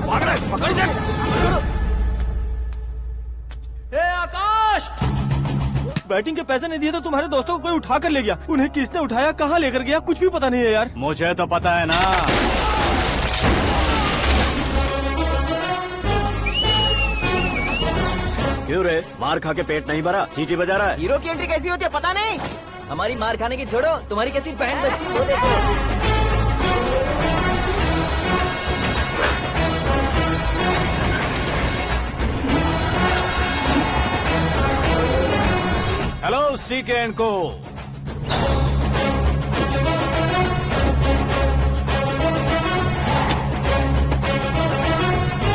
भाग रहा है, पकड़ ए आकाश, बैटिंग के पैसे नहीं दिए तो तुम्हारे दोस्तों को कोई उठा कर ले गया। उन्हें किसने उठाया, कहाँ लेकर गया, कुछ भी पता नहीं है यार। मुझे तो पता है ना। क्यों रे, मार खा के पेट नहीं भरा, सीटी बजा रहा है? हीरो की एंट्री कैसी होती है पता नहीं। हमारी मार खाने की छोड़ो, तुम्हारी कैसी बहन बचती है वो देखो। हेलो सीके एंड को।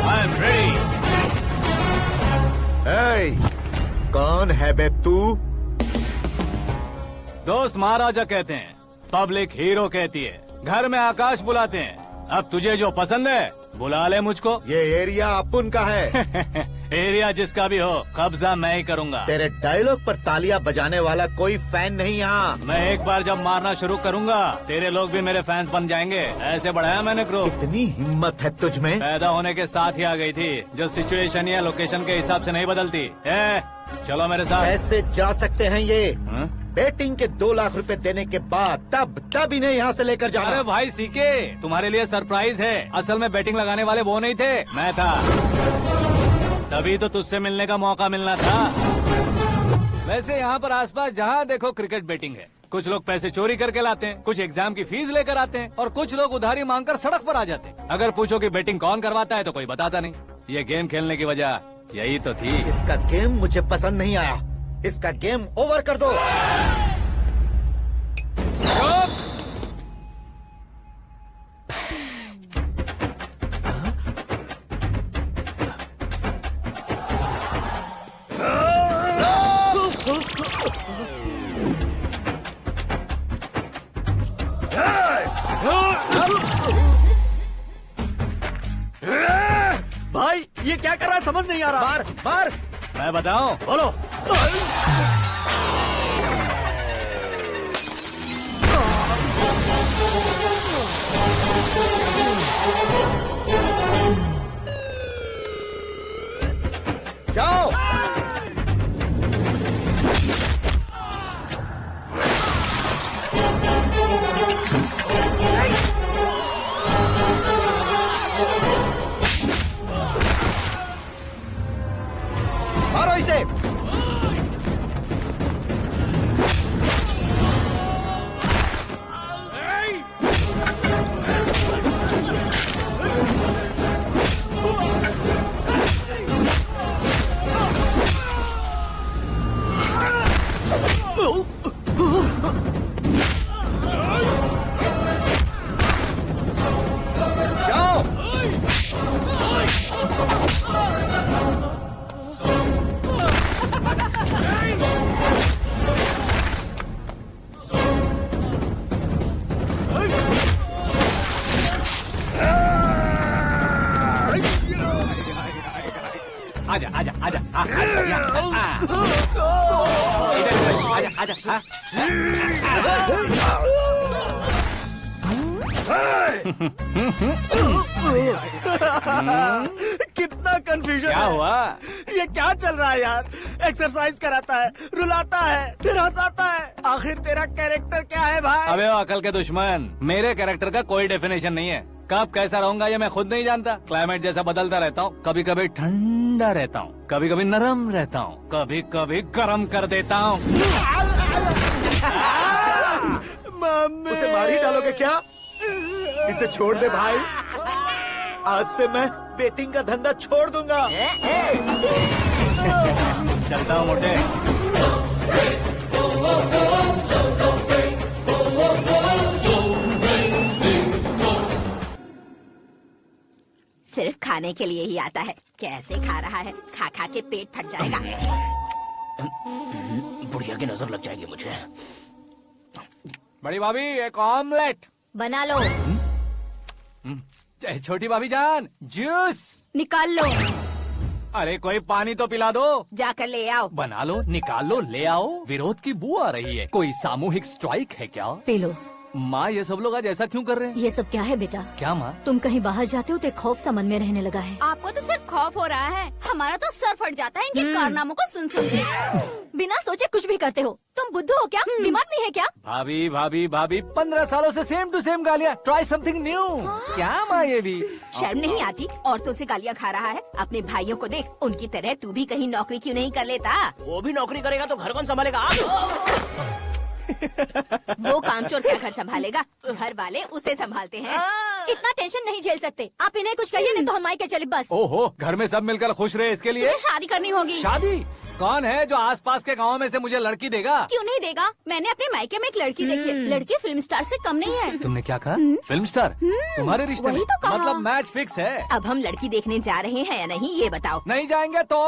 I am ready. कौन है बे तू? दोस्त महाराजा कहते हैं, पब्लिक हीरो कहती है, घर में आकाश बुलाते हैं। अब तुझे जो पसंद है बुला ले मुझको। ये एरिया अपुन का है। एरिया जिसका भी हो, कब्जा मैं ही करूंगा। तेरे डायलॉग पर तालियां बजाने वाला कोई फैन नहीं यहाँ। मैं एक बार जब मारना शुरू करूंगा, तेरे लोग भी मेरे फैंस बन जाएंगे। ऐसे बढ़ाया मैंने ग्रुप। इतनी हिम्मत है तुझ में? पैदा होने के साथ ही आ गई थी, जो सिचुएशन या लोकेशन के हिसाब से नहीं बदलती। चलो मेरे साथ। कैसे जा सकते हैं ये? हाँ? बेटिंग के 2 लाख रुपए देने के बाद तब इन्हें यहाँ से लेकर जाना। अरे भाई सीके, तुम्हारे लिए सरप्राइज है। असल में बैटिंग लगाने वाले वो नहीं थे, मैं था। तभी तो तुझसे मिलने का मौका मिलना था। वैसे यहाँ पर आसपास जहाँ देखो क्रिकेट बैटिंग है। कुछ लोग पैसे चोरी करके लाते हैं, कुछ एग्जाम की फीस लेकर आते हैं, और कुछ लोग उधारी मांगकर सड़क पर आ जाते हैं। अगर पूछो कि बैटिंग कौन करवाता है तो कोई बताता नहीं। ये गेम खेलने की वजह यही तो थी। इसका गेम मुझे पसंद नहीं आया। इसका गेम ओवर कर दो। भाई ये क्या कर रहा है, समझ नहीं आ रहा। मार मार। मैं बताऊं? बोलो। जाओ। मारो इसे। आजा आजा आजा आजा आजा। कितना कंफ्यूजन। क्या हुआ? ये क्या चल रहा है यार? एक्सरसाइज कराता है, रुलाता है, फिर हंसाता है। आखिर तेरा कैरेक्टर क्या है भाई? अबे ओ अकल के दुश्मन, मेरे कैरेक्टर का कोई डेफिनेशन नहीं है। कब कैसा रहूंगा ये मैं खुद नहीं जानता। क्लाइमेट जैसा बदलता रहता हूँ। कभी कभी ठंडा रहता हूँ, कभी कभी नरम रहता हूँ, कभी कभी गर्म कर देता हूँ। उसे मार ही डालोगे क्या? इसे छोड़ दे भाई। आज से मैं बेटिंग का धंधा छोड़ दूंगा। चलता हूँ मोटे। सिर्फ खाने के लिए ही आता है। कैसे खा रहा है, खा खा के पेट फट जाएगा। बुढ़िया की नजर लग जाएगी मुझे। बड़ी भाभी एक ऑमलेट बना लो। छोटी भाभी जान जूस निकाल लो। अरे कोई पानी तो पिला दो। जाकर ले आओ। बना लो, निकाल लो, ले आओ। विरोध की बू आ रही है। कोई सामूहिक स्ट्राइक है क्या? P low. माँ ये सब लोग आज ऐसा क्यों कर रहे हैं? ये सब क्या है बेटा? क्या माँ? तुम कहीं बाहर जाते हो तो एक खौफ सा मन में रहने लगा है। आपको तो सिर्फ खौफ हो रहा है, हमारा तो सर फट जाता है इनके कारनामों को सुन सुन के। बिना सोचे कुछ भी करते हो। तुम बुद्धू हो क्या? दिमाग नहीं है क्या? भाभी भाभी भाभी 15 सालों से सेम टू सेम गालियाँ। Try something new. क्या माँ ये भी? शर्म नहीं आती? औरतों से गालियाँ खा रहा है। अपने भाइयों को देख, उनकी तरह तू भी कहीं नौकरी क्यों नहीं कर लेता? वो भी नौकरी करेगा तो घर कौन संभालेगा? वो कामचोर क्या घर संभालेगा? घर वाले उसे संभालते हैं। इतना टेंशन नहीं झेल सकते। आप इन्हें कुछ कहिए नहीं तो हम मायके चले बस। ओहो, घर में सब मिलकर खुश रहे इसके लिए। तुम्हें शादी करनी होगी। शादी? कौन है जो आसपास के गाँव में से मुझे लड़की देगा? क्यों नहीं देगा? मैंने अपने मायके में एक लड़की देखी है। लड़की फिल्म स्टार से कम नहीं है। तुमने क्या कहा? Film star? तुम्हारे रिश्ते में? वही तो कहा। मतलब मैच फिक्स है? अब हम लड़की देखने जा रहे हैं या नहीं, ये बताओ। नहीं जाएंगे तो?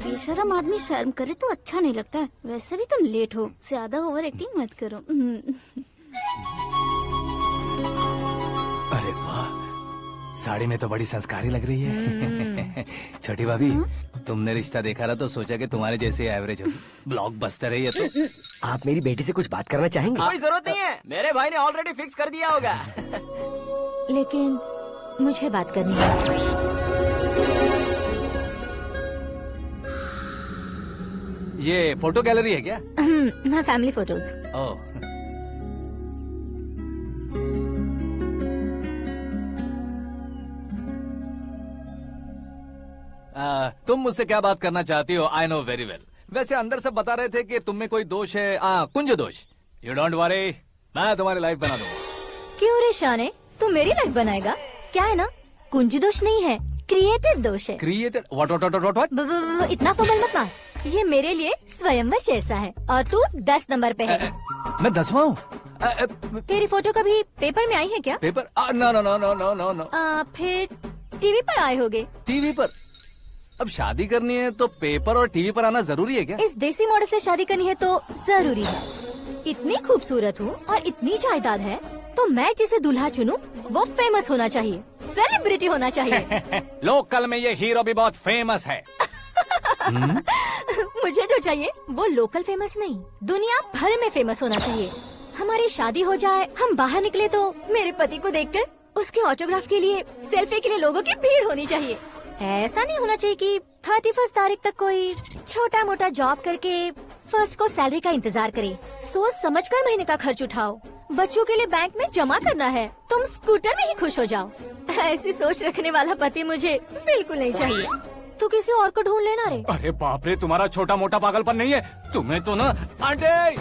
बेशरम आदमी शर्म करे तो अच्छा नहीं लगता है। वैसे भी तुम लेट हो, ज्यादा ओवर एक्टिंग मत करो। अरे वाह, साड़ी में तो बड़ी संस्कारी लग रही है। छोटी भाभी, तुमने रिश्ता देखा रहा तो सोचा कि तुम्हारे जैसे एवरेज होगी। ब्लॉकबस्टर है ये तो। आप मेरी बेटी से कुछ बात करना चाहेंगे? कोई जरूरत नहीं है, मेरे भाई ने ऑलरेडी फिक्स कर दिया होगा। लेकिन मुझे बात करनी है। ये फोटो गैलरी है क्या? हाँ, फैमिली फोटोज। ओह, तुम मुझसे क्या बात करना चाहती हो? I know very well. वैसे अंदर से बता रहे थे कि तुम में कोई दोष है, कुंज दोष। यू डोंट वरी, मैं तुम्हारी लाइफ बना दूंगा। क्यों रे शाने, तू मेरी लाइफ बनाएगा? क्या है ना, कुंज दोष नहीं है, क्रिएटेड दोष है। क्रिएटेड? व्हाट? इतना फबल मत मार। ये मेरे लिए स्वयंवर जैसा है और तू 10 नंबर पे है। मैं 10वां हूँ? तेरी फोटो कभी पेपर में आई है क्या? Paper? No no no no no no no. फिर टीवी पर आए होगे। टीवी पर? अब शादी करनी है तो पेपर और टीवी पर आना जरूरी है क्या? इस देसी मॉडल से शादी करनी है तो जरूरी है। इतनी खूबसूरत हूँ और इतनी जायदाद है तो मैं जिसे दूल्हा चुनूं वो फेमस होना चाहिए, सेलिब्रिटी होना चाहिए। लोकल में ये हीरो भी बहुत फेमस है। मुझे जो चाहिए वो लोकल फेमस नहीं, दुनिया भर में फेमस होना चाहिए। हमारी शादी हो जाए, हम बाहर निकले तो मेरे पति को देखकर उसके ऑटोग्राफ के लिए, सेल्फी के लिए लोगों की भीड़ होनी चाहिए। ऐसा नहीं होना चाहिए कि 31 तारीख तक कोई छोटा मोटा जॉब करके फर्स्ट को सैलरी का इंतजार करे। सोच समझकर महीने का खर्च उठाओ। बच्चों के लिए बैंक में जमा करना है, तुम स्कूटर में ही खुश हो जाओ। ऐसी सोच रखने वाला पति मुझे बिल्कुल नहीं चाहिए। तू किसी और को ढूंढ लेना रे। अरे बाप रे, तुम्हारा छोटा मोटा पागलपन नहीं है? तुम्हें तो ना आंटी,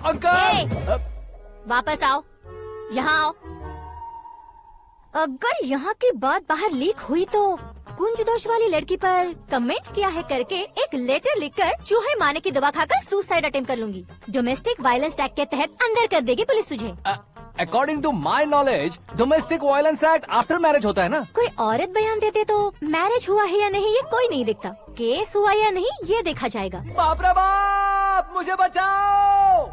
अंकल। वापस आओ, यहाँ आओ। अगर यहाँ की बात बाहर लीक हुई तो कुंज दोष वाली लड़की पर कमेंट किया है करके एक लेटर लिखकर चूहे मारने की दवा खाकर सुसाइड अटेम्प्ट कर लूंगी। डोमेस्टिक वायलेंस एक्ट के तहत अंदर कर देगी पुलिस तुझे। According to my knowledge domestic violence act after marriage होता है ना? कोई औरत बयान देते तो मैरिज हुआ है या नहीं ये कोई नहीं देखता, केस हुआ या नहीं ये देखा जाएगा। बाप रे बाप, मुझे बचाओ।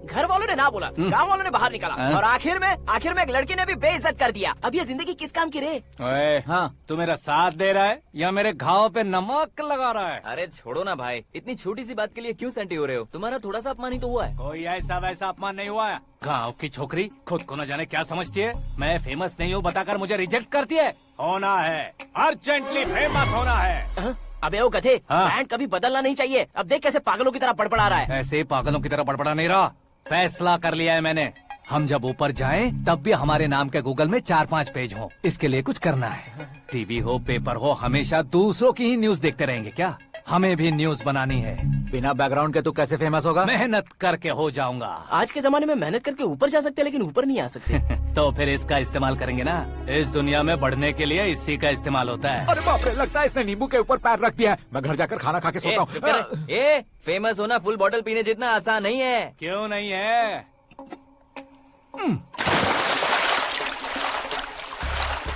घर वालों ने ना बोला, गांव वालों ने बाहर निकाला और आखिर में एक लड़की ने भी बेइज्जत कर दिया। अब ये जिंदगी किस काम की रे? ओए, हाँ, तू मेरा साथ दे रहा है या मेरे घाव पे नमक लगा रहा है? अरे छोड़ो ना भाई, इतनी छोटी सी बात के लिए क्यों सेंटी हो रहे हो? तुम्हारा थोड़ा सा अपमान ही तो हुआ है। कोई ऐसा वैसा अपमान नहीं हुआ है। गाँव की छोकरी खुद को न जाने क्या समझती है। मैं फेमस नहीं हूँ बताकर मुझे रिजेक्ट करती है। होना है, अर्जेंटली फेमस होना है। अबे ओ गधे, हाँ। ब्रांड कभी बदलना नहीं चाहिए। अब देख कैसे पागलों की तरह बड़बड़ा रहा है। ऐसे पागलों की तरह बड़बड़ा नहीं रहा। फैसला कर लिया है मैंने। हम जब ऊपर जाएं तब भी हमारे नाम के गूगल में 4-5 पेज हो। इसके लिए कुछ करना है। टीवी हो, पेपर हो, हमेशा दूसरों की ही न्यूज देखते रहेंगे क्या? हमें भी न्यूज बनानी है। बिना बैकग्राउंड के तू कैसे फेमस होगा? मेहनत करके हो जाऊंगा। आज के जमाने में मेहनत करके ऊपर जा सकते हैं लेकिन ऊपर नहीं आ सकते। तो फिर इसका इस्तेमाल करेंगे ना। इस दुनिया में बढ़ने के लिए इसी का इस्तेमाल होता है। अरे बाप रे, लगता है इसने नींबू के ऊपर पैर रख दिया है। मैं घर जाकर खाना खा के सोता हूँ। ए, फेमस होना फुल बॉटल पीने जितना आसान नहीं है। क्यों नहीं है?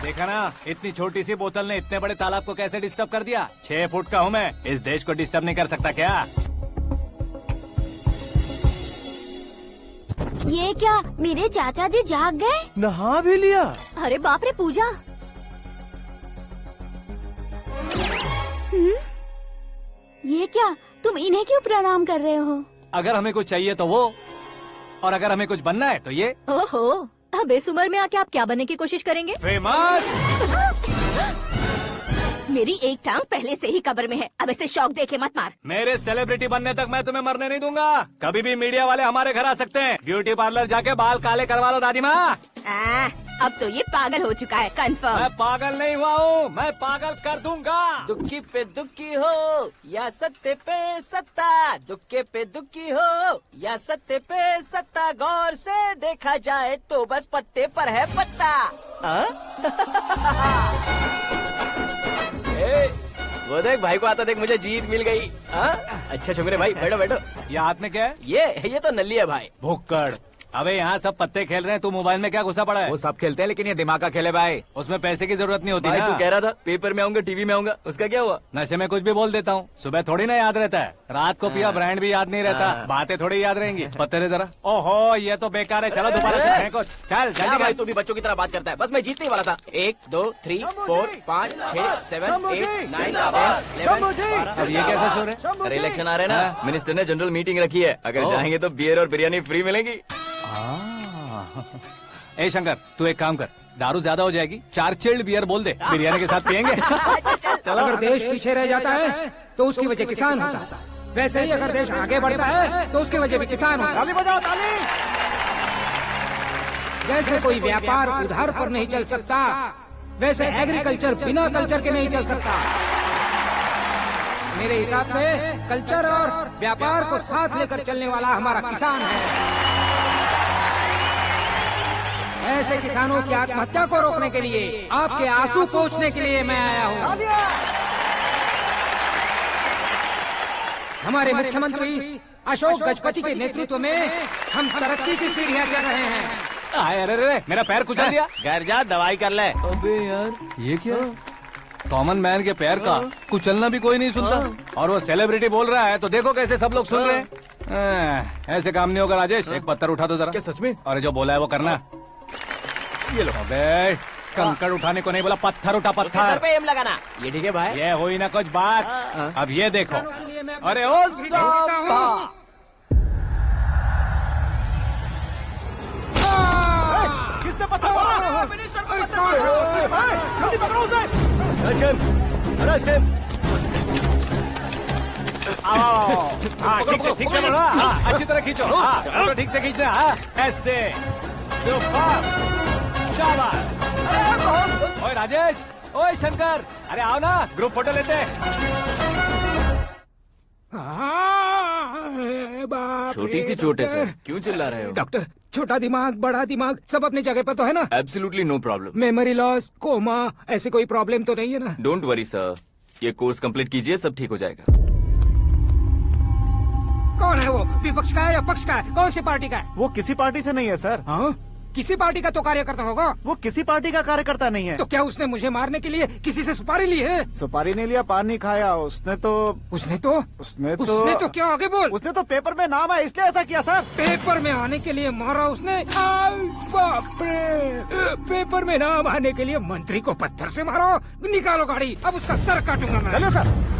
देखा ना, इतनी छोटी सी बोतल ने इतने बड़े तालाब को कैसे डिस्टर्ब कर दिया। 6 फुट का हूँ मैं, इस देश को डिस्टर्ब नहीं कर सकता क्या? ये क्या मेरे चाचा जी जाग गए? नहा भी लिया? अरे बाप रे पूजा। ये क्या तुम इन्हें क्यों प्रणाम कर रहे हो? अगर हमें कुछ चाहिए तो वो, और अगर हमें कुछ बनना है तो ये। ओहो, अब इस उम्र में आके आप क्या बनने की कोशिश करेंगे? फेमस। मेरी एक टांग पहले से ही कब्र में है, अब इसे शौक देके मत मार। मेरे सेलिब्रिटी बनने तक मैं तुम्हें मरने नहीं दूंगा। कभी भी मीडिया वाले हमारे घर आ सकते हैं। ब्यूटी पार्लर जाके बाल काले करवा लो दादी माँ। अब तो ये पागल हो चुका है, कंफर्म। मैं पागल नहीं हुआ हूँ, मैं पागल कर दूंगा। दुखी पे दुखी हो या सत्ते पे सत्ता, दुखे पे दुखी हो या सत्ते पे सत्ता, गौर से देखा जाए तो बस पत्ते पर है पत्ता। वो देख भाई को आता देख, मुझे जीत मिल गई। अच्छा शुक्र है भाई, बैठो बैठो। ये हाथ में क्या है? ये तो नल्ली है भाई। भुक्कड़। अबे यहाँ सब पत्ते खेल रहे हैं, तू मोबाइल में क्या घुसा पड़ा है? वो सब खेलते हैं लेकिन ये दिमाग का खेल है भाई। उसमें पैसे की जरूरत नहीं होती भाई ना। तू कह रहा था पेपर में आऊंगा, टीवी में आऊंगा, उसका क्या हुआ? नशे में कुछ भी बोल देता हूँ, सुबह थोड़ी ना याद रहता है। रात को पिया ब्रांड भी याद नहीं रहता, बातें थोड़ी याद रहेंगी। पत्ते दे जरा। ओहो ये तो बेकार है, चलो दोबारा से फेंको। चल क्या जल्दी भाई कर। तू भी बच्चों की तरह बात करता है। बस मैं जीतने ही वाला था। 1 2 3 4 5 6 7 8 9 10 अब ये कैसे सो रहे? अरे इलेक्शन आ रहे हैं ना, मिनिस्टर ने जनरल मीटिंग रखी है, अगर जाएंगे तो बियर और बिरयानी फ्री मिलेगी। ए शंकर, तू एक काम कर, दारू ज्यादा हो जाएगी, 4 चिल्ड बियर बोल दे, बिरयानी के साथ पियेंगे। चलो। अगर देश पीछे रह जाता है तो उसकी वजह किसान होता है, वैसे ही अगर देश आगे बढ़ता है तो उसकी वजह भी किसान होता है। ताली बजाओ ताली। जैसे कोई व्यापार उधार पर नहीं चल सकता, वैसे एग्रीकल्चर बिना कल्चर के नहीं चल सकता। मेरे हिसाब से कल्चर और व्यापार को साथ लेकर चलने वाला हमारा किसान है। ऐसे किसानों की आत्महत्या को रोकने के लिए, आपके आंसू पोंछने के लिए मैं आया हूँ। हमारे मुख्यमंत्री अशोक गजपति के नेतृत्व में हम तरक्की की सीढ़ियाँ चढ़ रहे हैं। अरे अरे मेरा पैर कुचल दिया। घर जा दवाई कर ले। अबे यार ये क्या? कॉमन मैन के पैर का कुचलना भी कोई नहीं सुनता, और वो सेलिब्रिटी बोल रहा है तो देखो कैसे सब लोग सुन रहे हैं। ऐसे काम नहीं होगा राजेश, एक पत्थर उठा दो जरा। क्या सच में? और जो बोला है वो करना। ये लो। अबे कंकड़ उठाने को नहीं बोला, पत्थर उठा, उसके सर पत्थर। पे एम लगाना। ये ठीक है भाई। ये हुई ना कुछ बात। अब ये देखो। अरे ओ साहब, किसने पत्थर मारा? मिनिस्टर को पत्थर मारा। जल्दी पकड़ो उसे। हाँ ठीक से बढ़ो, हाँ अच्छी तरह खींचो, हाँ फोटो ठीक से खींचना, हाँ ऐसे। सुपर, शाबाश। ओए राजेश, ओए शंकर, अरे आओ ना ग्रुप फोटो लेते हैं। छोटी सी चोट है सर, क्यों चिल्ला रहे हो? डॉक्टर, छोटा दिमाग बड़ा दिमाग सब अपनी जगह पर तो है ना? Absolutely no problem. Memory loss, coma, ऐसी कोई प्रॉब्लम तो नहीं है ना? डोंट वरी सर, ये कोर्स कंप्लीट कीजिए, सब ठीक हो जाएगा। कौन है वो? विपक्ष का है या पक्ष का है? कौन सी पार्टी का है? वो किसी पार्टी से नहीं है सर। हाँ? किसी पार्टी का तो कार्यकर्ता होगा। वो किसी पार्टी का कार्यकर्ता नहीं है। तो क्या उसने मुझे मारने के लिए किसी से सुपारी ली है? सुपारी नहीं लिया, पान नहीं खाया। उसने तो क्या आगे बोल? उसने तो पेपर में नाम है इसलिए ऐसा किया सर। पेपर में आने के लिए मारा उसने? बाप रे! पेपर में नाम आने के लिए मंत्री को पत्थर से मारो? निकालो गाड़ी, अब उसका सर काटूंगा मैं। चलो सर।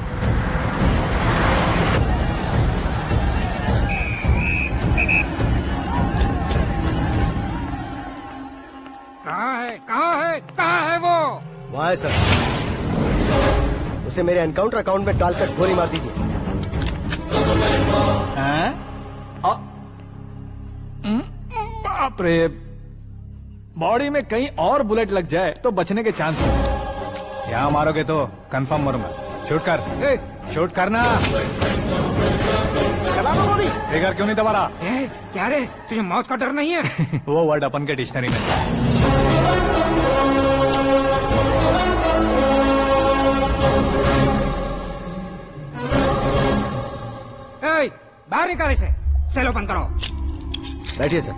कहाँ है वो? वहाँ है सर, उसे मेरे एनकाउंटर अकाउंट में डालकर गोली मार दीजिए। बाप रे, बॉडी में कहीं और बुलेट लग जाए तो बचने के चांस हो। यहाँ मारोगे तो कंफर्म मरूंगा। शूट कर, शूट करना। फिगर क्यों नहीं दबा रहा? क्या रे, तुझे मौत का डर नहीं है? वो वर्ड अपन के डिक्शनरी में। बाहर निकाल इसे, सेल ओपन करो। बैठिए सर।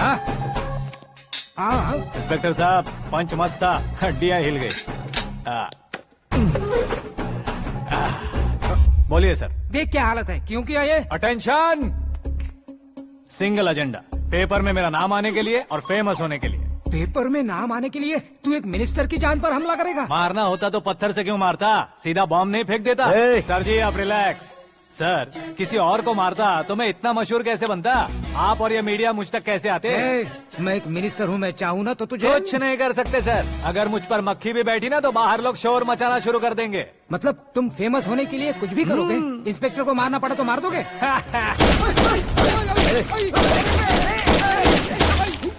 हाँ हाँ इंस्पेक्टर साहब पंच मस्त था, हड्डियां हिल गई। बोलिए सर। देख क्या हालत है, क्यों किया ये? अटेंशन, सिंगल एजेंडा, पेपर में मेरा नाम आने के लिए और फेमस होने के लिए। पेपर में नाम आने के लिए तू एक मिनिस्टर की जान पर हमला करेगा? मारना होता तो पत्थर से क्यों मारता, सीधा बॉम्ब नहीं फेंक देता। सर जी आप रिलैक्स। सर किसी और को मारता तो मैं इतना मशहूर कैसे बनता, आप और ये मीडिया मुझ तक कैसे आते? मैं एक मिनिस्टर हूँ, मैं चाहूँ ना तो तुझे कुछ नहीं कर सकते सर। अगर मुझ पर मक्खी भी बैठी ना तो बाहर लोग शोर मचाना शुरू कर देंगे। मतलब तुम फेमस होने के लिए कुछ भी करोगे? इंस्पेक्टर को मारना पड़ा तो मार दोगे?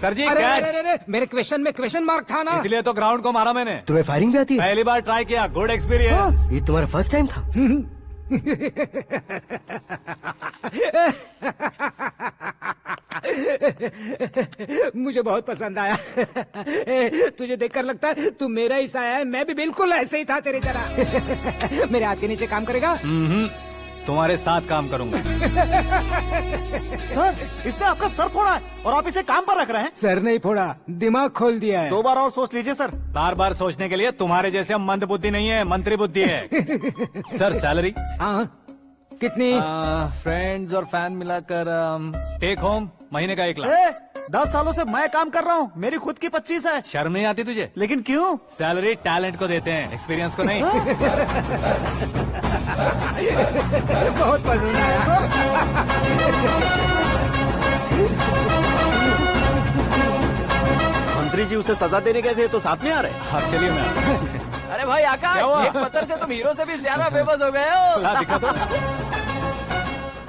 सर जी अरे, कैच। अरे, अरे, मेरे क्वेश्चन में क्वेश्चन मार्क था ना, इसलिए तो ग्राउंड को मारा मैंने। तुम्हें फायरिंग भी आती है? पहली बार ट्राई किया, गुड एक्सपीरियंस। ये तुम्हारा फर्स्ट टाइम था? मुझे बहुत पसंद आया। तुझे देखकर लगता है तू मेरा ही साया है, मैं भी बिल्कुल ऐसे ही था तेरी तरह। मेरे हाथ के नीचे काम करेगा? तुम्हारे साथ काम करूंगा। सर इसने आपका सर फोड़ा है और आप इसे काम पर रख रहे हैं। सर नहीं फोड़ा, दिमाग खोल दिया है। 2 बार और सोच लीजिए सर। बार बार सोचने के लिए तुम्हारे जैसे मंद बुद्धि नहीं है, मंत्री बुद्धि है। Sir salary? हाँ कितनी? फ्रेंड्स और फैन मिलाकर टेक होम महीने का 1 लाख। 10 सालों से मैं काम कर रहा हूँ, मेरी खुद की 25 है। शर्म नहीं आती तुझे? लेकिन क्यों? सैलरी टैलेंट को देते हैं, एक्सपीरियंस को नहीं। बहुत पसंद आया। मंत्री जी उसे सजा देने गए थे तो साथ में आ रहे। हाँ चलिए मैं। अरे भाई आकाश, क्या हुआ? एक पत्थर से तुम हीरो से भी ज्यादा फेमस हो गए हो। ला दिखा दो।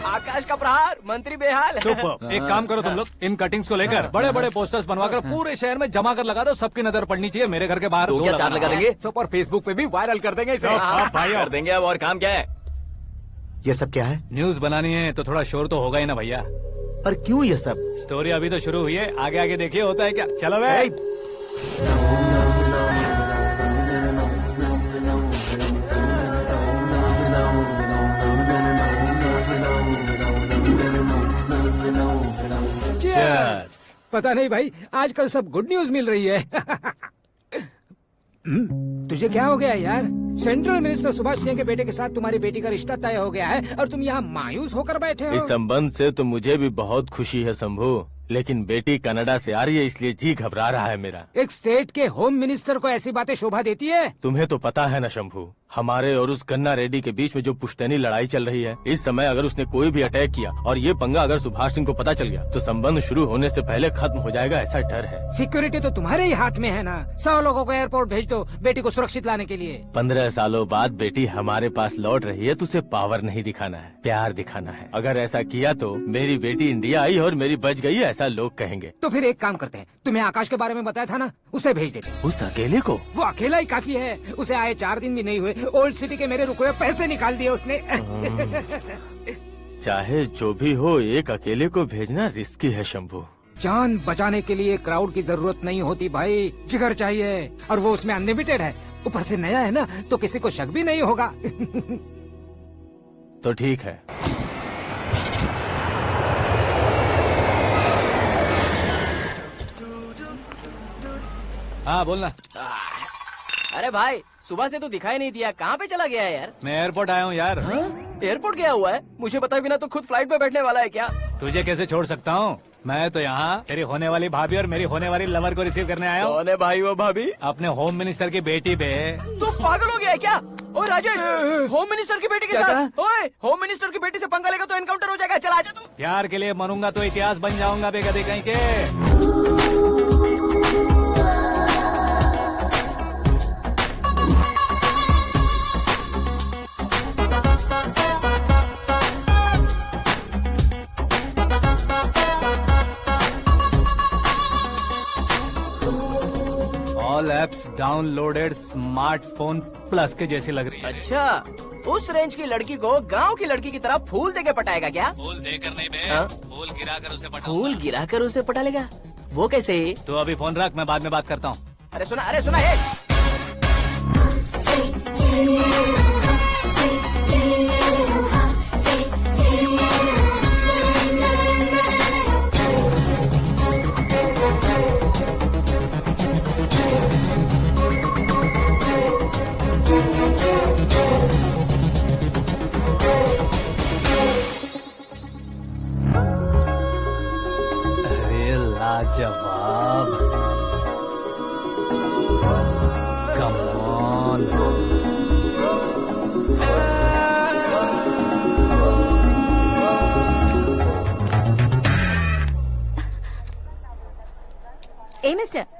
आकाश का प्रहार, मंत्री बेहाल। सुपर। एक काम करो तुम लोग, इन कटिंग्स को लेकर बड़े बड़े पोस्टर्स बनवाकर पूरे शहर में जमा कर लगा दो, सबकी नजर पड़नी चाहिए। मेरे घर के बाहर तो क्या चार्ज लगा देंगे? सुपर फेसबुक पे भी वायरल कर देंगे इसे। हाँ, भाई कर देंगे। अब और काम क्या है? ये सब क्या है? न्यूज बनानी है तो थोड़ा शोर तो होगा ही ना भैया। पर क्यों ये सब? स्टोरी अभी तो शुरू हुई है, आगे आगे देखिए होता है क्या। चलो भाई। पता नहीं भाई, आजकल सब गुड न्यूज मिल रही है। तुझे क्या हो गया यार? सेंट्रल मिनिस्टर सुभाष सिंह के बेटे के साथ तुम्हारी बेटी का रिश्ता तय हो गया है और तुम यहाँ मायूस होकर बैठे हो। इस संबंध से तो मुझे भी बहुत खुशी है शंभू, लेकिन बेटी कनाडा से आ रही है इसलिए जी घबरा रहा है मेरा। एक स्टेट के होम मिनिस्टर को ऐसी बातें शोभा देती है? तुम्हें तो पता है ना शंभू, हमारे और उस गन्ना रेड्डी के बीच में जो पुश्तैनी लड़ाई चल रही है, इस समय अगर उसने कोई भी अटैक किया और ये पंगा अगर सुभाष सिंह को पता चल गया तो संबंध शुरू होने से पहले खत्म हो जाएगा, ऐसा डर है। सिक्योरिटी तो तुम्हारे ही हाथ में है ना। 100 लोगों को एयरपोर्ट भेज दो बेटी को सुरक्षित लाने के लिए। 15 सालों बाद बेटी हमारे पास लौट रही है तो उसे पावर नहीं दिखाना है, प्यार दिखाना है। अगर ऐसा किया तो मेरी बेटी इंडिया आई और मेरी बच गई, ऐसा लोग कहेंगे। तो फिर एक काम करते हैं, तुम्हें आकाश के बारे में बताया था ना, उसे भेज देते। उस अकेले को? वो अकेला ही काफी है, उसे आए 4 दिन भी नहीं हुए, ओल्ड सिटी के मेरे रुके हुए पैसे निकाल दिए उसने। चाहे जो भी हो, एक अकेले को भेजना रिस्की है शंभू। जान बचाने के लिए क्राउड की जरूरत नहीं होती भाई, जिगर चाहिए, और वो उसमें अनलिमिटेड है। ऊपर से नया है ना तो किसी को शक भी नहीं होगा। तो ठीक है। हाँ बोलना। अरे भाई सुबह से तो दिखाई नहीं दिया, कहाँ पे चला गया है यार? मैं एयरपोर्ट आया हूँ यार। एयरपोर्ट गया हुआ है? मुझे बताए बिना तो खुद फ्लाइट पे बैठने वाला है क्या? तुझे कैसे छोड़ सकता हूँ? मैं तो यहाँ तेरी होने वाली भाभी और मेरी होने वाली लवर को रिसीव करने आया हूँ। कौन है भाई वो भाभी? अपने होम मिनिस्टर की बेटी पे। तू पागल हो गया है क्या? ओए राजेश, होम मिनिस्टर की बेटी के साथ? ओए होम मिनिस्टर की बेटी से पंगा लेगा तो एनकाउंटर हो जाएगा, चल आजा तू। प्यार के लिए मरूंगा तो इतिहास बन जाऊंगा बेगदे कहीं के। All apps downloaded smartphone plus के जैसी लग रही है। अच्छा, उस रेंज की लड़की को गांव की लड़की की तरह फूल देके पटाएगा क्या? फूल देकर नहीं बे, हाँ? फूल गिराकर उसे पटा। फूल गिराकर उसे पटा लेगा? वो कैसे? तो अभी फोन रख, मैं बाद में बात करता हूँ। अरे सुना है।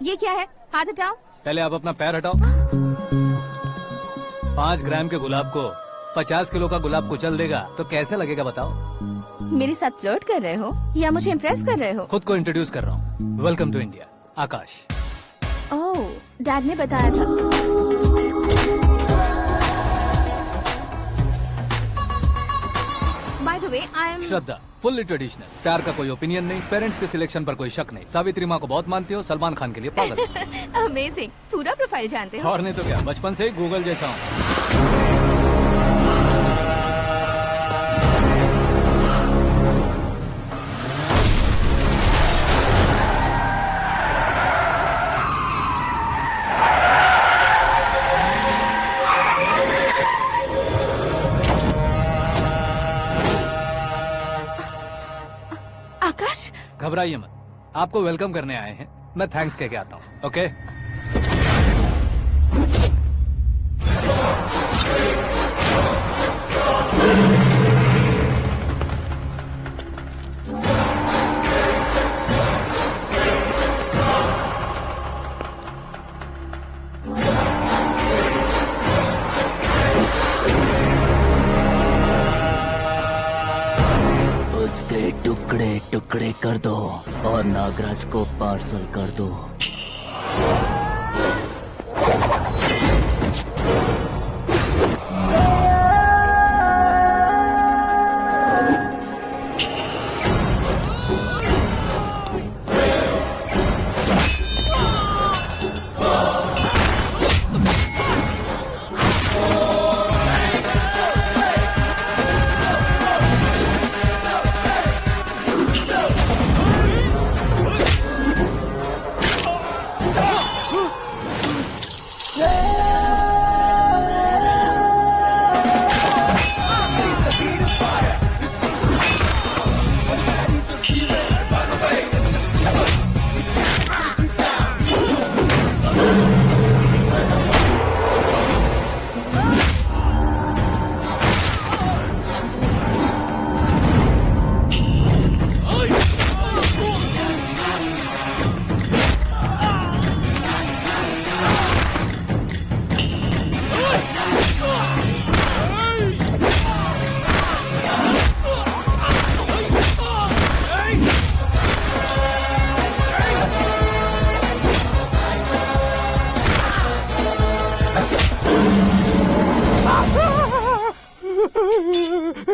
ये क्या है? हाथ हटाओ। पहले आप अपना पैर हटाओ। 5 ग्राम के गुलाब को 50 किलो का गुलाब कुचल देगा तो कैसे लगेगा बताओ? मेरे साथ फ्लर्ट कर रहे हो या मुझे इम्प्रेस कर रहे हो? खुद को इंट्रोड्यूस कर रहा हूँ। Welcome to India, Akash. Oh, dad ने बताया था। By the way, I am Shraddha, fully traditional. प्यार का कोई ओपिनियन नहीं, पेरेंट्स के सिलेक्शन पर कोई शक नहीं। सावित्री माँ को बहुत मानती हो, सलमान खान के लिए पागल। अमेजिंग, पूरा प्रोफाइल जानते हो। और नहीं तो क्या, बचपन से ही गूगल जैसा हूँ। आकाश, घबराइए मत, आपको वेलकम करने आए हैं। मैं थैंक्स कह के आता हूँ। ओके, उसके टुकड़े टुकड़े कर दो और नागराज को पार्सल कर दो।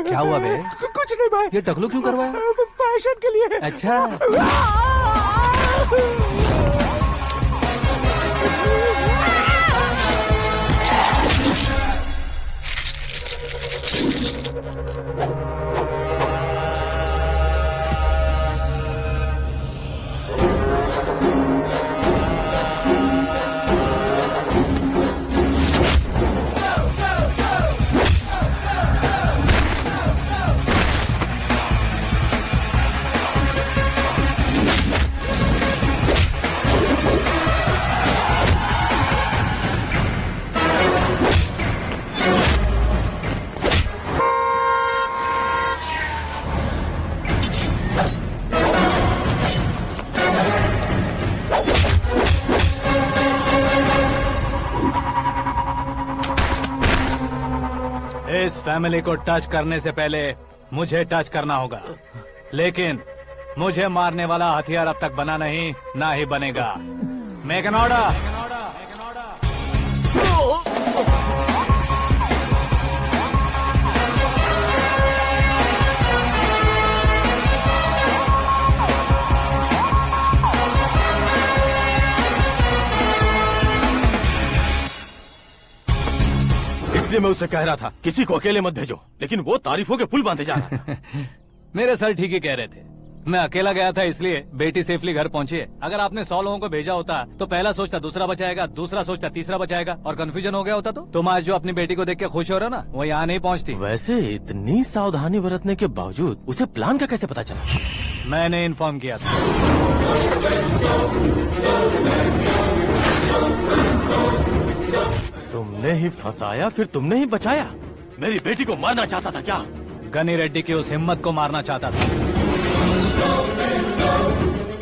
क्या हुआ बे? कुछ नहीं भाई। ये टकलू क्यों करवाया? फैशन के लिए। अच्छा, इस फैमिली को टच करने से पहले मुझे टच करना होगा, लेकिन मुझे मारने वाला हथियार अब तक बना नहीं, ना ही बनेगा। Make an order. इसलिए मैं उससे कह रहा था किसी को अकेले मत भेजो, लेकिन वो तारीफों के पुल बांधे जा रहा था। मेरे सर ठीक ही कह रहे थे। मैं अकेला गया था इसलिए बेटी सेफली घर पहुंची है। अगर आपने 100 लोगों को भेजा होता तो पहला सोचता दूसरा बचाएगा, दूसरा सोचता तीसरा बचाएगा, और कंफ्यूजन हो गया होता तो तुम आज जो अपनी बेटी को देख के खुश हो रहे हो ना, वो यहाँ नहीं पहुँचती। वैसे इतनी सावधानी बरतने के बावजूद उसे प्लान का कैसे पता चला? मैंने इन्फॉर्म किया था। तुमने ही फंसाया, फिर तुमने ही बचाया। मेरी बेटी को मारना चाहता था क्या? गनी रेड्डी की उस हिम्मत को मारना चाहता था।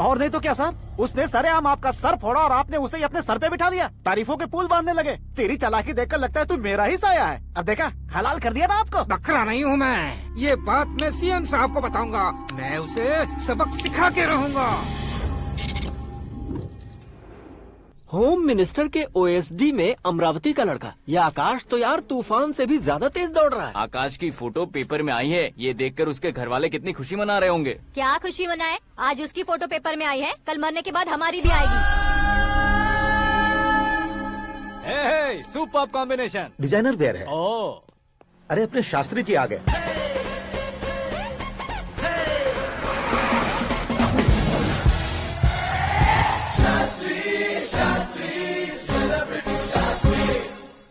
और नहीं तो क्या सर, उसने सरेआम आपका सर फोड़ा और आपने उसे ही अपने सर पे बिठा लिया। तारीफों के पुल बांधने लगे। तेरी चालाकी देखकर लगता है तू मेरा ही साया है। अब देखा, हलाल कर दिया ना आपको। बकरा नहीं हूँ मैं, ये बात मैं सीएम साहब को बताऊंगा। मैं उसे सबक सिखा के रहूंगा। होम मिनिस्टर के ओएसडी में अमरावती का लड़का, ये आकाश तो यार तूफान से भी ज्यादा तेज दौड़ रहा है। आकाश की फोटो पेपर में आई है, ये देखकर उसके घर वाले कितनी खुशी मना रहे होंगे। क्या खुशी मनाए? आज उसकी फोटो पेपर में आई है, कल मरने के बाद हमारी भी आएगी। Super combination. डिजाइनर वेयर है। ओह, अरे अपने शास्त्री जी आ गए।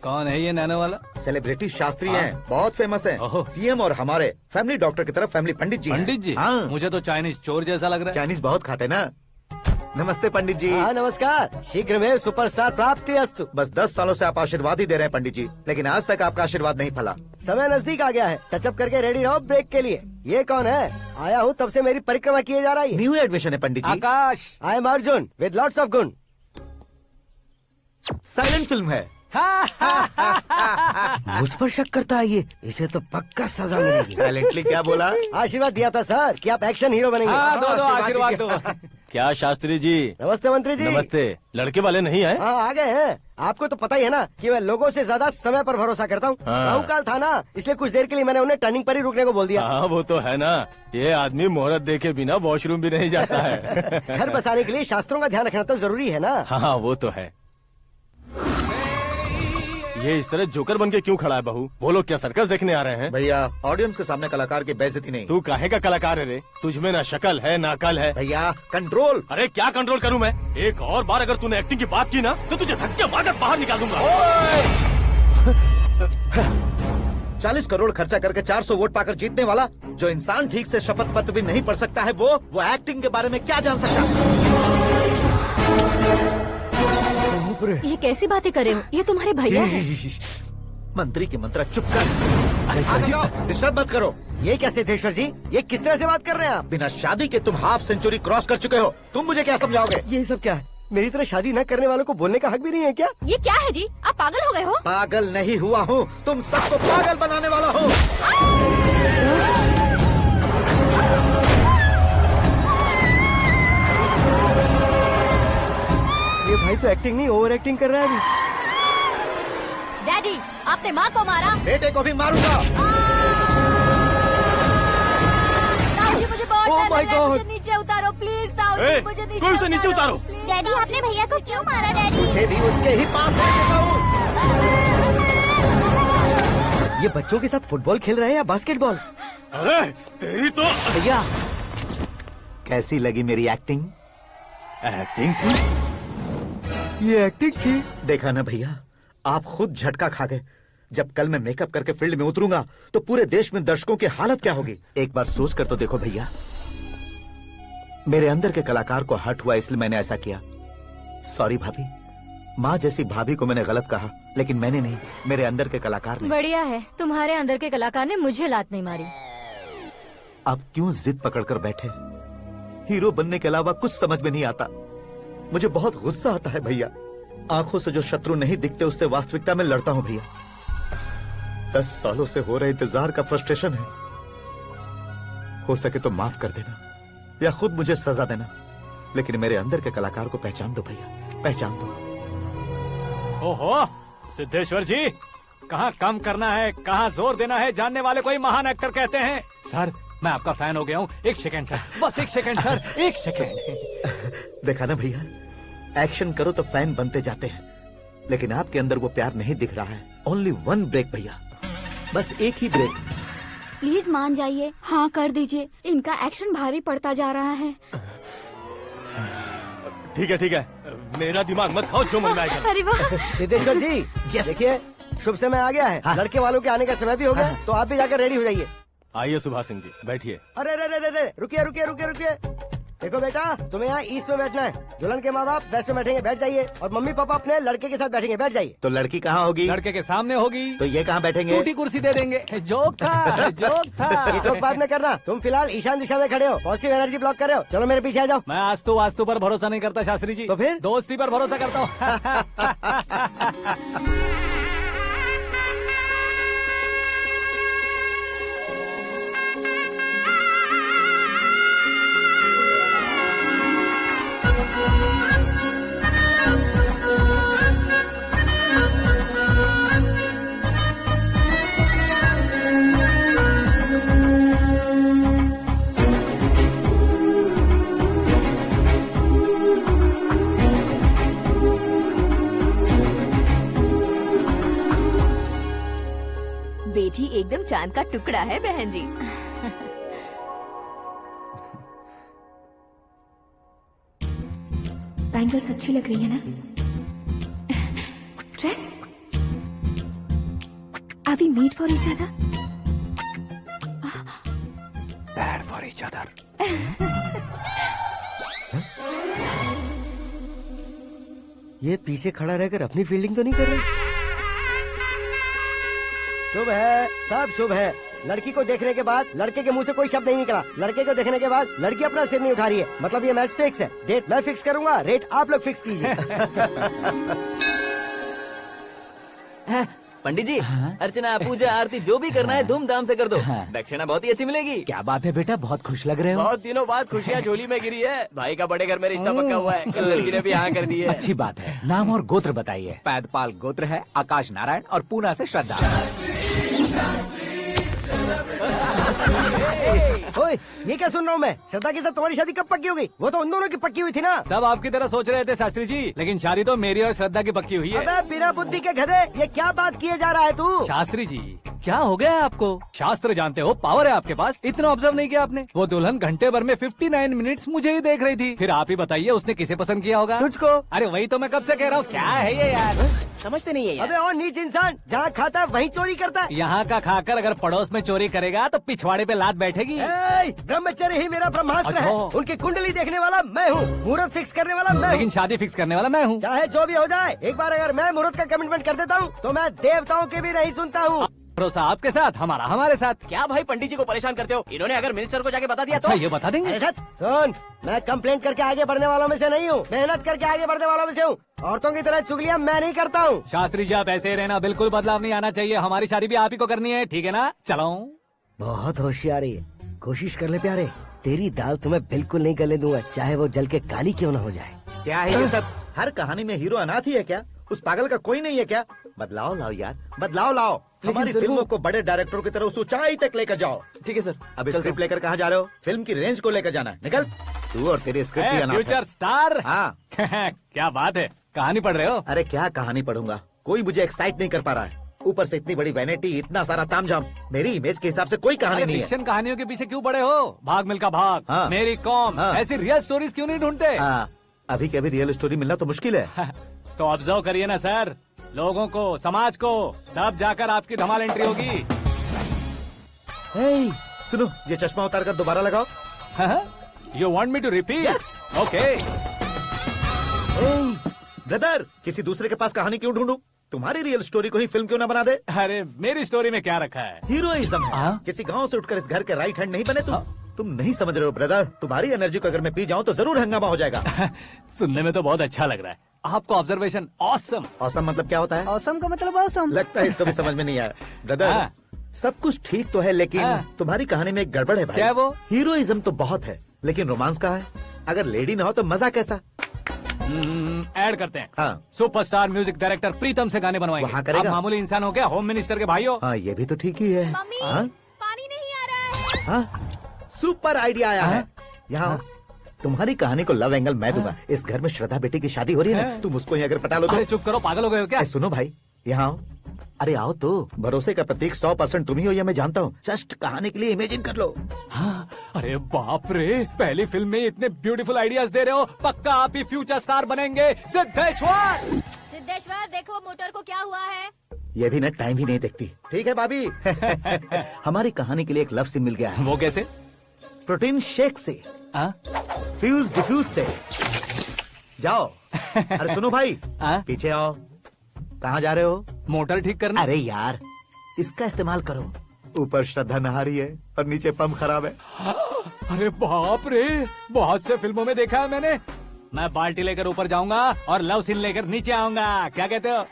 कौन है ये नैनो वाला? सेलिब्रिटी शास्त्री हैं, बहुत फेमस हैं। सीएम और हमारे फैमिली डॉक्टर की तरफ फैमिली पंडित जी हैं। पंडित जी? हाँ। मुझे तो चाइनीज चोर जैसा लग रहा है। चाइनीज बहुत खाते ना। नमस्ते पंडित जी। हाँ नमस्कार, शीघ्र में सुपरस्टार प्राप्ति अस्तु। बस 10 सालों से आप आशीर्वाद ही दे रहे हैं पंडित जी, लेकिन आज तक आपका आशीर्वाद नहीं फला। समय नजदीक आ गया है, टचअप करके रेडी रहो ब्रेक के लिए। ये कौन है? आया हूँ तब से मेरी परिक्रमा किए जा रही है। न्यू एडमिशन है Pandit ji. Akash. I am Arjun with lots of गुण। साइलेंट फिल्म है। मुझ पर शक करता है ये, इसे तो पक्का सजा मिलेगी। साइलेंटली क्या बोला? आशीर्वाद दिया था सर कि आप एक्शन हीरो बनेंगे। दो आशीर्वाद दो। क्या शास्त्री जी? नमस्ते मंत्री जी। नमस्ते। लड़के वाले नहीं आए? हाँ आ गए हैं। आपको तो पता ही है ना कि मैं लोगों से ज्यादा समय पर भरोसा करता हूँ। हाँ। राहु काल था ना, इसलिए कुछ देर के लिए मैंने उन्हें टर्निंग पर ही रुकने को बोल दिया। हाँ वो तो है ना, ये आदमी मुहूर्त देखे बिना वॉशरूम भी नहीं जाता है। घर बसाने के लिए शास्त्रों का ध्यान रखना तो जरूरी है ना। हाँ वो तो है। ये इस तरह जोकर बन के क्यों खड़ा है बहू? वो लोग क्या सर्कस देखने आ रहे हैं? भैया ऑडियंस के सामने कलाकार की बेइज्जती नहीं। तू काहे का कलाकार है रे? तुझमें ना शक्ल है ना अकल है। भैया कंट्रोल। अरे क्या कंट्रोल करूं मैं? एक और बार अगर तूने एक्टिंग की बात की ना तो तुझे धक्के मारकर बाहर निकाल दूंगा। 40 करोड़ खर्चा करके 400 वोट पाकर जीतने वाला, जो इंसान ठीक से शपथ पत्र भी नहीं पढ़ सकता है, वो एक्टिंग के बारे में क्या जान सकता है? ये कैसी बातें कर रहे हो? ये तुम्हारे भैया हैं। मंत्री की मंत्रा चुप कर। डिस्टर्ब मत करो। ये क्या सिद्धेश्वर जी, ये किस तरह से बात कर रहे हैं आप? बिना शादी के तुम हाफ सेंचुरी क्रॉस कर चुके हो, तुम मुझे क्या समझाओगे? ये सब क्या है? मेरी तरह शादी न करने वालों को बोलने का हक भी नहीं है क्या? ये क्या है जी? आप पागल हो गए हो? पागल नहीं हुआ हूँ, तुम सबको पागल बनाने वाला हूँ। ये भाई तो एक्टिंग नहीं ओवर एक्टिंग कर रहा है अभी। डैडी, आपने माँ को मारा। बेटे को भी मारूंगा। ताऊजी मुझे बहुत Oh डर my लग रहा है, God! मुझे नीचे उतारो प्लीज। ताऊजी मुझे नीचे कोई उसे नीचे उतारो। डैडी आपने भैया को क्यों मारा? डैडी मुझे भी उसके ही पास लेके जाऊं। ये बच्चों के साथ फुटबॉल खेल रहे हैं या बास्केटबॉल? अरे तेरी तो भैया कैसी लगी मेरी एक्टिंग? एक्टिंग थी? ये एक्टिंग थी? देखा ना भैया, आप खुद झटका खा गए। जब कल मैं मेकअप करके फील्ड में उतरूंगा तो पूरे देश में दर्शकों की हालत क्या होगी? एक बार सोच कर तो देखो भैया। मेरे अंदर के कलाकार को हर्ट हुआ इसलिए मैंने ऐसा किया। सॉरी भाभी। माँ जैसी भाभी को मैंने गलत कहा, लेकिन मैंने नहीं, मेरे अंदर के कलाकार ने। बढ़िया है, तुम्हारे अंदर के कलाकार ने मुझे लात नहीं मारी। आप क्यों जिद पकड़कर बैठे? हीरो बनने के अलावा कुछ समझ में नहीं आता। मुझे बहुत गुस्सा आता है भैया। आंखों से जो शत्रु नहीं दिखते उससे वास्तविकता में लड़ता हूँ भैया। 10 सालों से हो रहे इंतजार का फ्रस्ट्रेशन है। हो सके तो माफ कर देना या खुद मुझे सजा देना, लेकिन मेरे अंदर के कलाकार को पहचान दो भैया, पहचान दो। ओहो सिद्धेश्वर जी, कहाँ कम करना है कहाँ जोर देना है जानने वाले को ही महान एक्टर कहते हैं। सर मैं आपका फैन हो गया हूँ। एक सेकंड सर, बस एक सेकंड सर, एक सेकंड। देखा ना भैया, एक्शन करो तो फैन बनते जाते हैं, लेकिन आपके अंदर वो प्यार नहीं दिख रहा है। ओनली 1 ब्रेक भैया, बस एक ही ब्रेक। प्लीज मान जाइए, हाँ कर दीजिए। इनका एक्शन भारी पड़ता जा रहा है। ठीक है, मेरा दिमाग मत खाओ, जो मन में आएगा। अरे वाह सिद्धेश्वर जी, देखिए शुभ समय आ गया है। लड़के वालों के आने का समय भी हो गया, तो आप भी जाकर रेडी हो जाइए। आइए सुभाष सिंह जी, बैठिए। अरे रुकिए। देखो बेटा, तुम्हें यहाँ ईस्ट में बैठना है। दुल्हन के माँ बाप वेस्ट में बैठेंगे, बैठ जाइए। और मम्मी पापा अपने लड़के के साथ बैठेंगे, बैठ जाइए। तो लड़की कहाँ होगी? लड़के के सामने होगी। तो ये कहाँ बैठेंगे? टूटी कुर्सी दे देंगे। जोक था, जोक था। ये जोक बाद में करना। तुम फिलहाल ईशान दिशा में खड़े हो, पॉजिटिव एनर्जी ब्लॉक कर रहे हो। चलो मेरे पीछे आ जाओ। मैं आस्तु वास्तु पर भरोसा नहीं करता शास्त्री जी। तो फिर? दोस्ती पर भरोसा करता हूँ। बेटी एकदम चांद का टुकड़ा है बहन जी। बैंगल्स अच्छी लग रही है ना? Dress? Are we made for each other? Bad for each other. ये पीछे खड़ा रहकर अपनी फील्डिंग तो नहीं कर रहा? शुभ है, सब शुभ है। लड़की को देखने के बाद लड़के के मुंह से कोई शब्द नहीं निकला। लड़के को देखने के बाद लड़की अपना सिर नहीं उठा रही है। मतलब ये मैच फिक्स है। डेट मैं फिक्स करूंगा, रेट आप लोग फिक्स कीजिए। पंडित जी, अर्चना पूजा आरती जो भी करना है धूमधाम से कर दो। दक्षिणा बहुत ही अच्छी मिलेगी। क्या बात है बेटा, बहुत खुश लग रहे हो। बहुत दिनों बाद खुशियाँ झोली में गिरी है। भाई का बड़े घर में रिश्ता पक्का हुआ है। कल लड़की ने भी हाँ कर दी है। अच्छी बात है। नाम और गोत्र बताइए। पैदपाल गोत्र है, आकाश नारायण और पूना से श्रद्धा। ओए, ये क्या सुन रहा हूँ मैं? श्रद्धा के साथ तुम्हारी शादी कब पक्की हो गई? वो तो उन दोनों की पक्की हुई थी ना। सब आपकी तरह सोच रहे थे शास्त्री जी, लेकिन शादी तो मेरी और श्रद्धा की पक्की हुई है। अबे बिना बुद्धि के गधे, ये क्या बात किए जा रहा है तू? शास्त्री जी, क्या हो गया है आपको? शास्त्र जानते हो, पावर है आपके पास। इतना ऑब्जर्व नहीं किया आपने? वो दुल्हन घंटे भर में 59 मिनट्स मुझे ही देख रही थी। फिर आप ही बताइए उसने किसे पसंद किया होगा? तुझको। अरे वही तो मैं कब से कह रहा हूँ, क्या है ये यार? समझते नहीं है यार। अबे और नीच इंसान, जहाँ खाता है वहीं चोरी करता है। यहाँ का खाकर अगर पड़ोस में चोरी करेगा तो पिछवाड़े पे लात बैठेगी। ब्रह्मचर्य ही मेरा ब्रह्मास्त्र है। अच्छा। उनकी कुंडली देखने वाला मैं हूँ, मुहूर्त फिक्स करने वाला मैं हूँ। लेकिन शादी फिक्स करने वाला मैं हूँ। चाहे जो भी हो जाए, एक बार अगर मैं मुहूर्त का कमिटमेंट कर देता हूँ तो मैं देवताओं के भी नहीं सुनता हूँ। भरोसा आपके साथ, हमारा हमारे साथ। क्या भाई पंडित जी को परेशान करते हो? इन्होंने अगर मिनिस्टर को जाके बता दिया अच्छा, तो ये बता देंगे? अरे सुन, मैं कंप्लेंट करके आगे बढ़ने वालों में से नहीं हूँ, मेहनत करके आगे बढ़ने वालों में से हूँ। औरतों की तरह चुगलियाँ मैं नहीं करता हूँ। शास्त्री जी आप ऐसे ही रहना, बिल्कुल बदलाव नहीं आना चाहिए। हमारी शादी भी आप ही को करनी है, ठीक है ना? चलो। बहुत होशियारी है, कोशिश कर ले प्यारे। तेरी दाल तुम्हें बिल्कुल नहीं गलने दूंगा, चाहे वो जल के काली क्यों न हो जाए। क्या है ये सब? हर कहानी में हीरो अनाथ ही है क्या? उस पागल का कोई नहीं है क्या? बदलाव लाओ यार, बदलाव लाओ। हमारी फिल्मों को बड़े डायरेक्टरों की तरह उस ऊंचाई तक लेकर जाओ। ठीक है सर। अब स्क्रिप्ट लेकर कहाँ जा रहे हो? फिल्म की रेंज को लेकर जाना है। निकल तू और तेरी स्क्रिप्ट भी अनाथ है। Future star. हाँ। क्या बात है, कहानी पढ़ रहे हो? अरे क्या कहानी पढ़ूंगा, कोई मुझे एक्साइट नहीं कर पा रहा है। ऊपर से इतनी बड़ी वैनिटी, इतना सारा तामझाम। मेरी इमेज के हिसाब से कोई कहानी नहीं है। फिक्शन कहानियों के पीछे क्यों पड़े हो? भाग मिल्खा भाग, हाँ। मेरी कॉम, हाँ। ऐसी रियल स्टोरीज क्यों नहीं ढूंढते? अभी के अभी रियल स्टोरी मिलना तो मुश्किल है। तो ऑब्जर्व करिए ना सर, लोगों को, समाज को, तब जाकर आपकी धमाल एंट्री होगी। सुनो, ये चश्मा उतार कर दोबारा लगाओ। You want me to repeat? Okay. Brother, किसी दूसरे के पास कहानी क्यों ढूंढूं? तुम्हारी रियल स्टोरी को ही फिल्म क्यों ना बना दे? अरे मेरी स्टोरी में क्या रखा है? हीरोइज्म है। किसी गांव से उठकर इस घर के राइट हैंड नहीं बने तुम नहीं समझ रहे हो ब्रदर। तुम्हारी एनर्जी को अगर मैं पी जाऊं तो जरूर हंगामा हो जाएगा। सुनने में तो बहुत अच्छा लग रहा है। आपको ऑब्जर्वेशन ऑसम। ऑसम मतलब क्या होता है? ऑसम का मतलब ऑसम। लगता है इसको भी समझ में नहीं आया। ब्रदर, सब कुछ ठीक तो है, लेकिन तुम्हारी कहानी में एक गड़बड़ है भाई। क्या वो? हीरोइज्म तो बहुत है, लेकिन रोमांस कहाँ है? अगर लेडी ना हो तो मजा कैसा? ऐड करते हैं। हाँ। सुपरस्टार म्यूजिक डायरेक्टर प्रीतम से गाने बनवाएंगे। वहाँ करेगा? आप मामूली इंसान हो क्या? होम मिनिस्टर के भाई हो। हाँ, ये भी तो ठीक ही है। मम्मी, हाँ? पानी नहीं आ रहा है। हाँ? सुपर आइडिया आया है। यहाँ तुम्हारी कहानी को लव एंगल मैं दूंगा। इस घर में श्रद्धा बेटी की शादी हो रही है ना, तुम उसको ही अगर पटा लो तो। अरे चुप करो, पागल हो गए हो क्या? सुनो भाई, यहाँ आओ। अरे आओ तो। भरोसे का प्रतीक 100% तुम ही हो, ये मैं जानता हूँ। जस्ट कहानी के लिए इमेजिन कर लो। हाँ, अरे बाप रे, पहली फिल्म में इतने ब्यूटीफुल आइडियाज दे रहे हो। पक्का आप ही फ्यूचर स्टार बनेंगे। सिद्धेश्वर, सिद्धेश्वर देखो मोटर को क्या हुआ है। ये भी ना टाइम ही नहीं देखती। ठीक है भाभी। हमारी कहानी के लिए एक लव सीन मिल गया है। वो कैसे? प्रोटीन शेक से फ्यूज डिफ्यूज से जाओ। अरे सुनो भाई, पीछे आओ। कहाँ जा रहे हो? मोटर ठीक करना। अरे यार, इसका इस्तेमाल करो। ऊपर श्रद्धा नहा रही है और नीचे पंप खराब है। अरे बाप रे, बहुत से फिल्मों में देखा है मैंने। मैं बाल्टी लेकर ऊपर जाऊंगा और लव सीन लेकर नीचे आऊंगा। क्या कहते हो?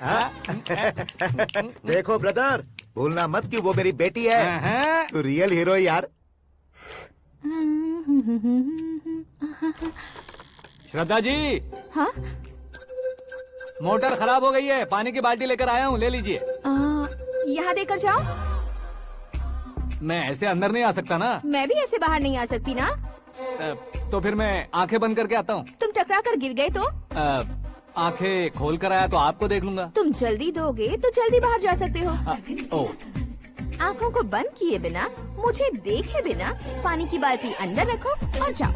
देखो ब्रदर, भूलना मत कि वो मेरी बेटी है। तू रियल हीरो है यार। श्रद्धा जी। हाँ? मोटर खराब हो गई है, पानी की बाल्टी लेकर आया हूँ, ले लीजिए। यहाँ देकर जाओ। मैं ऐसे अंदर नहीं आ सकता ना। मैं भी ऐसे बाहर नहीं आ सकती ना। तो फिर मैं आंखें बंद करके आता हूँ। तुम टकरा कर गिर गए तो? आंखें खोल कर आया तो आपको देख लूंगा। तुम जल्दी दोगे तो जल्दी बाहर जा सकते हो। आँखों को बंद किए बिना, मुझे देखे बिना पानी की बाल्टी अंदर रखो और जाओ।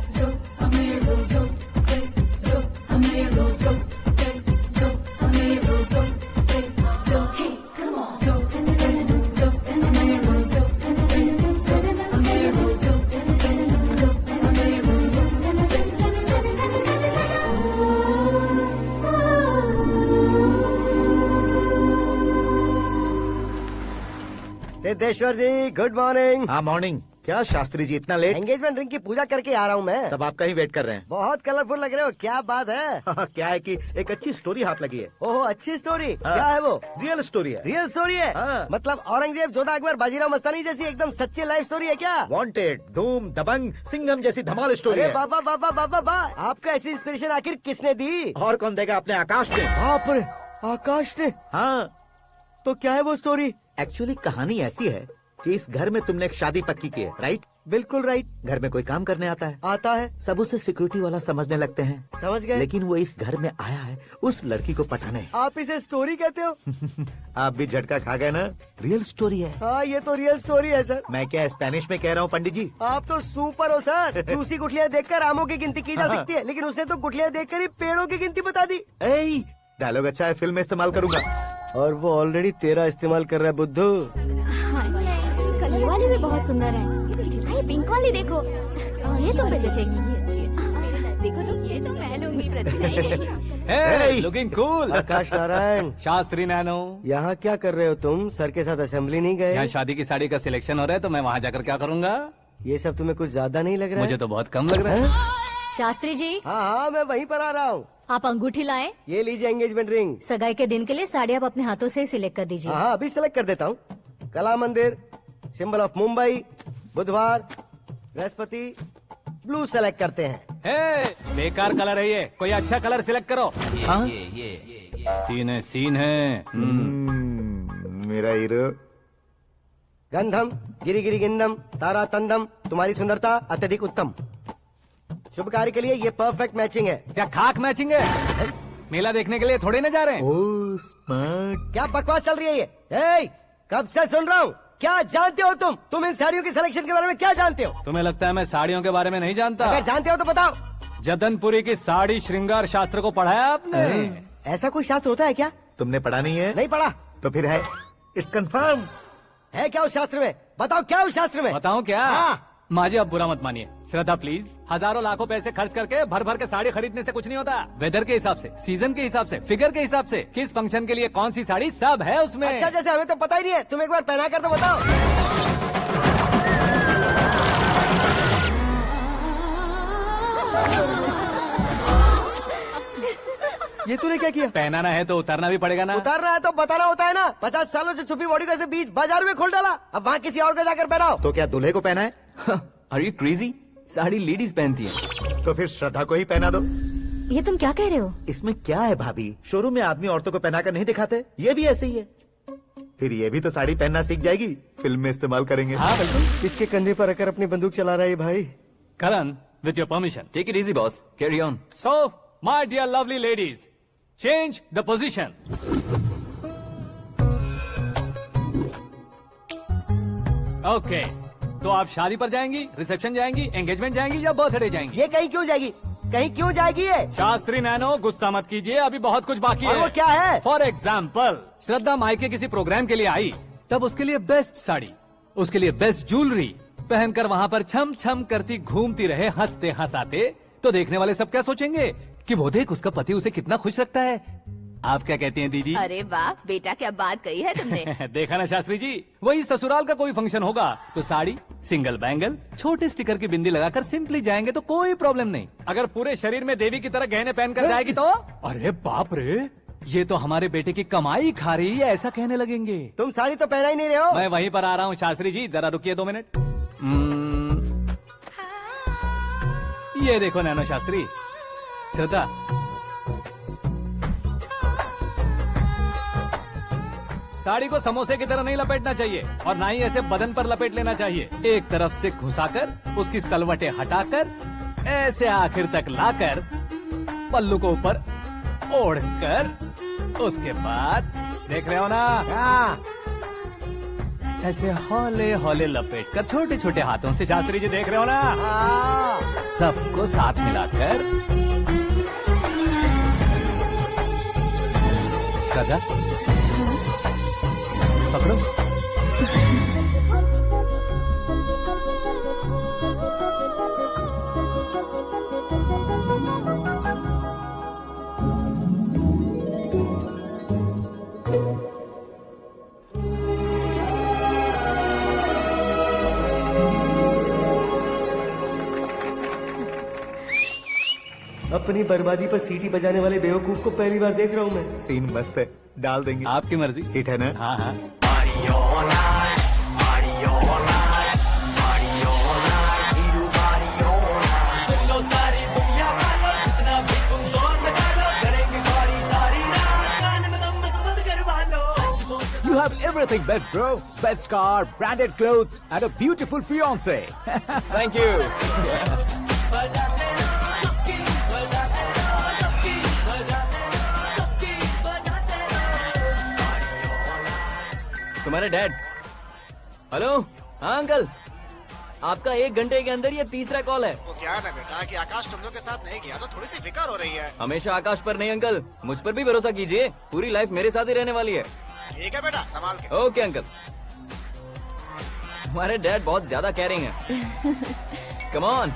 सिद्धेश्वर जी, गुड मॉर्निंग। हाँ मॉर्निंग। क्या शास्त्री जी इतना लेट? एंगेजमेंट रिंग की पूजा करके आ रहा हूँ मैं। सब आपका ही वेट कर रहे हैं। बहुत कलरफुल लग रहे हो, क्या बात है? क्या है कि एक अच्छी स्टोरी हाथ लगी है। ओह, अच्छी स्टोरी। क्या है वो? रियल स्टोरी है। रियल स्टोरी है? मतलब औरंगजेब, जोधा अकबर, बाजीराव मस्तानी जैसी एकदम सच्ची लाइफ स्टोरी है क्या? वांटेड, धूम, दबंग, सिंघम जैसी धमाल स्टोरी है। बाबा बाबा बाबा बा, आपको ऐसी इंस्पिरेशन आखिर किसने दी? और कौन देगा? अपने आकाश ने। बाप रे, आकाश ने? हाँ। तो क्या है वो स्टोरी? एक्चुअली कहानी ऐसी है कि इस घर में तुमने एक शादी पक्की की है, राइट? बिल्कुल राइट। घर में कोई काम करने आता है? आता है। सब उसे सिक्योरिटी वाला समझने लगते हैं। समझ गए। लेकिन वो इस घर में आया है उस लड़की को पटाने। आप इसे स्टोरी कहते हो? आप भी झटका खा गए ना। रियल स्टोरी है। हाँ, ये तो रियल स्टोरी है सर। मैं क्या स्पेनिश में कह रहा हूँ पंडित जी? आप तो सुपर हो सर। चूसी गुठलियाँ देखकर आमों की गिनती की जा सकती है, लेकिन उसने तो गुठलियाँ देखकर ही पेड़ों की गिनती बता दी। डायलॉग अच्छा है, फिल्म में इस्तेमाल करूंगा। और वो ऑलरेडी तेरा इस्तेमाल कर रहा है बुद्धू। ये वाली भी बहुत सुंदर है। इसकी डिजाइन पिंक वाली देखो। ये तुम पे जचेगी। देखो तो ये तो मैं लूंगी। Looking cool. Akash Narayan. Shastri Nano. यहाँ क्या कर रहे हो तुम? सर के साथ असेंबली नहीं गए? यहाँ शादी की साड़ी का सिलेक्शन हो रहा है, तो मैं वहाँ जाकर क्या करूँगा? ये सब तुम्हें कुछ ज्यादा नहीं लग रहा है? मुझे तो बहुत कम लग रहा है। शास्त्री जी। हाँ, मैं वहीं पर आ रहा हूँ। आप अंगूठी लाए। ये लीजिए एंगेजमेंट रिंग। सगाई के दिन के लिए साड़ी आप अपने हाथों से ही सिलेक्ट कर दीजिए। हाँ, अभी सिलेक्ट कर देता हूँ। कला मंदिर, सिंबल ऑफ मुंबई, बुधवार, बृहस्पति, ब्लू सेलेक्ट करते हैं। बेकार कलर है ये, कोई अच्छा कलर सिलेक्ट करो। सीन है। मेरा हीरो। गंधम, गिरी गिरी गिंदम, तारा तंदम, तुम्हारी सुंदरता अत्यधिक उत्तम। शुभ कार्य के लिए ये परफेक्ट मैचिंग है। क्या खाक मैचिंग है? मेला देखने के लिए थोड़े न जा रहे हैं। Oh smart. क्या बकवास चल रही है ये? कब से सुन रहा हूँ। क्या जानते हो तुम इन साड़ियों की सिलेक्शन के बारे में क्या जानते हो? तुम्हें लगता है मैं साड़ियों के बारे में नहीं जानता? अगर जानते हो तो बताओ। जदनपुरी की साड़ी श्रृंगार शास्त्र को पढ़ा है आपने? ऐसा कोई शास्त्र होता है क्या? तुमने पढ़ा नहीं है? नहीं पढ़ा। तो फिर है। It's confirm. है क्या उस शास्त्र में? बताओ क्या उस शास्त्र में? बताऊं क्या? हाँ। माजी, अब बुरा मत मानिए। श्रद्धा प्लीज, हजारों लाखों पैसे खर्च करके भर भर के साड़ी खरीदने से कुछ नहीं होता। वेदर के हिसाब से, सीजन के हिसाब से, फिगर के हिसाब से, किस फंक्शन के लिए कौन सी साड़ी, सब है उसमें। अच्छा, जैसे हमें तो पता ही नहीं है। तुम एक बार पहना कर तो बताओ। ये तूने क्या किया? पहनाना है तो उतारना भी पड़ेगा ना। उतारना है तो बताना होता है ना। 50 सालों से छुपी बॉडी को ऐसे बीच बाजार में खोल डाला, अब वहाँ किसी और को जाकर पहनाओ। तो क्या दूल्हे को पहना है? Are you crazy? Sari ladies पहनती है। तो फिर श्रद्धा को ही पहना दो। ये तुम क्या कह रहे हो? इसमें क्या है भाभी? शोरूम में आदमी औरतों को पहनाकर नहीं दिखाते? ये भी ऐसे ही है। फिर ये भी तो साड़ी पहनना सीख जाएगी, फिल्म में इस्तेमाल करेंगे। हाँ बिल्कुल। इसके कंधे पर रखकर अपनी बंदूक चला रहा है भाई। Karan, with your permission. Take it easy boss, carry on. So my dear lovely ladies, change the position. Okay, तो आप शादी पर जाएंगी, रिसेप्शन जाएंगी, एंगेजमेंट जाएंगी या बर्थडे जाएंगी? ये कहीं क्यों जाएगी? कहीं क्यों जाएगी ये? शास्त्री नैनो, गुस्सा मत कीजिए, अभी बहुत कुछ बाकी है। और वो क्या है? फॉर एग्जाम्पल, श्रद्धा मायके किसी प्रोग्राम के लिए आई, तब उसके लिए बेस्ट साड़ी, उसके लिए बेस्ट ज्वेलरी, पहनकर वहाँ पर छम छम करती घूमती रहे हंसते हंसाते, तो देखने वाले सब क्या सोचेंगे कि वो देख उसका पति उसे कितना खुश रखता है। आप क्या कहती हैं दीदी? अरे वाह बेटा, क्या बात कही है तुमने। देखा ना शास्त्री जी, वही ससुराल का कोई फंक्शन होगा तो साड़ी, सिंगल बैंगल, छोटे स्टिकर की बिंदी लगाकर सिंपली जाएंगे तो कोई प्रॉब्लम नहीं। अगर पूरे शरीर में देवी की तरह गहने पहनकर जाएगी तो अरे बाप रे, ये तो हमारे बेटे की कमाई खा रही है, ऐसा कहने लगेंगे। तुम साड़ी तो पहना ही नहीं रहे हो। मैं वहीं पर आ रहा हूँ शास्त्री जी, जरा रुकिए 2 मिनट। ये देखो नैनो शास्त्री, श्रद्धा, साड़ी को समोसे की तरह नहीं लपेटना चाहिए और ना ही ऐसे बदन पर लपेट लेना चाहिए। एक तरफ से घुसाकर उसकी सलवटें हटाकर ऐसे आखिर तक लाकर पल्लू को ऊपर ओढ़कर, उसके बाद देख रहे हो ना, ऐसे हौले हौले लपेट कर छोटे छोटे हाथों से, शास्त्री जी देख रहे हो ना, सबको साथ मिलाकर श्रद्धा पकड़ो। अपनी बर्बादी पर सीटी बजाने वाले बेवकूफ को पहली बार देख रहा हूँ मैं। सीन मस्त है, डाल देंगे। आपकी मर्जी। हिट है ना? हाँ हाँ। You have everything best, bro. Best car, branded clothes, and a beautiful fiance. Thank you. तुम्हारे डैड। हेलो, हाँ अंकल, आपका 1 घंटे के अंदर ये 3रा कॉल है। वो क्या है ना बेटा कि आकाश तुम लोग के साथ नहीं गया तो थोड़ी सी फिक्र हो रही है। हमेशा आकाश पर नहीं अंकल, मुझ पर भी भरोसा कीजिए, पूरी लाइफ मेरे साथ ही रहने वाली है। ठीक है बेटा, संभाल के। Okay uncle. हमारे डैड बहुत ज्यादा केयरिंग है। Come on.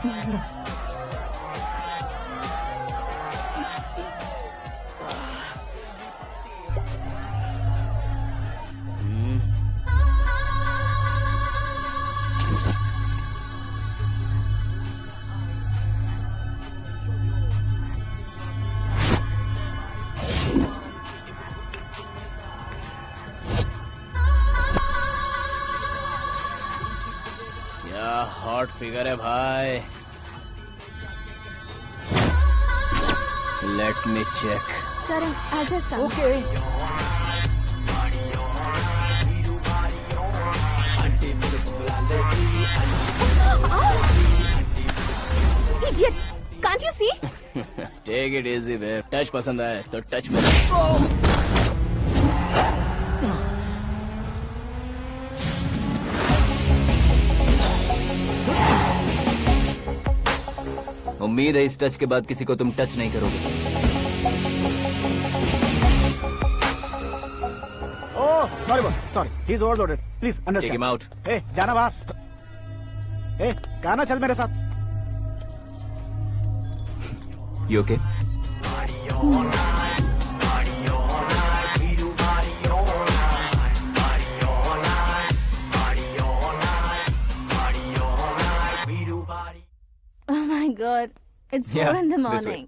हॉट फिगर है भाई। Let me check. Karan, I just come. Okay. Idiot! Can't you see? Take it easy, babe. Touch पसंद आए तो टच में। उम्मीद है इस टच के बाद किसी को तुम टच नहीं करोगे। Oh sorry, he is overloaded, please understand. Take him out. ए जाना बाहर। ए गाना चल मेरे साथ। You okay? Oh my God, it's 4 in the morning.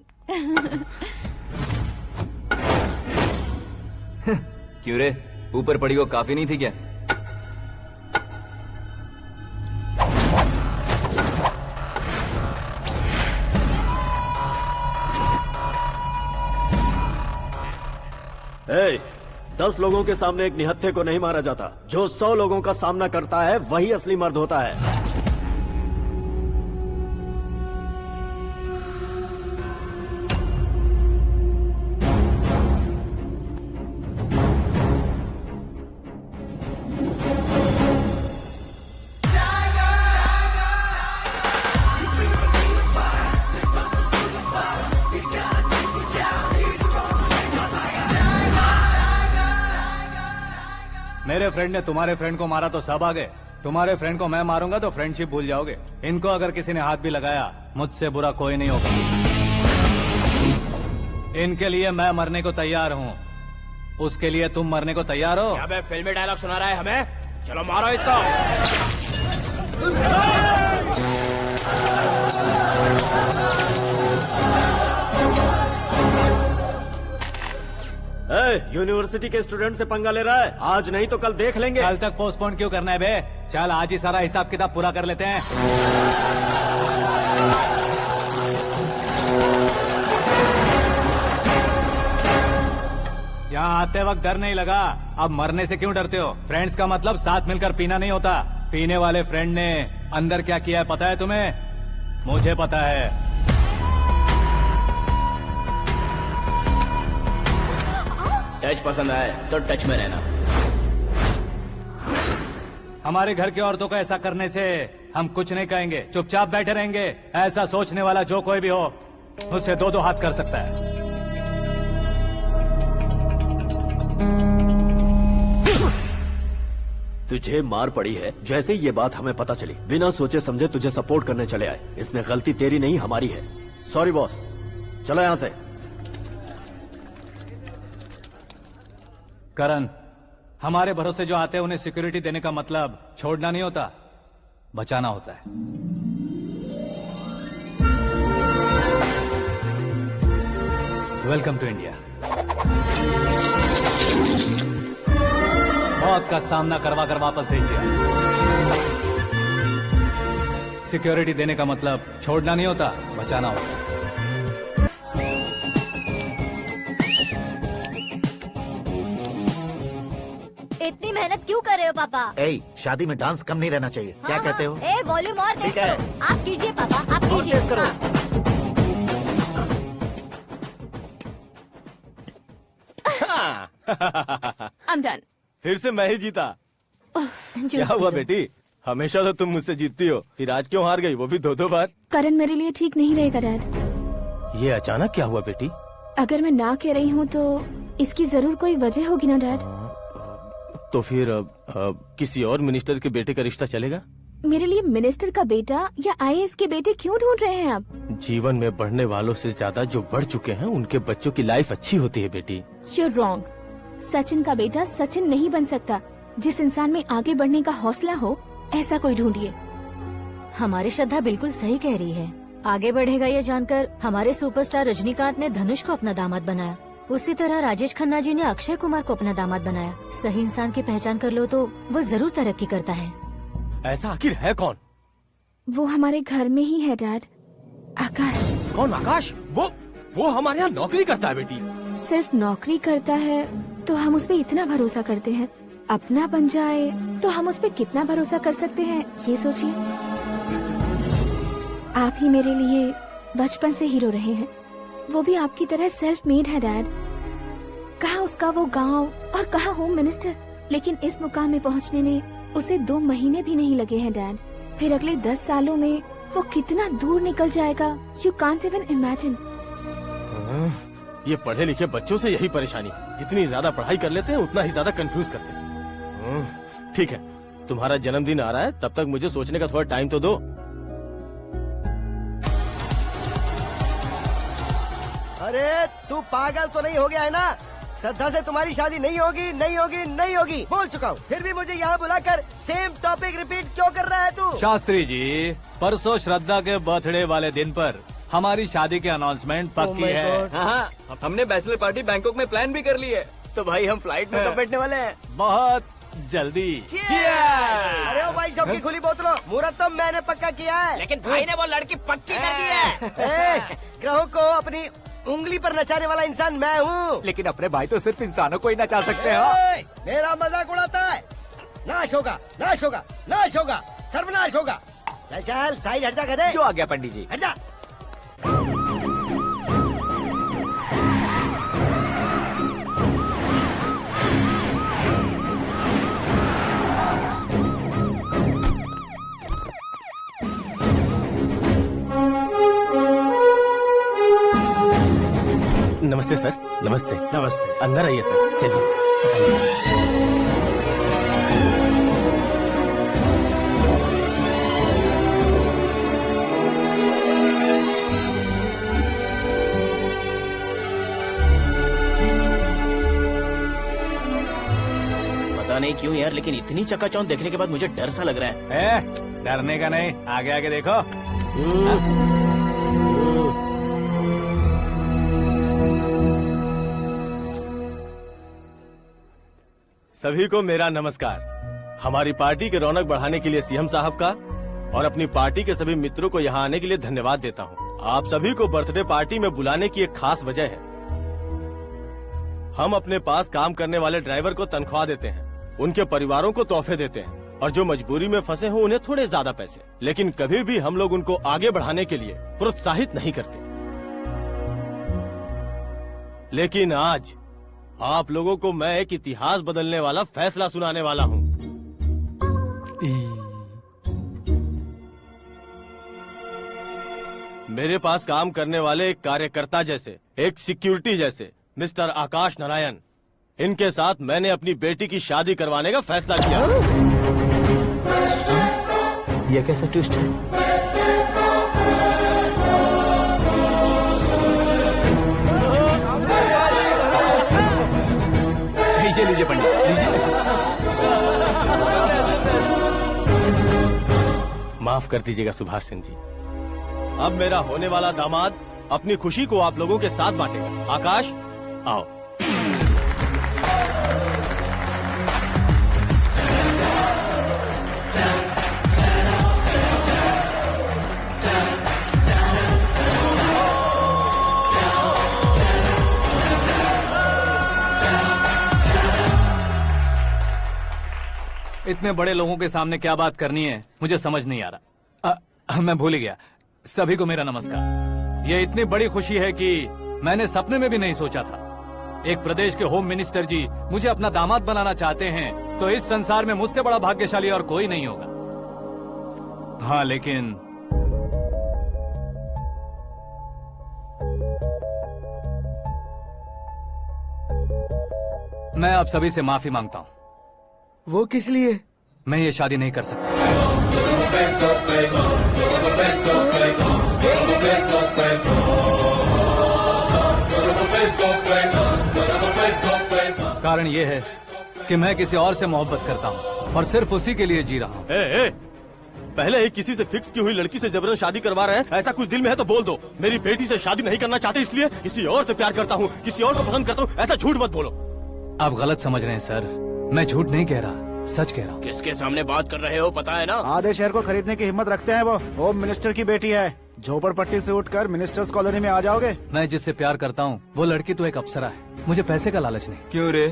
क्यों रे, ऊपर पड़ी वो काफी नहीं थी क्या? Hey, 10 लोगों के सामने एक निहत्थे को नहीं मारा जाता। जो 100 लोगों का सामना करता है वही असली मर्द होता है। मेरे फ्रेंड ने तुम्हारे फ्रेंड को मारा तो सब आ गए, तुम्हारे फ्रेंड को मैं मारूंगा तो फ्रेंडशिप भूल जाओगे। इनको अगर किसी ने हाथ भी लगाया, मुझसे बुरा कोई नहीं होगा। इनके लिए मैं मरने को तैयार हूँ, उसके लिए तुम मरने को तैयार हो? अबे फिल्मी डायलॉग सुना रहा है हमें। चलो मारो इसको। यूनिवर्सिटी के स्टूडेंट से पंगा ले रहा है, आज नहीं तो कल देख लेंगे। कल तक पोस्टपोन क्यों करना है बे? चल आज ही सारा हिसाब किताब पूरा कर लेते हैं। यहाँ आते वक्त डर नहीं लगा, अब मरने से क्यों डरते हो? फ्रेंड्स का मतलब साथ मिलकर पीना नहीं होता। पीने वाले फ्रेंड ने अंदर क्या किया है पता है तुम्हें? मुझे पता है। टच पसंद आए तो टच में रहना। हमारे घर की औरतों को ऐसा करने से हम कुछ नहीं कहेंगे, चुपचाप बैठे रहेंगे। ऐसा सोचने वाला जो कोई भी हो, उससे दो दो हाथ कर सकता है। तुझे मार पड़ी है। जैसे ही ये बात हमें पता चली, बिना सोचे समझे तुझे सपोर्ट करने चले आए। इसमें गलती तेरी नहीं हमारी है। सॉरी बॉस, चलो यहाँ से। करण, हमारे भरोसे जो आते हैं उन्हें सिक्योरिटी देने का मतलब छोड़ना नहीं होता, बचाना होता है। Welcome to India. मौत का सामना करवा कर वापस भेज दिया। सिक्योरिटी देने का मतलब छोड़ना नहीं होता, बचाना होता है। इतनी मेहनत क्यों कर रहे हो पापा? ए, शादी में डांस कम नहीं रहना चाहिए। क्या कहते हो? ए वॉल्यूम और तेज ठीक है। करो। आप कीजिए पापा, आप कीजिए। तेज करो। I'm done. फिर से मैं ही जीता। क्या हुआ बेटी? हमेशा तो तुम मुझसे जीतती हो, फिर आज क्यों हार गई, वो भी दो दो बार? करण मेरे लिए ठीक नहीं रहेगा डैड। ये अचानक क्या हुआ बेटी? अगर मैं ना कह रही हूँ तो इसकी जरूर कोई वजह होगी ना डैड। तो फिर किसी और मिनिस्टर के बेटे का रिश्ता चलेगा? मेरे लिए मिनिस्टर का बेटा या आईएएस के बेटे क्यों ढूंढ रहे हैं आप? जीवन में बढ़ने वालों से ज्यादा जो बढ़ चुके हैं उनके बच्चों की लाइफ अच्छी होती है बेटी। You're wrong. सचिन का बेटा सचिन नहीं बन सकता। जिस इंसान में आगे बढ़ने का हौसला हो, ऐसा कोई ढूंढिए। हमारी श्रद्धा बिल्कुल सही कह रही है। आगे बढ़ेगा ये जानकर हमारे सुपरस्टार रजनीकांत ने धनुष को अपना दामाद बनाया। उसी तरह राजेश खन्ना जी ने अक्षय कुमार को अपना दामाद बनाया। सही इंसान की पहचान कर लो तो वो जरूर तरक्की करता है। ऐसा आखिर है कौन? वो हमारे घर में ही है डैड, आकाश। कौन आकाश? वो हमारे यहाँ नौकरी करता है बेटी। सिर्फ नौकरी करता है तो हम उस पे इतना भरोसा करते हैं, अपना बन जाए तो हम उस पे कितना भरोसा कर सकते हैं, ये सोचिए। आप ही मेरे लिए बचपन से हीरो रहे हैं, वो भी आपकी तरह सेल्फ मेड है डैड। कहाँ उसका वो गांव और कहाँ होम मिनिस्टर, लेकिन इस मुकाम में पहुँचने में उसे 2 महीने भी नहीं लगे हैं डैड। फिर अगले 10 सालों में वो कितना दूर निकल जाएगा, यू कांट इवन इमेजिन। ये पढ़े लिखे बच्चों से यही परेशानी, जितनी ज्यादा पढ़ाई कर लेते हैं उतना ही ज्यादा कंफ्यूज करते हैं। ठीक है, तुम्हारा जन्मदिन आ रहा है, तब तक मुझे सोचने का थोड़ा टाइम तो दो। अरे तू पागल तो नहीं हो गया है ना? श्रद्धा से तुम्हारी शादी नहीं होगी, नहीं होगी, नहीं होगी, बोल चुका हूँ। फिर भी मुझे यहाँ बुलाकर सेम टॉपिक रिपीट क्यों कर रहा है तू? शास्त्री जी, परसों श्रद्धा के बर्थडे वाले दिन पर हमारी शादी की अनाउंसमेंट पक्की है। हाँ, हमने बैचलर पार्टी बैंकॉक में प्लान भी कर ली है। तो भाई हम फ्लाइट में कब बैठने वाले हैं? बहुत जल्दी। अरे ओ भाई, सबकी खुली बोतलों, मुहूर्त तो मैंने पक्का किया है। लेकिन भाई ने वो लड़की पक्की कर दी है। ग्रहों को अपनी उंगली पर नचाने वाला इंसान मैं हूँ। लेकिन अपने भाई तो सिर्फ इंसानों को ही नचा सकते हैं। मेरा मजाक उड़ाता है? नाश होगा, नाश होगा, नाश होगा, सर्वनाश होगा। चल चल साइड हट जा गधे। जो आ गया पंडित जी। हट जा। नमस्ते सर। नमस्ते। नमस्ते। अंदर आइए सर, चलिए। पता नहीं क्यों यार, लेकिन इतनी चकाचौंध देखने के बाद मुझे डर सा लग रहा है। डरने का नहीं, आगे आगे देखो। सभी को मेरा नमस्कार। हमारी पार्टी की रौनक बढ़ाने के लिए सीएम साहब का और अपनी पार्टी के सभी मित्रों को यहाँ आने के लिए धन्यवाद देता हूँ। आप सभी को बर्थडे पार्टी में बुलाने की एक खास वजह है। हम अपने पास काम करने वाले ड्राइवर को तनख्वाह देते हैं, उनके परिवारों को तोहफे देते हैं और जो मजबूरी में फंसे हो उन्हें थोड़े ज्यादा पैसे। लेकिन कभी भी हम लोग उनको आगे बढ़ाने के लिए प्रोत्साहित नहीं करते। लेकिन आज आप लोगों को मैं एक इतिहास बदलने वाला फैसला सुनाने वाला हूँ। मेरे पास काम करने वाले एक कार्यकर्ता जैसे, एक सिक्योरिटी जैसे मिस्टर आकाश नारायण, इनके साथ मैंने अपनी बेटी की शादी करवाने का फैसला किया। यह कैसा ट्विस्ट है? लीजिए पंडित, लीजिए। माफ कर दीजिएगा सुभाष सिंह जी। अब मेरा होने वाला दामाद अपनी खुशी को आप लोगों के साथ बांटेगा। आकाश, आओ। इतने बड़े लोगों के सामने क्या बात करनी है मुझे समझ नहीं आ रहा। मैं भूल गया। सभी को मेरा नमस्कार। ये इतनी बड़ी खुशी है कि मैंने सपने में भी नहीं सोचा था। एक प्रदेश के होम मिनिस्टर जी मुझे अपना दामाद बनाना चाहते हैं तो इस संसार में मुझसे बड़ा भाग्यशाली और कोई नहीं होगा। हाँ, लेकिन मैं आप सभी से माफी मांगता हूँ। वो किस लिए? मैं ये शादी नहीं कर सकता। कारण ये है कि मैं किसी और से मोहब्बत करता हूँ और सिर्फ उसी के लिए जी रहा हूँ। पहले ही किसी से फिक्स की हुई लड़की से जबरन शादी करवा रहे हैं। ऐसा कुछ दिल में है तो बोल दो। मेरी बेटी से शादी नहीं करना चाहते इसलिए किसी और से प्यार करता हूँ, किसी और को पसंद करता हूँ, ऐसा झूठ मत बोलो। आप गलत समझ रहे हैं सर, मैं झूठ नहीं कह रहा, सच कह रहा हूँ। किसके सामने बात कर रहे हो पता है ना? आधे शहर को खरीदने की हिम्मत रखते हैं वो। होम मिनिस्टर की बेटी है। झोपड़पट्टी से उठकर मिनिस्टर्स कॉलोनी में आ जाओगे। मैं जिससे प्यार करता हूँ वो लड़की तो एक अप्सरा है। मुझे पैसे का लालच नहीं। क्यों रे,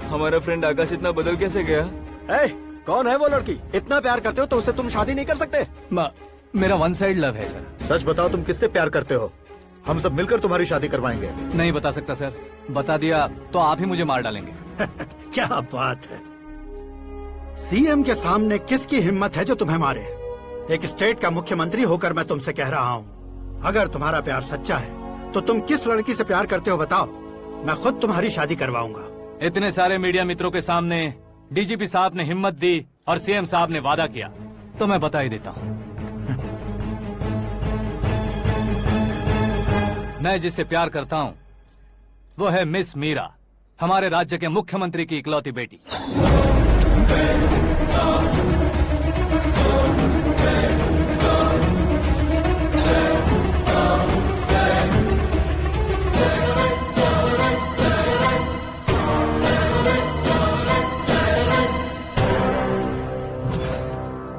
हमारा फ्रेंड आकाश इतना बदल कैसे गया? कौन है वो लड़की? इतना प्यार करते हो तो उससे तुम शादी नहीं कर सकते? मेरा वन साइड लव है सर। सच बताओ, तुम किससे प्यार करते हो? हम सब मिलकर तुम्हारी शादी करवाएंगे। नहीं बता सकता सर, बता दिया तो आप ही मुझे मार डालेंगे। क्या बात है, सीएम के सामने किसकी हिम्मत है जो तुम्हें मारे? एक स्टेट का मुख्यमंत्री होकर मैं तुमसे कह रहा हूँ, अगर तुम्हारा प्यार सच्चा है तो तुम किस लड़की से प्यार करते हो बताओ, मैं खुद तुम्हारी शादी करवाऊंगा। इतने सारे मीडिया मित्रों के सामने डीजीपी साहब ने हिम्मत दी और सीएम साहब ने वादा किया तो मैं बता ही देता हूँ। मैं जिससे प्यार करता हूँ वो है मिस मीरा, हमारे राज्य के मुख्यमंत्री की इकलौती बेटी।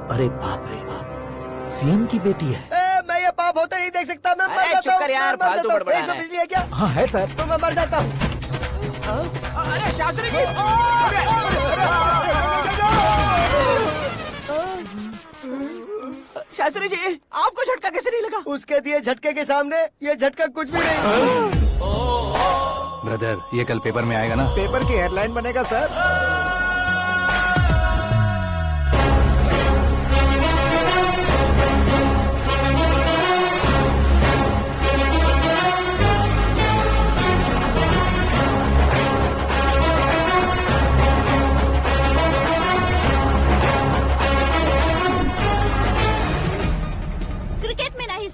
अरे बाप रे बाप, सीएम की बेटी है। मैं ये पाप होते नहीं देख सकता। मैं मर जाता हूँ। चुप कर यार, फालतू बड़बड़ा रहा है। बिजली है क्या? हाँ है सर। तो मैं मर जाता हूँ। अरे शास्त्री जी, शास्त्री जी आपको झटका कैसे नहीं लगा? उसके दिए झटके के सामने ये झटका कुछ भी नहीं। ब्रदर, ये कल पेपर में आएगा ना? पेपर की हेडलाइन बनेगा सर।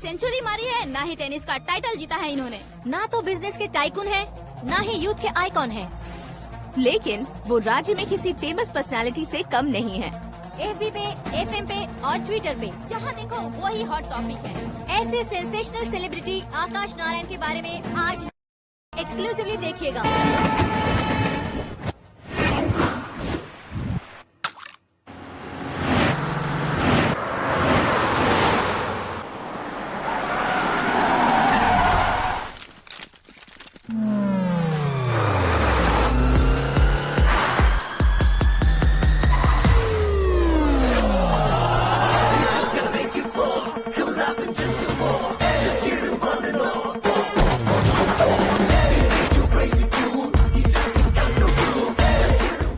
सेंचुरी मारी है, ना ही टेनिस का टाइटल जीता है इन्होंने। ना तो बिजनेस के टाइकून है, ना ही यूथ के आइकॉन है। लेकिन वो राज्य में किसी फेमस पर्सनालिटी से कम नहीं है। FB पे, FM पे और ट्विटर पे जहाँ देखो वही हॉट टॉपिक है। ऐसे सेंसेशनल सेलिब्रिटी आकाश नारायण के बारे में आज एक्सक्लूसिवली देखिएगा।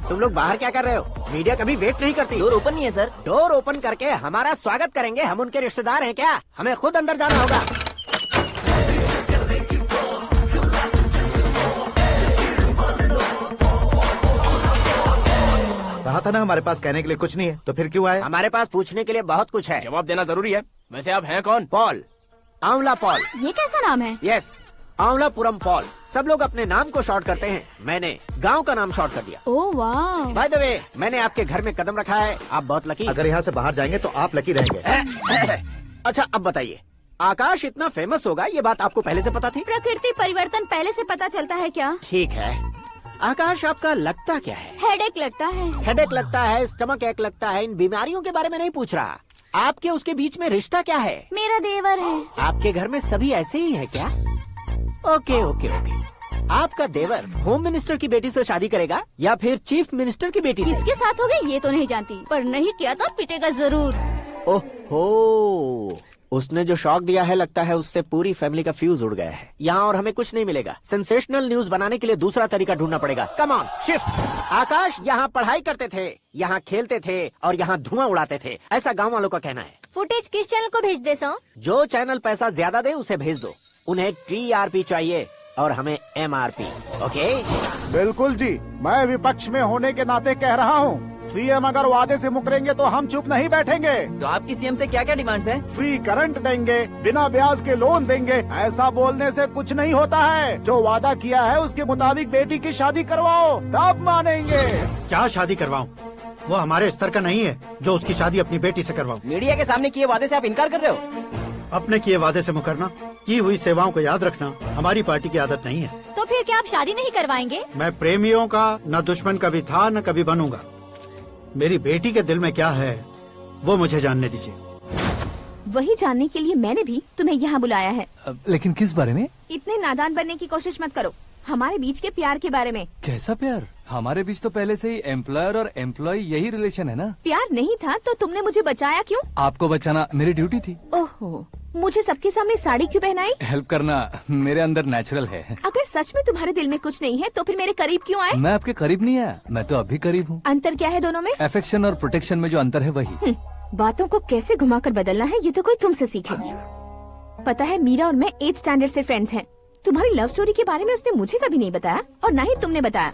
तुम लोग बाहर क्या कर रहे हो? मीडिया कभी वेट नहीं करती। डोर ओपन नहीं है सर। डोर ओपन करके हमारा स्वागत करेंगे? हम उनके रिश्तेदार हैं क्या? हमें खुद अंदर जाना होगा। कहा था ना हमारे पास कहने के लिए कुछ नहीं है, तो फिर क्यों आए? हमारे पास पूछने के लिए बहुत कुछ है। जवाब देना जरूरी है। वैसे आप हैं कौन? पॉल, आंवला पॉल। ये कैसा नाम है? Yes, Aanwalapuram Paul. सब लोग अपने नाम को शॉर्ट करते हैं, मैंने गांव का नाम शॉर्ट कर दिया। ओह वाह। बाय द वे, मैंने आपके घर में कदम रखा है, आप बहुत लकी। अगर यहाँ से बाहर जाएंगे तो आप लकी रहेंगे। अच्छा अब बताइए, आकाश इतना फेमस होगा ये बात आपको पहले से पता थी? प्रकृति परिवर्तन पहले से पता चलता है क्या? ठीक है, आकाश आपका लगता क्या है? हेडेक लगता है। हेडेक लगता है, स्टमक एक लगता है, इन बीमारियों के बारे में नहीं पूछ रहा। आपके उसके बीच में रिश्ता क्या है? मेरा देवर है। आपके घर में सभी ऐसे ही है क्या? Okay okay okay. आपका देवर होम मिनिस्टर की बेटी से शादी करेगा या फिर चीफ मिनिस्टर की बेटी से? किसके साथ होगा ये तो नहीं जानती, पर नहीं किया तो पिटेगा जरूर। ओहो, उसने जो शॉक दिया है लगता है उससे पूरी फैमिली का फ्यूज उड़ गया है। यहाँ और हमें कुछ नहीं मिलेगा। सेंसेशनल न्यूज बनाने के लिए दूसरा तरीका ढूंढना पड़ेगा। Come on shift. आकाश यहाँ पढ़ाई करते थे, यहाँ खेलते थे और यहाँ धुआं उड़ाते थे, ऐसा गाँव वालों का कहना है। फुटेज किस चैनल को भेज दे सो? जो चैनल पैसा ज्यादा दे उसे भेज दो। उन्हें TRP चाहिए और हमें MRP। ओके? बिल्कुल जी, मैं विपक्ष में होने के नाते कह रहा हूँ, सीएम अगर वादे से मुकरेंगे तो हम चुप नहीं बैठेंगे। तो आपकी सीएम से क्या क्या डिमांड्स है? फ्री करंट देंगे, बिना ब्याज के लोन देंगे। ऐसा बोलने से कुछ नहीं होता है। जो वादा किया है उसके मुताबिक बेटी की शादी करवाओ, तब मानेंगे। क्या शादी करवाऊं? वो हमारे स्तर का नहीं है जो उसकी शादी अपनी बेटी से करवाऊं। मीडिया के सामने किए वादे से आप इनकार कर रहे हो? अपने किए वादे से मुकरना, की हुई सेवाओं को याद रखना हमारी पार्टी की आदत नहीं है। तो फिर क्या आप शादी नहीं करवाएंगे? मैं प्रेमियों का न दुश्मन कभी था न कभी बनूंगा। मेरी बेटी के दिल में क्या है वो मुझे जानने दीजिए। वही जानने के लिए मैंने भी तुम्हें यहाँ बुलाया है। लेकिन किस बारे में? इतने नादान बनने की कोशिश मत करो। हमारे बीच के प्यार के बारे में। कैसा प्यार? हमारे बीच तो पहले से ही एम्प्लॉयर और एम्प्लॉय यही रिलेशन है ना। प्यार नहीं था तो तुमने मुझे बचाया क्यों? आपको बचाना मेरी ड्यूटी थी। ओहो, मुझे सबके सामने साड़ी क्यों पहनाई? हेल्प करना मेरे अंदर नेचुरल है। अगर सच में तुम्हारे दिल में कुछ नहीं है तो फिर मेरे करीब क्यों आए? मैं आपके करीब नहीं आया, मैं तो अभी करीब हूँ। अंतर क्या है दोनों में? अफेक्शन और प्रोटेक्शन में जो अंतर है वही। बातों को कैसे घुमाकर बदलना है ये तो कोई तुमसे सीखे। पता है मीरा और मैं 8th स्टैंडर्ड से फ्रेंड्स हैं। तुम्हारी लव स्टोरी के बारे में उसने मुझे कभी नहीं बताया और न ही तुमने बताया।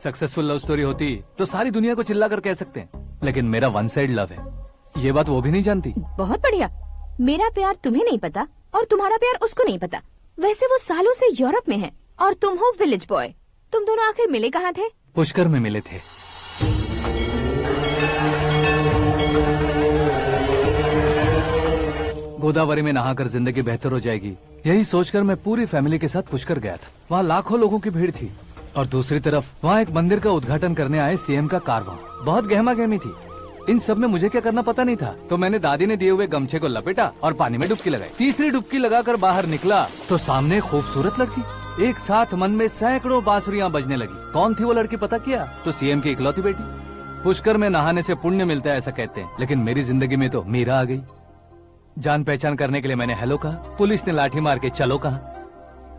सक्सेसफुल लव स्टोरी होती तो सारी दुनिया को चिल्ला कर कह सकते हैं, लेकिन मेरा वन साइड लव है, ये बात वो भी नहीं जानती। बहुत बढ़िया। मेरा प्यार तुम्हें नहीं पता और तुम्हारा प्यार उसको नहीं पता। वैसे वो सालों से यूरोप में है और तुम हो विलेज बॉय। तुम दोनों आखिर मिले कहाँ थे? पुष्कर में मिले थे। गोदावरी में नहाकर जिंदगी बेहतर हो जाएगी, यही सोचकर मैं पूरी फैमिली के साथ पुष्कर गया था। वहाँ लाखों लोगों की भीड़ थी और दूसरी तरफ वहाँ एक मंदिर का उद्घाटन करने आए सीएम का कारवां। बहुत गहमा गहमी थी। इन सब में मुझे क्या करना पता नहीं था, तो मैंने दादी ने दिए हुए गमछे को लपेटा और पानी में डुबकी लगाई। तीसरी डुबकी लगाकर बाहर निकला तो सामने एक खूबसूरत लड़की। एक साथ मन में सैकड़ों बांसुरियां बजने लगी। कौन थी वो लड़की पता किया? तो सीएम की इकलौती बेटी। पुष्कर में नहाने से पुण्य मिलता है ऐसा कहते हैं, लेकिन मेरी जिंदगी में तो मीरा आ गई। जान पहचान करने के लिए मैंने हेलो कहा, पुलिस ने लाठी मार के चलो कहा।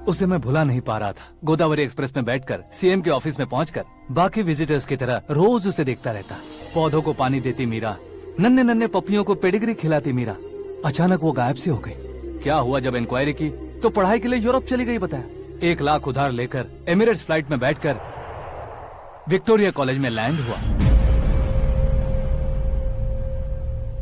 उसे मैं भुला नहीं पा रहा था। गोदावरी एक्सप्रेस में बैठकर सीएम के ऑफिस में पहुंचकर बाकी विजिटर्स की तरह रोज उसे देखता रहता। पौधों को पानी देती मीरा, नन्हे नन्हे पपियों को पेडिग्री खिलाती मीरा। अचानक वो गायब सी हो गई। क्या हुआ? जब इंक्वायरी की तो पढ़ाई के लिए यूरोप चली गई बताया। 1 लाख उधार लेकर एमिरेट्स फ्लाइट में बैठकर विक्टोरिया कॉलेज में लैंड हुआ।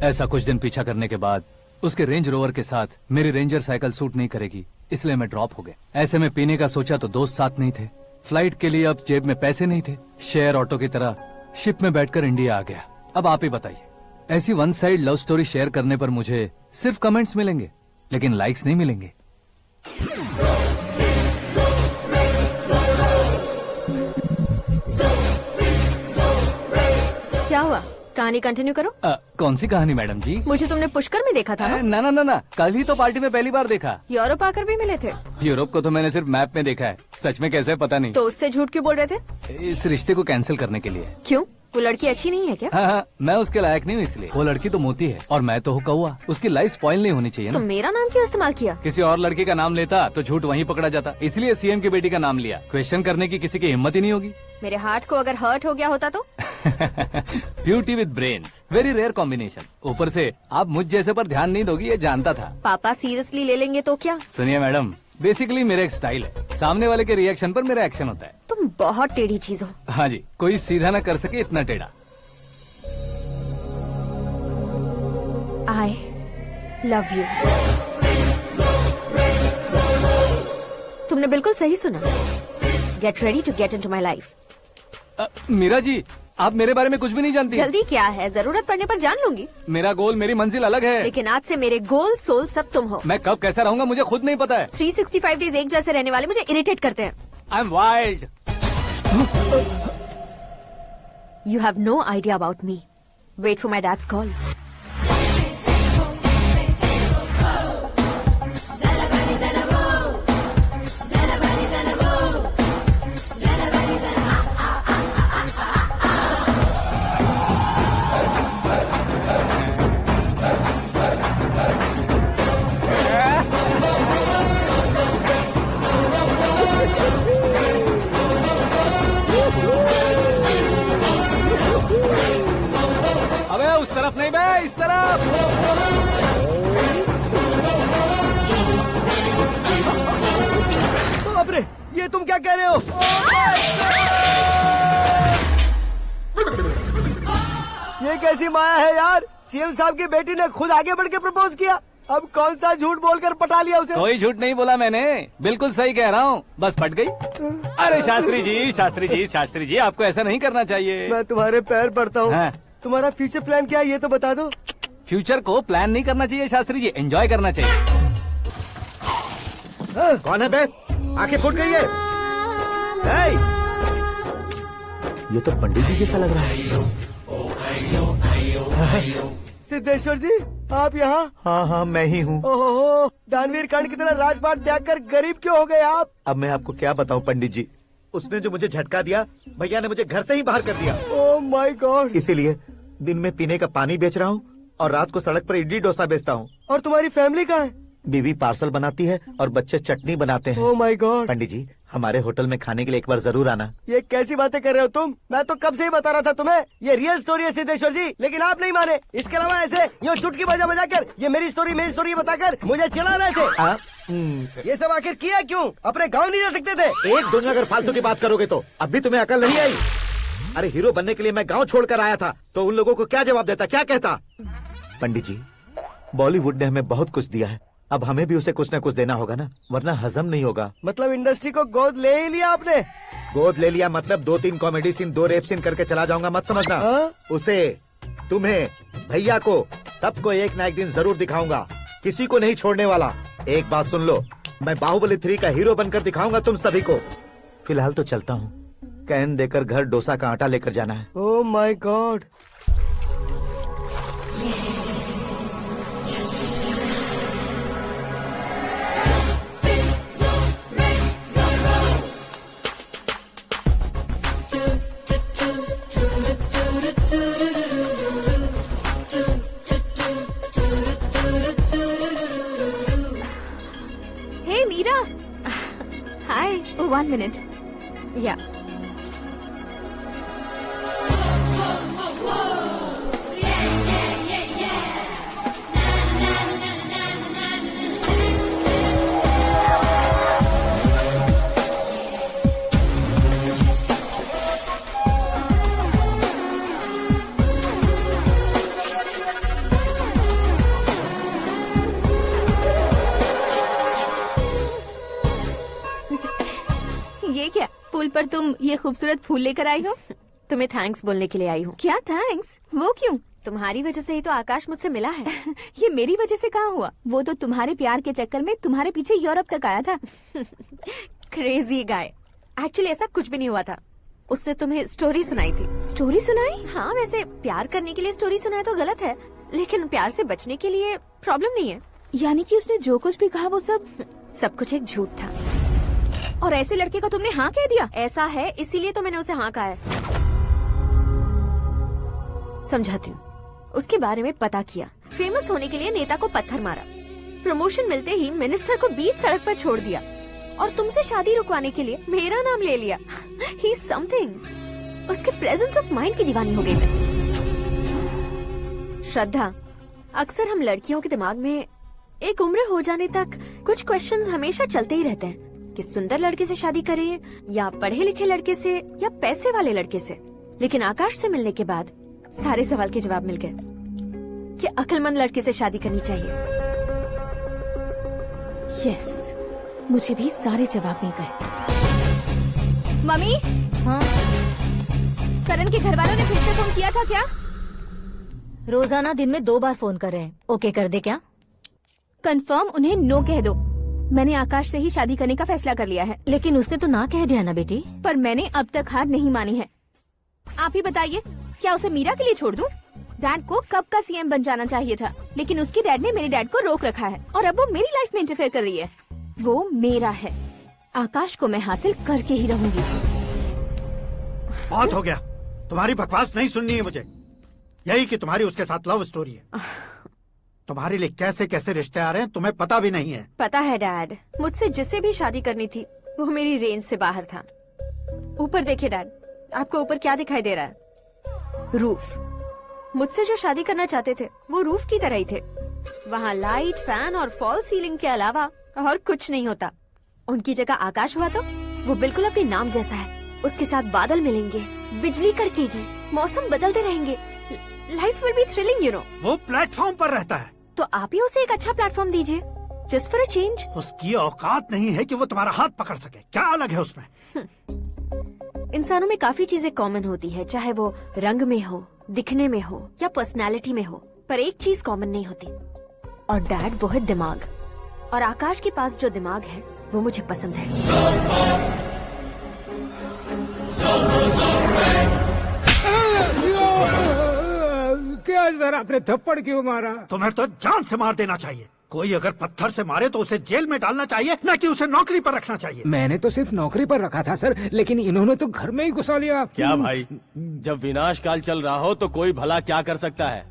ऐसा कुछ दिन पीछा करने के बाद उसके रेंज रोवर के साथ मेरी रेंजर साइकिल सूट नहीं करेगी, इसलिए मैं ड्रॉप हो गया। ऐसे में पीने का सोचा तो दोस्त साथ नहीं थे, फ्लाइट के लिए अब जेब में पैसे नहीं थे। शेयर ऑटो की तरह शिप में बैठकर इंडिया आ गया। अब आप ही बताइए, ऐसी one side love story share करने पर मुझे सिर्फ कमेंट्स मिलेंगे, लेकिन लाइक्स नहीं मिलेंगे। क्या हुआ? कहानी कंटिन्यू करो। कौन सी कहानी मैडम जी? मुझे तुमने पुष्कर में देखा था ना? ना, कल ही तो पार्टी में पहली बार देखा। यूरोप आकर भी मिले थे? यूरोप को तो मैंने सिर्फ मैप में देखा है, सच में कैसे है पता नहीं। तो उससे झूठ क्यों बोल रहे थे? इस रिश्ते को कैंसिल करने के लिए। क्यों? वो लड़की अच्छी नहीं है क्या? हाँ, मैं उसके लायक नहीं हूँ इसलिए। वो लड़की तो मोती है और मैं तो हूँ कौवा। उसकी लाइफ स्पॉइल नहीं होनी चाहिए तो ना। मेरा नाम क्यों इस्तेमाल किया? किसी और लड़की का नाम लेता तो झूठ वहीं पकड़ा जाता, इसलिए सीएम की बेटी का नाम लिया। क्वेश्चन करने की किसी की हिम्मत ही नहीं होगी। मेरे हार्ट को अगर हर्ट हो गया होता तो? Beauty with brains, very rare combination. ऊपर से आप मुझ जैसे पर ध्यान नहीं दोगी, ये जानता था। पापा सीरियसली ले लेंगे तो क्या? सुनिए मैडम, बेसिकली मेरा एक स्टाइल है, सामने वाले के रिएक्शन पर मेरा एक्शन होता है। तुम बहुत टेढ़ी चीज हो। हाँ जी, कोई सीधा न कर सके इतना टेढ़ा। I love you। तुमने बिल्कुल सही सुना। Get ready to get into my life। Meera ji, आप मेरे बारे में कुछ भी नहीं जानती। जल्दी क्या है, जरूरत पड़ने पर जान लूंगी। मेरा गोल, मेरी मंजिल अलग है। लेकिन आज से मेरे गोल सोल सब तुम हो। मैं कब कैसा रहूंगा मुझे खुद नहीं पता है। 365 डेज एक जैसे रहने वाले मुझे इरिटेट करते हैं। I am wild. You have no idea about me। Wait for my dad's call। अबे उस तरफ नहीं बे, इस तरफ। बाप रे, ये तुम क्या कह रहे हो? ये कैसी माया है यार? सीएम साहब की बेटी ने खुद आगे बढ़ के प्रपोज किया। अब कौन सा झूठ बोलकर पटा लिया उसे? कोई झूठ नहीं बोला मैंने, बिल्कुल सही कह रहा हूँ, बस पट गई। अरे शास्त्री जी, आपको ऐसा नहीं करना चाहिए। मैं तुम्हारे पैर पड़ता हूँ। हाँ। तुम्हारा फ्यूचर प्लान क्या है ये तो बता दो। फ्यूचर को प्लान नहीं करना चाहिए शास्त्री जी, एंजॉय करना चाहिए। कौन है बे? आंखें फूट गई है। ये तो पंडित जी जैसा लग रहा है। सिद्धेश्वर जी, आप यहाँ? हाँ, मैं ही हूँ। ओहो, दानवीर कर्ण की तरह राजपाट त्याग कर गरीब क्यों हो गए आप? अब मैं आपको क्या बताऊँ पंडित जी, उसने जो मुझे झटका दिया, भैया ने मुझे घर से ही बाहर कर दिया। Oh my God. इसीलिए दिन में पीने का पानी बेच रहा हूँ और रात को सड़क पर इडली डोसा बेचता हूँ। और तुम्हारी फैमिली कहाँ है? बीवी पार्सल बनाती है और बच्चे चटनी बनाते हैं। Oh my God. पंडित जी, हमारे होटल में खाने के लिए एक बार जरूर आना। ये कैसी बातें कर रहे हो तुम? मैं तो कब से ही बता रहा था तुम्हें, ये रियल स्टोरी है सिद्धेश्वर जी, लेकिन आप नहीं माने। इसके अलावा ऐसे यूँ चुटकी बजा कर ये मेरी स्टोरी बताकर मुझे चिढ़ा रहे थे। ये सब आखिर किया क्यों? अपने गाँव नहीं जा सकते थे? एक दुनिया अगर फालतू की बात करोगे तो अब भी तुम्हें अकल नहीं आई। अरे हीरो बनने के लिए मैं गाँव छोड़कर आया था, तो उन लोगों को क्या जवाब देता, क्या कहता? पंडित जी, बॉलीवुड ने हमें बहुत कुछ दिया है, अब हमें भी उसे कुछ न कुछ देना होगा ना, वरना हजम नहीं होगा। मतलब इंडस्ट्री को गोद ले ही लिया आपने? गोद ले लिया मतलब 2-3 कॉमेडी सीन, 2 रेप सीन करके चला जाऊंगा मत समझना। उसे, तुम्हें, भैया को, सबको एक ना एक दिन जरूर दिखाऊंगा, किसी को नहीं छोड़ने वाला। एक बात सुन लो, मैं बाहुबली 3 का हीरो बनकर दिखाऊंगा तुम सभी को। फिलहाल तो चलता हूँ, कैन देकर घर डोसा का आटा लेकर जाना है। Oh my God. Hey Meera. Hi. Oh, 1 minute. Yeah. Table पर तुम ये खूबसूरत फूल लेकर आई हो? तुम्हें थैंक्स बोलने के लिए आई हूँ। क्या थैंक्स? वो क्यों? तुम्हारी वजह से ही तो आकाश मुझसे मिला है। ये मेरी वजह से कहाँ हुआ? वो तो तुम्हारे प्यार के चक्कर में तुम्हारे पीछे यूरोप तक आया था। Crazy guy. एक्चुअली ऐसा कुछ भी नहीं हुआ था। उसने तुम्हें स्टोरी सुनाई थी। स्टोरी सुनाई? हाँ, वैसे प्यार करने के लिए स्टोरी सुनाए तो गलत है, लेकिन प्यार से बचने के लिए प्रॉब्लम नहीं है। यानी कि उसने जो कुछ भी कहा वो सब कुछ एक झूठ था। और ऐसे लड़के को तुमने हाँ कह दिया? ऐसा है, इसीलिए तो मैंने उसे हाँ कहा है। समझाती हूँ। उसके बारे में पता किया, फेमस होने के लिए नेता को पत्थर मारा, प्रमोशन मिलते ही मिनिस्टर को बीच सड़क पर छोड़ दिया, और तुमसे शादी रुकवाने के लिए मेरा नाम ले लिया। ही समथिंग। उसके प्रेजेंस ऑफ माइंड की दीवानी हो गई मैं। श्रद्धा, अक्सर हम लड़कियों के दिमाग में एक उम्र हो जाने तक कुछ क्वेश्चंस हमेशा चलते ही रहते हैं कि सुंदर लड़के से शादी करें या पढ़े लिखे लड़के से या पैसे वाले लड़के से। लेकिन आकाश से मिलने के बाद सारे सवाल के जवाब मिल गए कि अक्लमंद लड़के से शादी करनी चाहिए। यस, मुझे भी सारे जवाब मिल गए। मम्मी, हाँ? करण के घर वालों ने फिर से फोन किया था क्या? रोजाना दिन में 2 बार फोन कर रहे हैं। ओके कर दे क्या? कंफर्म उन्हें नो कह दो। मैंने आकाश से ही शादी करने का फैसला कर लिया है। लेकिन उसने तो ना कह दिया ना बेटी। पर मैंने अब तक हार नहीं मानी है। आप ही बताइए, क्या उसे मीरा के लिए छोड़ दूं? डैड को कब का सीएम बन जाना चाहिए था, लेकिन उसके डैड ने मेरे डैड को रोक रखा है और अब वो मेरी लाइफ में इंटरफेयर कर रही है। वो मेरा है, आकाश को मैं हासिल करके ही रहूंगी। बहुत हो गया, तुम्हारी बकवास नहीं सुननी है मुझे। यही कि तुम्हारी उसके साथ लव स्टोरी है। तुम्हारे लिए कैसे कैसे रिश्ते आ रहे हैं तुम्हें पता भी नहीं है। पता है डैड, मुझसे जिससे भी शादी करनी थी वो मेरी रेंज से बाहर था। ऊपर देखिए डैड, आपको ऊपर क्या दिखाई दे रहा है? रूफ। मुझसे जो शादी करना चाहते थे वो रूफ की तरह ही थे। वहाँ लाइट, फैन और फॉल सीलिंग के अलावा और कुछ नहीं होता। उनकी जगह आकाश हुआ तो वो बिल्कुल अपने नाम जैसा है। उसके साथ बादल मिलेंगे, बिजली कड़केगी, मौसम बदलते रहेंगे। Life will be thrilling, you know. वो प्लेटफॉर्म पर रहता है तो आप ही उसे एक अच्छा प्लेटफॉर्म दीजिए, जस्ट फॉर अ चेंज। उसकी औकात नहीं है कि वो तुम्हारा हाथ पकड़ सके। क्या अलग है उसमें? इंसानों में काफी चीजें कॉमन होती है, चाहे वो रंग में हो, दिखने में हो या पर्सनालिटी में हो, पर एक चीज कॉमन नहीं होती, और डैड वो है दिमाग। और आकाश के पास जो दिमाग है वो मुझे पसंद है। क्या सर, आपने थप्पड़ क्यों मारा? तुम्हें तो जान से मार देना चाहिए। कोई अगर पत्थर से मारे तो उसे जेल में डालना चाहिए, न कि उसे नौकरी पर रखना चाहिए। मैंने तो सिर्फ नौकरी पर रखा था सर, लेकिन इन्होंने तो घर में ही घुसा लिया। क्या भाई, जब विनाश काल चल रहा हो तो कोई भला क्या कर सकता है?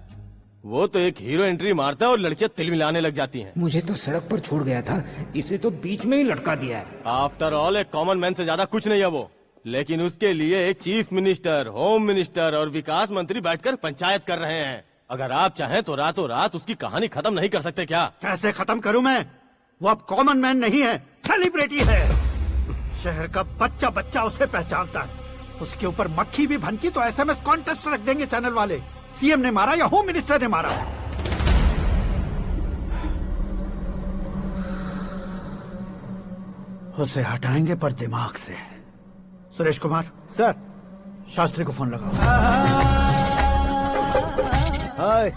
वो तो एक हीरो एंट्री मारता है और लड़कियां तिलमिलाने लग जाती हैं। मुझे तो सड़क पर छोड़ गया था, इसे तो बीच में ही लटका दिया है। आफ्टर ऑल एक कॉमन मैन से ज्यादा कुछ नहीं है वो, लेकिन उसके लिए एक चीफ मिनिस्टर, होम मिनिस्टर और विकास मंत्री बैठकर पंचायत कर रहे हैं। अगर आप चाहें तो रातों रात उसकी कहानी खत्म नहीं कर सकते क्या? कैसे खत्म करूं मैं? वो अब कॉमन मैन नहीं है, सेलिब्रिटी है। शहर का बच्चा बच्चा उसे पहचानता है। उसके ऊपर मक्खी भी भनकी तो एसएमएस कॉन्टेस्ट रख देंगे चैनल वाले। सीएम ने मारा या होम मिनिस्टर ने मारा? उसे हटाएंगे पर दिमाग से। सुरेश कुमार सर, शास्त्री को फोन लगाओ। Hi,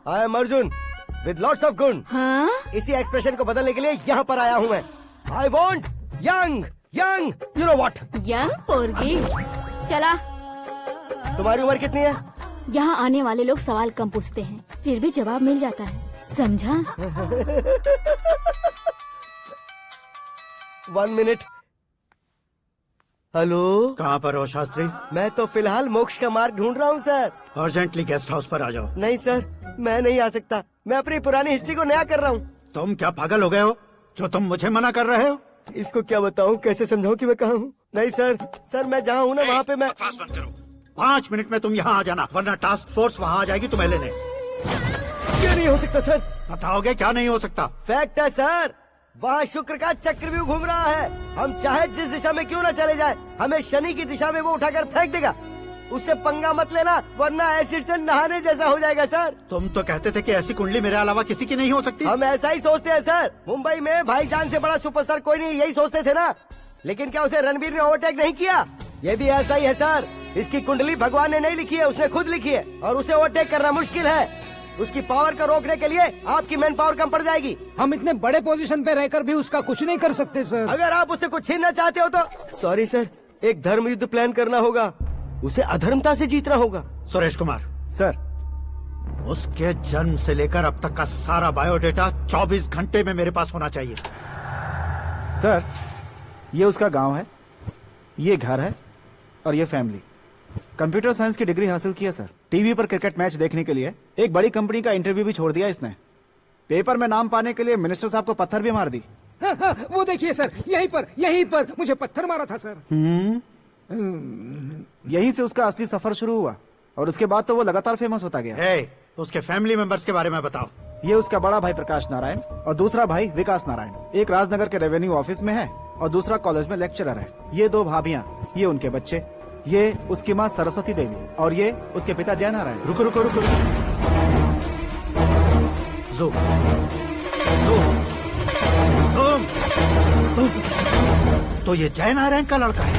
I am Arjun with lots of गुण। हाँ? इसी एक्सप्रेशन को बदलने के लिए यहाँ पर आया हूँ मैं। I want young young, you know what? Young पोरगी। चला। तुम्हारी उम्र कितनी है? यहाँ आने वाले लोग सवाल कम पूछते हैं, फिर भी जवाब मिल जाता है, समझा? 1 मिनट। हेलो, कहाँ पर हो शास्त्री? मैं तो फिलहाल मोक्ष का मार्ग ढूंढ रहा हूँ सर। अर्जेंटली गेस्ट हाउस पर आ जाओ। नहीं सर, मैं नहीं आ सकता। मैं अपनी पुरानी हिस्ट्री को नया कर रहा हूँ। तुम क्या पागल हो गए हो जो तुम मुझे मना कर रहे हो? इसको क्या बताऊँ, कैसे समझाऊँ कि मैं कहाँ हूँ? नहीं सर, सर मैं जहाँ हूँ ना वहाँ पे मैं। 5 मिनट में तुम यहाँ आ जाना, वरना टास्क फोर्स वहाँ आ जाएगी तुम्हें लेने। क्यों नहीं हो सकता सर? बताओगे क्या नहीं हो सकता? फैक्ट है सर, वहाँ शुक्र का चक्रव्यूह घूम रहा है। हम चाहे जिस दिशा में क्यों न चले जाए, हमें शनि की दिशा में वो उठाकर फेंक देगा। उससे पंगा मत लेना, वरना एसिड से नहाने जैसा हो जाएगा सर। तुम तो कहते थे कि ऐसी कुंडली मेरे अलावा किसी की नहीं हो सकती। हम ऐसा ही सोचते हैं सर। मुंबई में भाईजान से बड़ा सुपरस्टार कोई नहीं, यही सोचते थे ना। लेकिन क्या उसे रणबीर ने ओवरटेक नहीं किया? ये भी ऐसा ही है सर। इसकी कुंडली भगवान ने नहीं लिखी है, उसने खुद लिखी है, और उसे ओवरटेक करना मुश्किल है। उसकी पावर को रोकने के लिए आपकी मैन पावर कम पड़ जाएगी। हम इतने बड़े पोजीशन पे रहकर भी उसका कुछ नहीं कर सकते सर। अगर आप उससे कुछ छीनना चाहते हो तो सॉरी सर, एक धर्म युद्ध प्लान करना होगा। उसे अधर्मता से जीतना होगा। सुरेश कुमार सर, उसके जन्म से लेकर अब तक का सारा बायोडेटा 24 घंटे में मेरे पास होना चाहिए। सर, ये उसका गांव है, ये घर है और ये फैमिली। कंप्यूटर साइंस की डिग्री हासिल की है सर। टीवी पर क्रिकेट मैच देखने के लिए एक बड़ी कंपनी का इंटरव्यू भी छोड़ दिया इसने। पेपर में नाम पाने के लिए मिनिस्टर साहब को पत्थर भी मार दी। हाँ, वो देखिए सर, यहीं पर मुझे पत्थर मारा था सर। यहीं से उसका असली सफर शुरू हुआ और उसके बाद तो वो लगातार फेमस होता गया। उसके फैमिली मेंबर्स के बारे में बताओ। ये उसका बड़ा भाई प्रकाश नारायण और दूसरा भाई विकास नारायण। एक राजनगर के रेवेन्यू ऑफिस में है और दूसरा कॉलेज में लेक्चरर है। ये 2 भाभियां, ये उनके बच्चे, ये उसकी माँ सरस्वती देवी और ये उसके पिता जय नारायण। रुको रुको रुको, जो तो ये जय नारायण का लड़का है।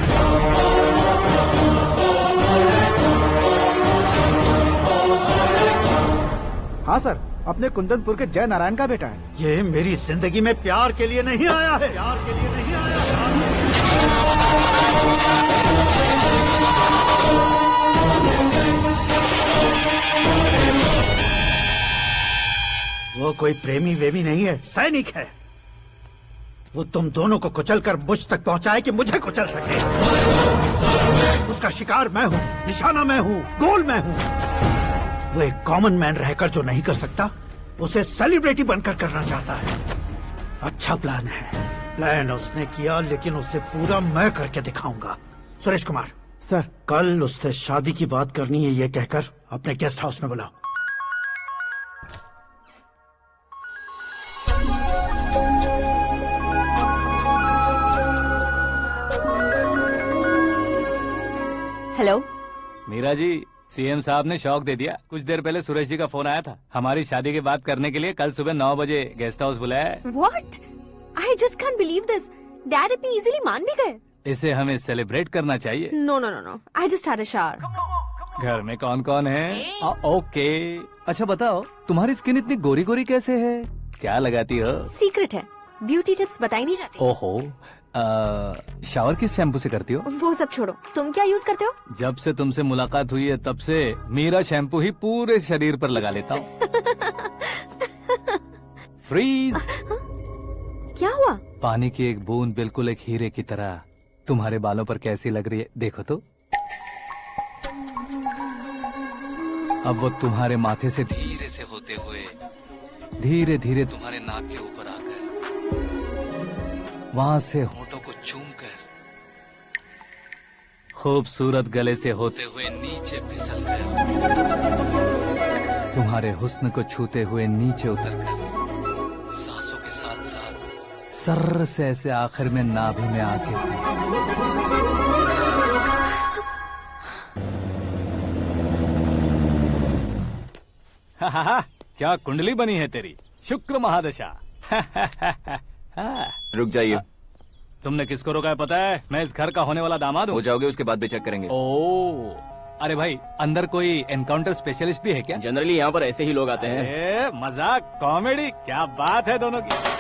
हाँ सर, अपने कुंदनपुर के जय नारायण का बेटा है। ये मेरी जिंदगी में प्यार के लिए नहीं आया है, प्यार के लिए नहीं आया है। वो कोई प्रेमी वेमी नहीं है, सैनिक है। वो तुम दोनों को कुचलकर मुझ तक पहुंचाए कि मुझे कुचल सके। उसका शिकार मैं हूँ, निशाना मैं हूँ, गोल मैं हूँ। वो एक कॉमन मैन रहकर जो नहीं कर सकता, उसे सेलिब्रिटी बनकर करना चाहता है। अच्छा प्लान है, प्लान उसने किया, लेकिन उसे पूरा मैं करके दिखाऊंगा। सुरेश कुमार सर, कल उससे शादी की बात करनी है, ये कहकर अपने गेस्ट हाउस में बुलाओ। हेलो मीरा जी, सीएम साहब ने शौक दे दिया। कुछ देर पहले सुरेश जी का फोन आया था, हमारी शादी की बात करने के लिए कल सुबह 9 बजे गेस्ट हाउस बुलाया है। What? I just can't believe this. Dad इतनी इजीली मान भी गए। इसे हमें सेलिब्रेट करना चाहिए। No no no no, I just had a shower. घर में कौन कौन है? ओके, अच्छा बताओ, तुम्हारी स्किन इतनी गोरी गोरी कैसे है? क्या लगाती हो? सीक्रेट है, ब्यूटी टिप्स बताई नहीं जाती। ओहो, शावर किस शैम्पू से करती हो? वो सब छोड़ो, तुम क्या यूज करते हो? जब से तुमसे मुलाकात हुई है तब से मीरा शैम्पू ही पूरे शरीर पर लगा लेता हूँ। फ्रीज। क्या हुआ? पानी की एक बूंद बिल्कुल एक हीरे की तरह तुम्हारे बालों पर कैसी लग रही है, देखो तो। अब वो तुम्हारे माथे से धीरे से होते हुए धीरे धीरे तुम्हारे नाक के ऊपर आकर वहां से होठों को चूमकर खूबसूरत गले से होते हुए नीचे फिसल कर तुम्हारे हुस्न को छूते हुए नीचे उतरकर सांसों के साथ साथ सर्र से ऐसे आखिर में नाभि में आके क्या कुंडली बनी है तेरी, शुक्र महादशा। रुक जाइए। तुमने किसको रोका है पता है? मैं इस घर का होने वाला दामाद हूँ। हो जाओगे उसके बाद भी चेक करेंगे। ओ, अरे भाई, अंदर कोई एनकाउंटर स्पेशलिस्ट भी है क्या? जनरली यहाँ पर ऐसे ही लोग आते हैं। मजाक, कॉमेडी, क्या बात है दोनों की।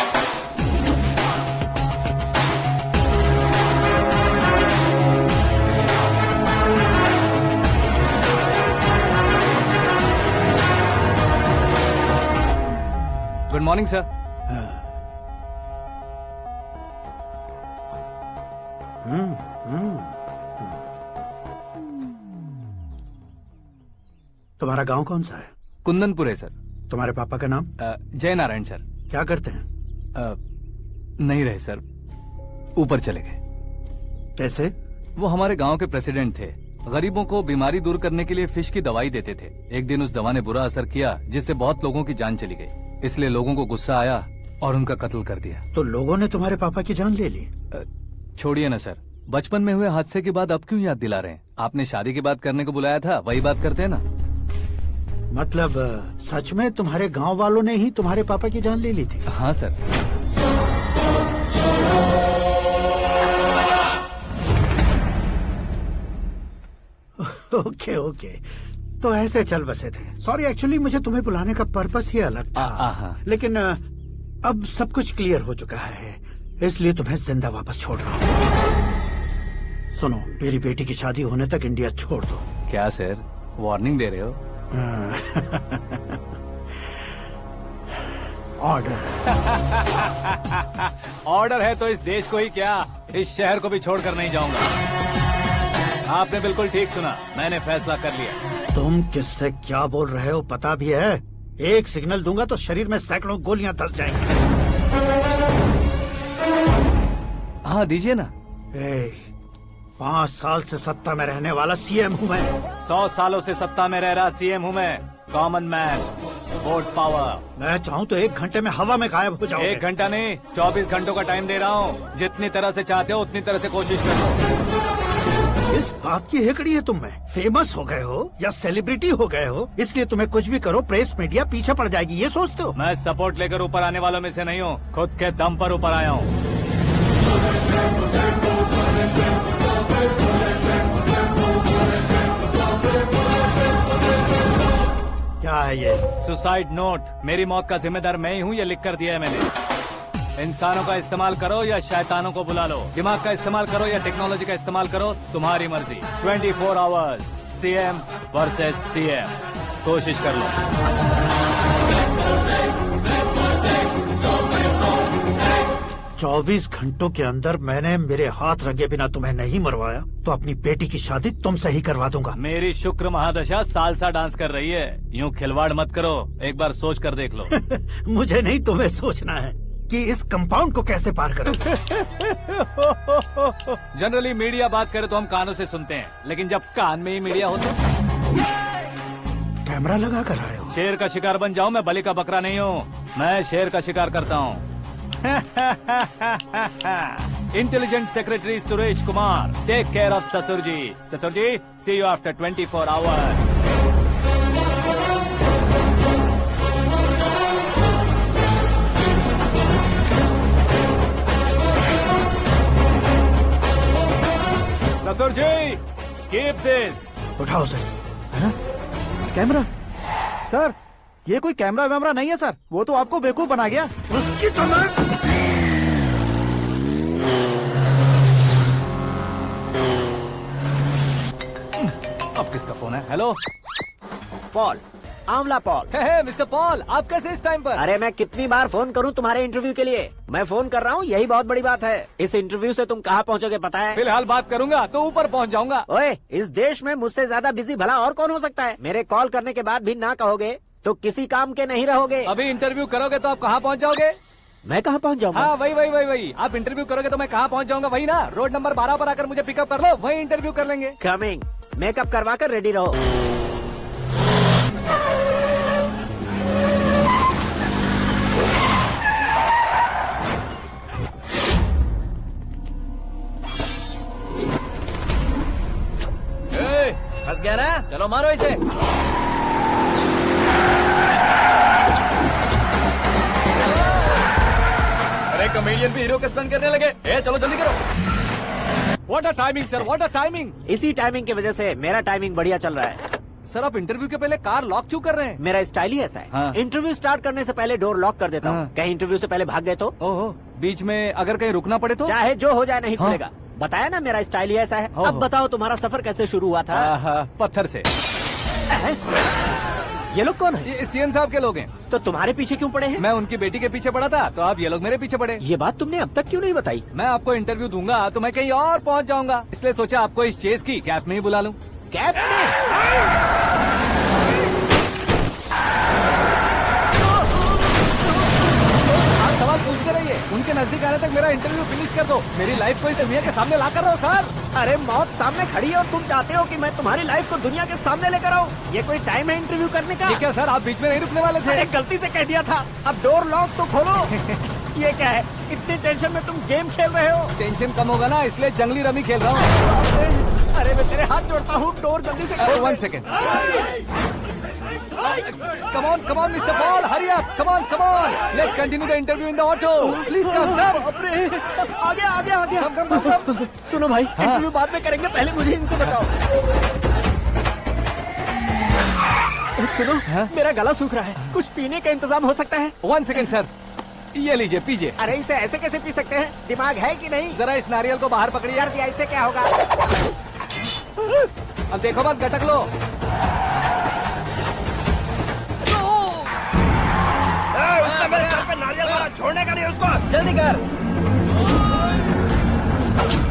Good morning sir. तुम्हारा गांव कौन सा है? कुंदनपुर है सर। तुम्हारे पापा का नाम? जय नारायण सर। क्या करते हैं? नहीं रहे सर, ऊपर चले गए। कैसे? वो हमारे गांव के प्रेसिडेंट थे। गरीबों को बीमारी दूर करने के लिए फिश की दवाई देते थे। एक दिन उस दवा ने बुरा असर किया जिससे बहुत लोगों की जान चली गई। इसलिए लोगों को गुस्सा आया और उनका कत्ल कर दिया। तो लोगों ने तुम्हारे पापा की जान ले ली? छोड़िए ना सर, बचपन में हुए हादसे के बाद अब क्यों याद दिला रहे हैं? आपने शादी की बात करने को बुलाया था, वही बात करते हैं ना। मतलब सच में तुम्हारे गांव वालों ने ही तुम्हारे पापा की जान ले ली थी? हाँ सर। ओके ओके, तो ऐसे चल बसे थे। सॉरी, एक्चुअली मुझे तुम्हें बुलाने का पर्पस ही अलग था, लेकिन अब सब कुछ क्लियर हो चुका है, इसलिए तुम्हें जिंदा वापस छोड़ रहा हूँ। सुनो, मेरी बेटी की शादी होने तक इंडिया छोड़ दो। क्या सर, वार्निंग दे रहे हो? ऑर्डर। ऑर्डर है तो इस देश को ही क्या, इस शहर को भी छोड़कर नहीं जाऊंगा। आपने बिल्कुल ठीक सुना, मैंने फैसला कर लिया। तुम किससे क्या बोल रहे हो पता भी है? एक सिग्नल दूंगा तो शरीर में सैकड़ों गोलियां धस जाएंगी। हाँ दीजिए ना। 5 साल से सत्ता में रहने वाला सीएम हूँ मैं। 100 सालों से सत्ता में रह रहा सीएम हूँ मैं। Common man, vote power. मैं चाहूँ तो 1 घंटे में हवा में गायब हो जाऊँ। 1 घंटा नहीं, 24 घंटों का टाइम दे रहा हूँ। जितनी तरह से चाहते हो उतनी तरह से कोशिश करो। इस बात की हेकड़ी है तुम में। फेमस हो गए हो या सेलिब्रिटी हो गए हो, इसलिए तुम्हें कुछ भी करो प्रेस मीडिया पीछे पड़ जाएगी, ये सोचते हो? मैं सपोर्ट लेकर ऊपर आने वालों में से नहीं हूँ, खुद के दम पर ऊपर आया हूँ। क्या है ये? Suicide note. मेरी मौत का जिम्मेदार मैं ही हूँ, ये लिख कर दिया है मैंने। इंसानों का इस्तेमाल करो या शैतानों को बुला लो, दिमाग का इस्तेमाल करो या टेक्नोलॉजी का इस्तेमाल करो, तुम्हारी मर्जी। 24 आवर्स, सीएम वर्सेस सीएम, कोशिश कर लो। 24 घंटों के अंदर मैंने मेरे हाथ रंगे बिना तुम्हें नहीं मरवाया तो अपनी बेटी की शादी तुमसे ही करवा दूंगा। मेरी शुक्र महादशा सालसा डांस कर रही है, यूँ खिलवाड़ मत करो, एक बार सोच कर देख लो। मुझे नहीं, तुम्हें सोचना है कि इस कंपाउंड को कैसे पार करूं। जनरली मीडिया बात करे तो हम कानों से सुनते हैं, लेकिन जब कान में ही मीडिया हो तो कैमरा लगा कर आए हो। शेर का शिकार बन जाऊं, मैं बलि का बकरा नहीं हूँ, मैं शेर का शिकार करता हूँ। Intelligent secretary Suresh Kumar, take care of ससुर जी। ससुर जी, सी यू आफ्टर 24 आवर्स। ससुर जी, कीप दिस। उठाओ सर। कैमरा? सर, ये कोई कैमरा वैमरा नहीं है सर, वो तो आपको बेवकूफ बना गया। उसकी तो मैं... अब किसका फोन है? हेलो पॉल, आंवला पॉल। मिस्टर पॉल, आप कैसे इस टाइम पर? अरे मैं कितनी बार फोन करूं तुम्हारे इंटरव्यू के लिए? मैं फोन कर रहा हूं, यही बहुत बड़ी बात है। इस इंटरव्यू से तुम कहां पहुंचोगे पता है? फिलहाल बात करूंगा तो ऊपर पहुंच जाऊंगा। ओए, इस देश में मुझसे ज्यादा बिजी भला और कौन हो सकता है? मेरे कॉल करने के बाद भी ना कहोगे तो किसी काम के नहीं रहोगे। अभी इंटरव्यू करोगे तो आप कहाँ पहुँच जाओगे? मैं कहाँ पहुँच जाऊंगा? हाँ, वही। आप इंटरव्यू करोगे तो मैं कहाँ पहुँच जाऊंगा? वही ना, रोड नंबर 12 पर आकर मुझे पिकअप कर लो, वही इंटरव्यू कर लेंगे। कमिंग। मेकअप करवा कर रेडी रहो। फंस गया ना, चलो मारो इसे। अरे कॉमेडियन भी हीरो के स्टंट करने लगे। चलो जल्दी करो। What a timing sir, what a timing. इसी टाइमिंग की वजह से मेरा टाइमिंग बढ़िया चल रहा है। सर, आप इंटरव्यू के पहले कार लॉक क्यों कर रहे हैं? मेरा स्टाइल ही ऐसा है। हाँ। इंटरव्यू स्टार्ट करने से पहले डोर लॉक कर देता हूँ। कहीं इंटरव्यू से पहले भाग गए तो? ओहो, बीच में अगर कहीं रुकना पड़े तो? चाहे जो हो जाए नहीं खुलेगा। बताया ना मेरा स्टाइल ही ऐसा है। अब बताओ तुम्हारा सफर कैसे शुरू हुआ था? पत्थर से। ये लोग कौन है? ये सीएम साहब के लोग हैं। तो तुम्हारे पीछे क्यों पड़े हैं? मैं उनकी बेटी के पीछे पड़ा था, तो आप ये लोग मेरे पीछे पड़े। ये बात तुमने अब तक क्यों नहीं बताई? मैं आपको इंटरव्यू दूंगा तो मैं कहीं और पहुंच जाऊंगा, इसलिए सोचा आपको इस चेस की कैप में ही बुला लूं। कैप में? सवाल पूछते रहिए, उनके नजदीक आने तक मेरा इंटरव्यू फिनिश कर दो। मेरी लाइफ को इस दुनिया के सामने ला कर रहो सर। अरे मौत सामने खड़ी है और तुम चाहते हो कि मैं तुम्हारी लाइफ को दुनिया के सामने लेकर आऊं? ये कोई टाइम है इंटरव्यू करने का? ये क्या सर, आप बीच में नहीं रुकने वाले थे? अरे गलती से कह दिया था, अब डोर लॉक तो खोलो। ये क्या है, इतनी टेंशन में तुम गेम खेल रहे हो? टेंशन कम होगा ना, इसलिए जंगली रमी खेल रहा हूँ। अरे मैं तेरे हाथ जोड़ता हूँ, डोर जल्दी से खोल। 1 second. Come on, Mr. Paul, hurry up! Come on! Let's continue the interview in the auto. Please come. आगे। सुनो भाई, इंटरव्यू बाद में करेंगे, पहले मुझे इनसे बताओ। सुनो, मेरा गला सूख रहा है, कुछ पीने का इंतजाम हो सकता है? 1 सेकेंड सर, ये लीजिए पीजिए। अरे इसे ऐसे कैसे पी सकते हैं? दिमाग है कि नहीं? जरा इस नारियल को बाहर पकड़िए। कर दिया, इससे क्या होगा? अब देखो मत, गटक लो। उसने मेरे सर पे नारियल मारा, छोड़ने का नहीं उसको। जल्दी कर।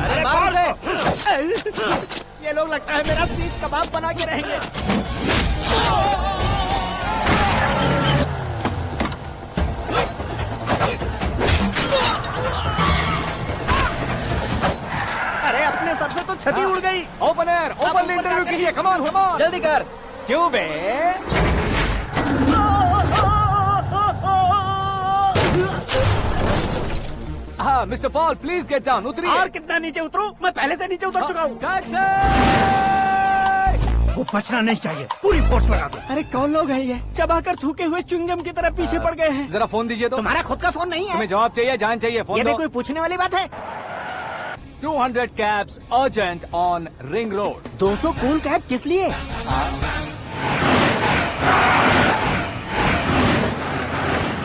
अरे मार दे। ये लोग लगता है मेरा सीख कबाब बना के रहेंगे। अरे अपने सर से तो छती उड़ गई। ओपनर, ओपन इंटरव्यू कीजिए। कम ऑन, कम ऑन, जल्दी कर। क्यों बे? हाँ mister Paul, please get down. उतरिए। और कितना नीचे उतरूं? मैं पहले से नीचे उतर चुका हूँ। वो बचना नहीं चाहिए, पूरी फोर्स लगा दो। अरे कौन लोग हैं ये? चबाकर थूके हुए च्युइंगम की तरह पीछे पड़ गए हैं। जरा फोन दीजिए तो। तुम्हारा खुद का फोन नहीं है? तुम्हें जवाब चाहिए, जान चाहिए, फोन ये भी दो। कोई पूछने वाली बात है? 200 cabs urgent on ring road. 200 cool cab किस लिए?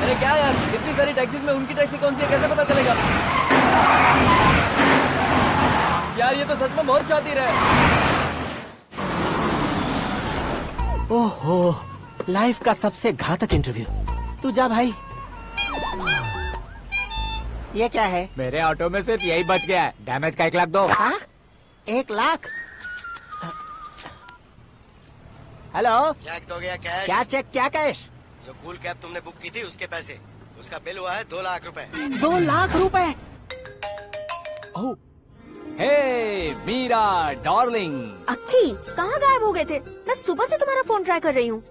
अरे क्या यार, इतनी सारी टैक्सीज में उनकी टैक्सी कौन सी है, कैसे पता चलेगा? यार ये तो सच में बहुत शातिर है। ओहो, लाइफ का सबसे घातक इंटरव्यू। तू जा भाई। ये क्या है? मेरे ऑटो में सिर्फ यही बच गया है। डैमेज का 1 लाख दो। 1 लाख? हेलो, चेक तो गया कैश? क्या चेक, क्या कैश? जो कूल कैब तुमने बुक की थी उसके पैसे, उसका बिल हुआ है 2 लाख रुपए। 2 लाख रुपए? हे मीरा डार्लिंग। अक्की, कहाँ गायब हो गए थे? मैं सुबह से तुम्हारा फोन ट्राई कर रही हूँ।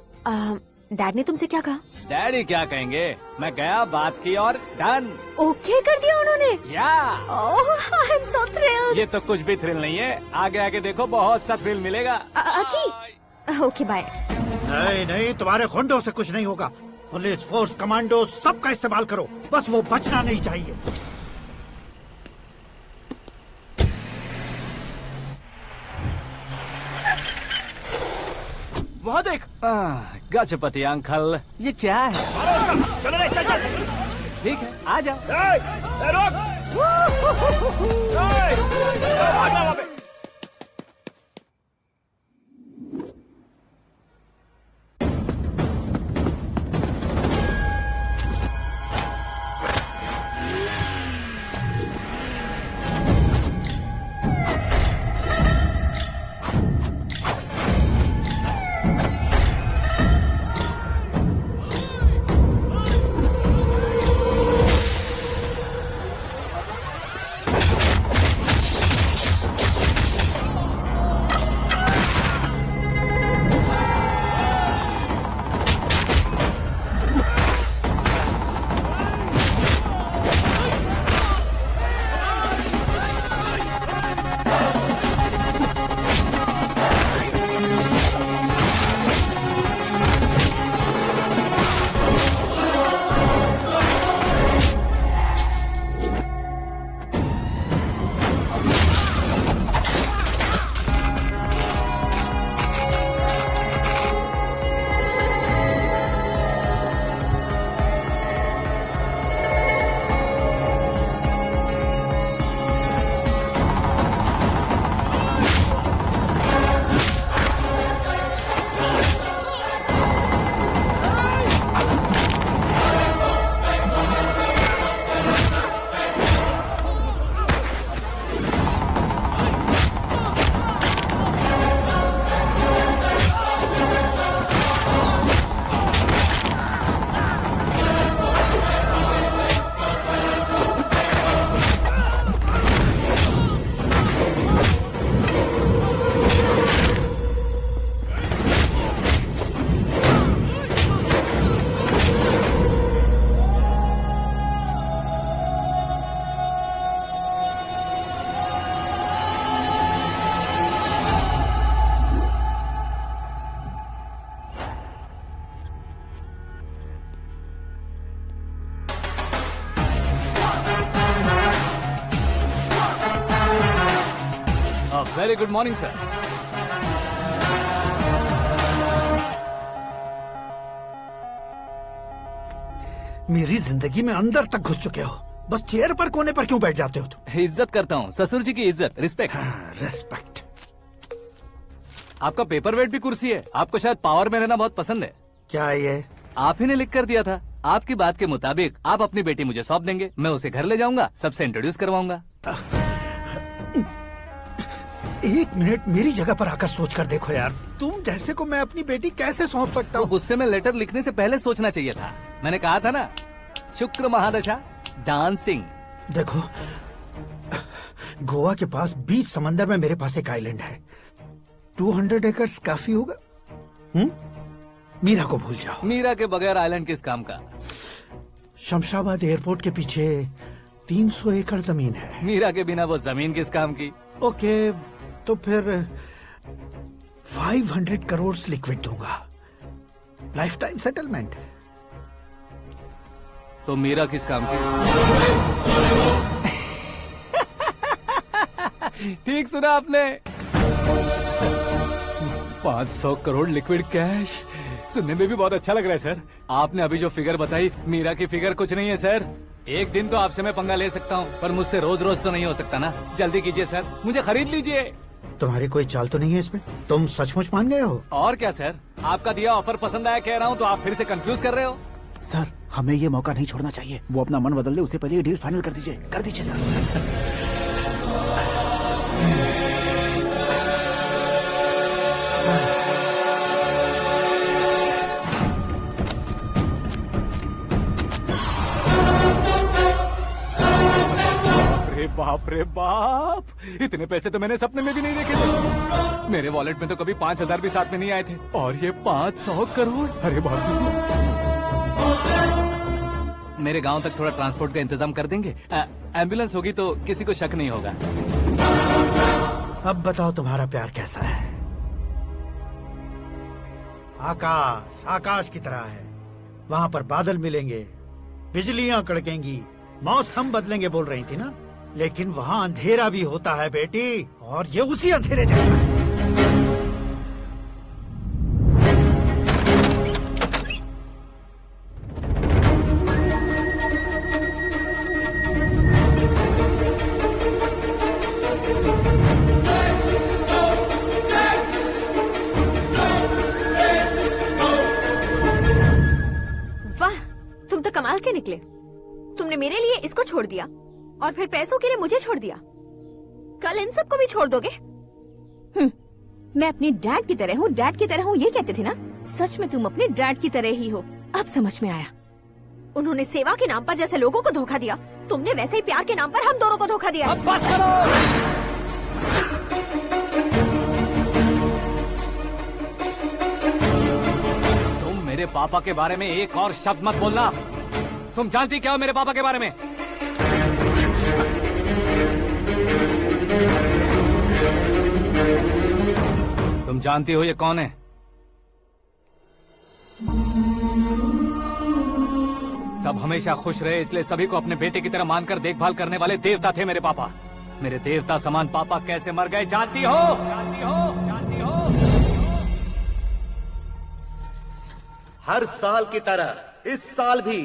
डैड ने तुमसे क्या कहा? डैडी क्या कहेंगे, मैं गया, बात की और डन। ओके कर दिया उन्होंने? या। ओह, आई एम सो थ्रिल्ड। ये तो कुछ भी थ्रिल नहीं है, आगे आगे देखो बहुत सा थ्रिल मिलेगा। अक्की, ओके बाय। नहीं नहीं, तुम्हारे गुंडों से कुछ नहीं होगा। पुलिस फोर्स, कमांडो, सबका इस्तेमाल करो, बस वो बचना नहीं चाहिए। वहाँ देख। गजपति अंकल, ये क्या है? चलो रे, चल चल। ठीक है, आ जाओ। रोक। Very good morning sir. मेरी जिंदगी में अंदर तक घुस चुके हो, बस चेयर पर कोने पर क्यों बैठ जाते हो तुम? इज्जत करता हूँ, ससुर जी की इज्जत, रिस्पेक्ट। रिस्पेक्ट। आपका पेपर वेट भी कुर्सी है। आपको शायद पावर में रहना बहुत पसंद है। क्या ये? आप ही ने लिख कर दिया था। आपकी बात के मुताबिक आप अपनी बेटी मुझे सौंप देंगे, मैं उसे घर ले जाऊंगा, सबसे इंट्रोड्यूस करवाऊंगा। एक मिनट मेरी जगह पर आकर सोच कर देखो यार, तुम जैसे को मैं अपनी बेटी कैसे सौंप सकता हूँ? गुस्से में लेटर लिखने से पहले सोचना चाहिए था। मैंने कहा था ना, शुक्र महादशा डांसिंग। देखो, गोवा के पास बीच समंदर में मेरे पास एक आइलैंड है, 200 एकर्स काफी होगा। मीरा को भूल जाओ। मीरा के बगैर आइलैंड किस काम का? शमशाबाद एयरपोर्ट के पीछे 300 एकड़ जमीन है। मीरा के बिना वो जमीन किस काम की? ओके, तो फिर 500 करोड़ लिक्विड दूंगा, लाइफ टाइम सेटलमेंट। तो मीरा किस काम की? ठीक सुना आपने, 500 करोड़ लिक्विड कैश। सुनने में भी बहुत अच्छा लग रहा है सर। आपने अभी जो फिगर बताई, मीरा की फिगर कुछ नहीं है सर। एक दिन तो आपसे मैं पंगा ले सकता हूँ, पर मुझसे रोज रोज तो नहीं हो सकता ना। जल्दी कीजिए सर, मुझे खरीद लीजिए। तुम्हारी कोई चाल तो नहीं है इसमें? तुम सचमुच मान गए हो? और क्या सर, आपका दिया ऑफर पसंद आया कह रहा हूँ, तो आप फिर से कंफ्यूज कर रहे हो। सर, हमें ये मौका नहीं छोड़ना चाहिए। वो अपना मन बदल दे, उससे पहले ये डील फाइनल कर दीजिए। कर दीजिए सर। बाप रे बाप, इतने पैसे तो मैंने सपने में भी नहीं देखे थे। मेरे वॉलेट में तो कभी 5000 भी साथ में नहीं आए थे, और ये 500 करोड़। अरे बाप रे। मेरे गांव तक थोड़ा ट्रांसपोर्ट का इंतजाम कर देंगे? एम्बुलेंस होगी तो किसी को शक नहीं होगा। अब बताओ तुम्हारा प्यार कैसा है? आकाश आकाश की तरह है, वहाँ पर बादल मिलेंगे, बिजलियां कड़केंगी, मौसम बदलेंगे बोल रही थी ना। लेकिन वहाँ अंधेरा भी होता है बेटी, और ये उसी अंधेरे जैसा है। वाह, तुम तो कमाल के निकले। तुमने मेरे लिए इसको छोड़ दिया और फिर पैसों के लिए मुझे छोड़ दिया। कल इन सबको भी छोड़ दोगे? मैं अपने डैड की तरह हूँ, डैड की तरह हूँ, ये कहते थे ना। सच में तुम अपने डैड की तरह ही हो, अब समझ में आया। उन्होंने सेवा के नाम पर जैसे लोगों को धोखा दिया, तुमने वैसे ही प्यार के नाम पर हम दोनों को धोखा दिया। अब बस करो। तुम मेरे पापा के बारे में एक और शब्द मत बोलना। तुम जानती क्या हो मेरे पापा के बारे में? तुम जानती हो ये कौन है? सब हमेशा खुश रहे, इसलिए सभी को अपने बेटे की तरह मानकर देखभाल करने वाले देवता थे मेरे पापा। मेरे देवता समान पापा कैसे मर गए जानती हो? जानती हो? जानती हो? हर साल की तरह इस साल भी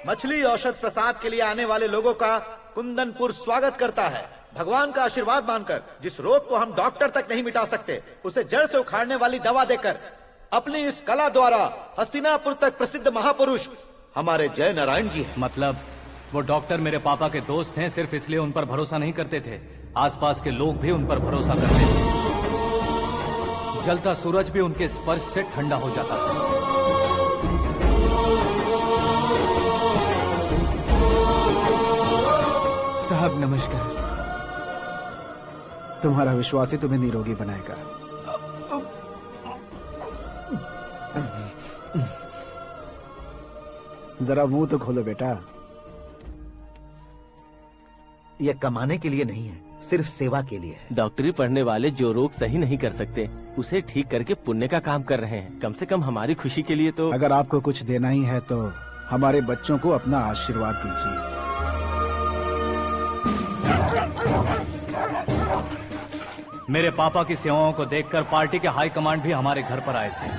मछली औषध प्रसाद के लिए आने वाले लोगों का कुंदनपुर स्वागत करता है। भगवान का आशीर्वाद मानकर जिस रोग को हम डॉक्टर तक नहीं मिटा सकते, उसे जड़ से उखाड़ने वाली दवा देकर अपनी इस कला द्वारा हस्तिनापुर तक प्रसिद्ध महापुरुष हमारे जय नारायण जी हैं। मतलब वो डॉक्टर मेरे पापा के दोस्त हैं, सिर्फ इसलिए उन पर भरोसा नहीं करते थे, आसपास के लोग भी उन पर भरोसा करते थे। जलता सूरज भी उनके स्पर्श से ठंडा हो जाता था। साहब नमस्कार। तुम्हारा विश्वास ही तुम्हें निरोगी बनाएगा। जरा मुंह तो खोलो बेटा। यह कमाने के लिए नहीं है, सिर्फ सेवा के लिए है। डॉक्टरी पढ़ने वाले जो रोग सही नहीं कर सकते, उसे ठीक करके पुण्य का काम कर रहे हैं। कम से कम हमारी खुशी के लिए तो। अगर आपको कुछ देना ही है तो हमारे बच्चों को अपना आशीर्वाद दीजिए। मेरे पापा की सेवाओं को देखकर पार्टी के हाई कमांड भी हमारे घर पर आए थे।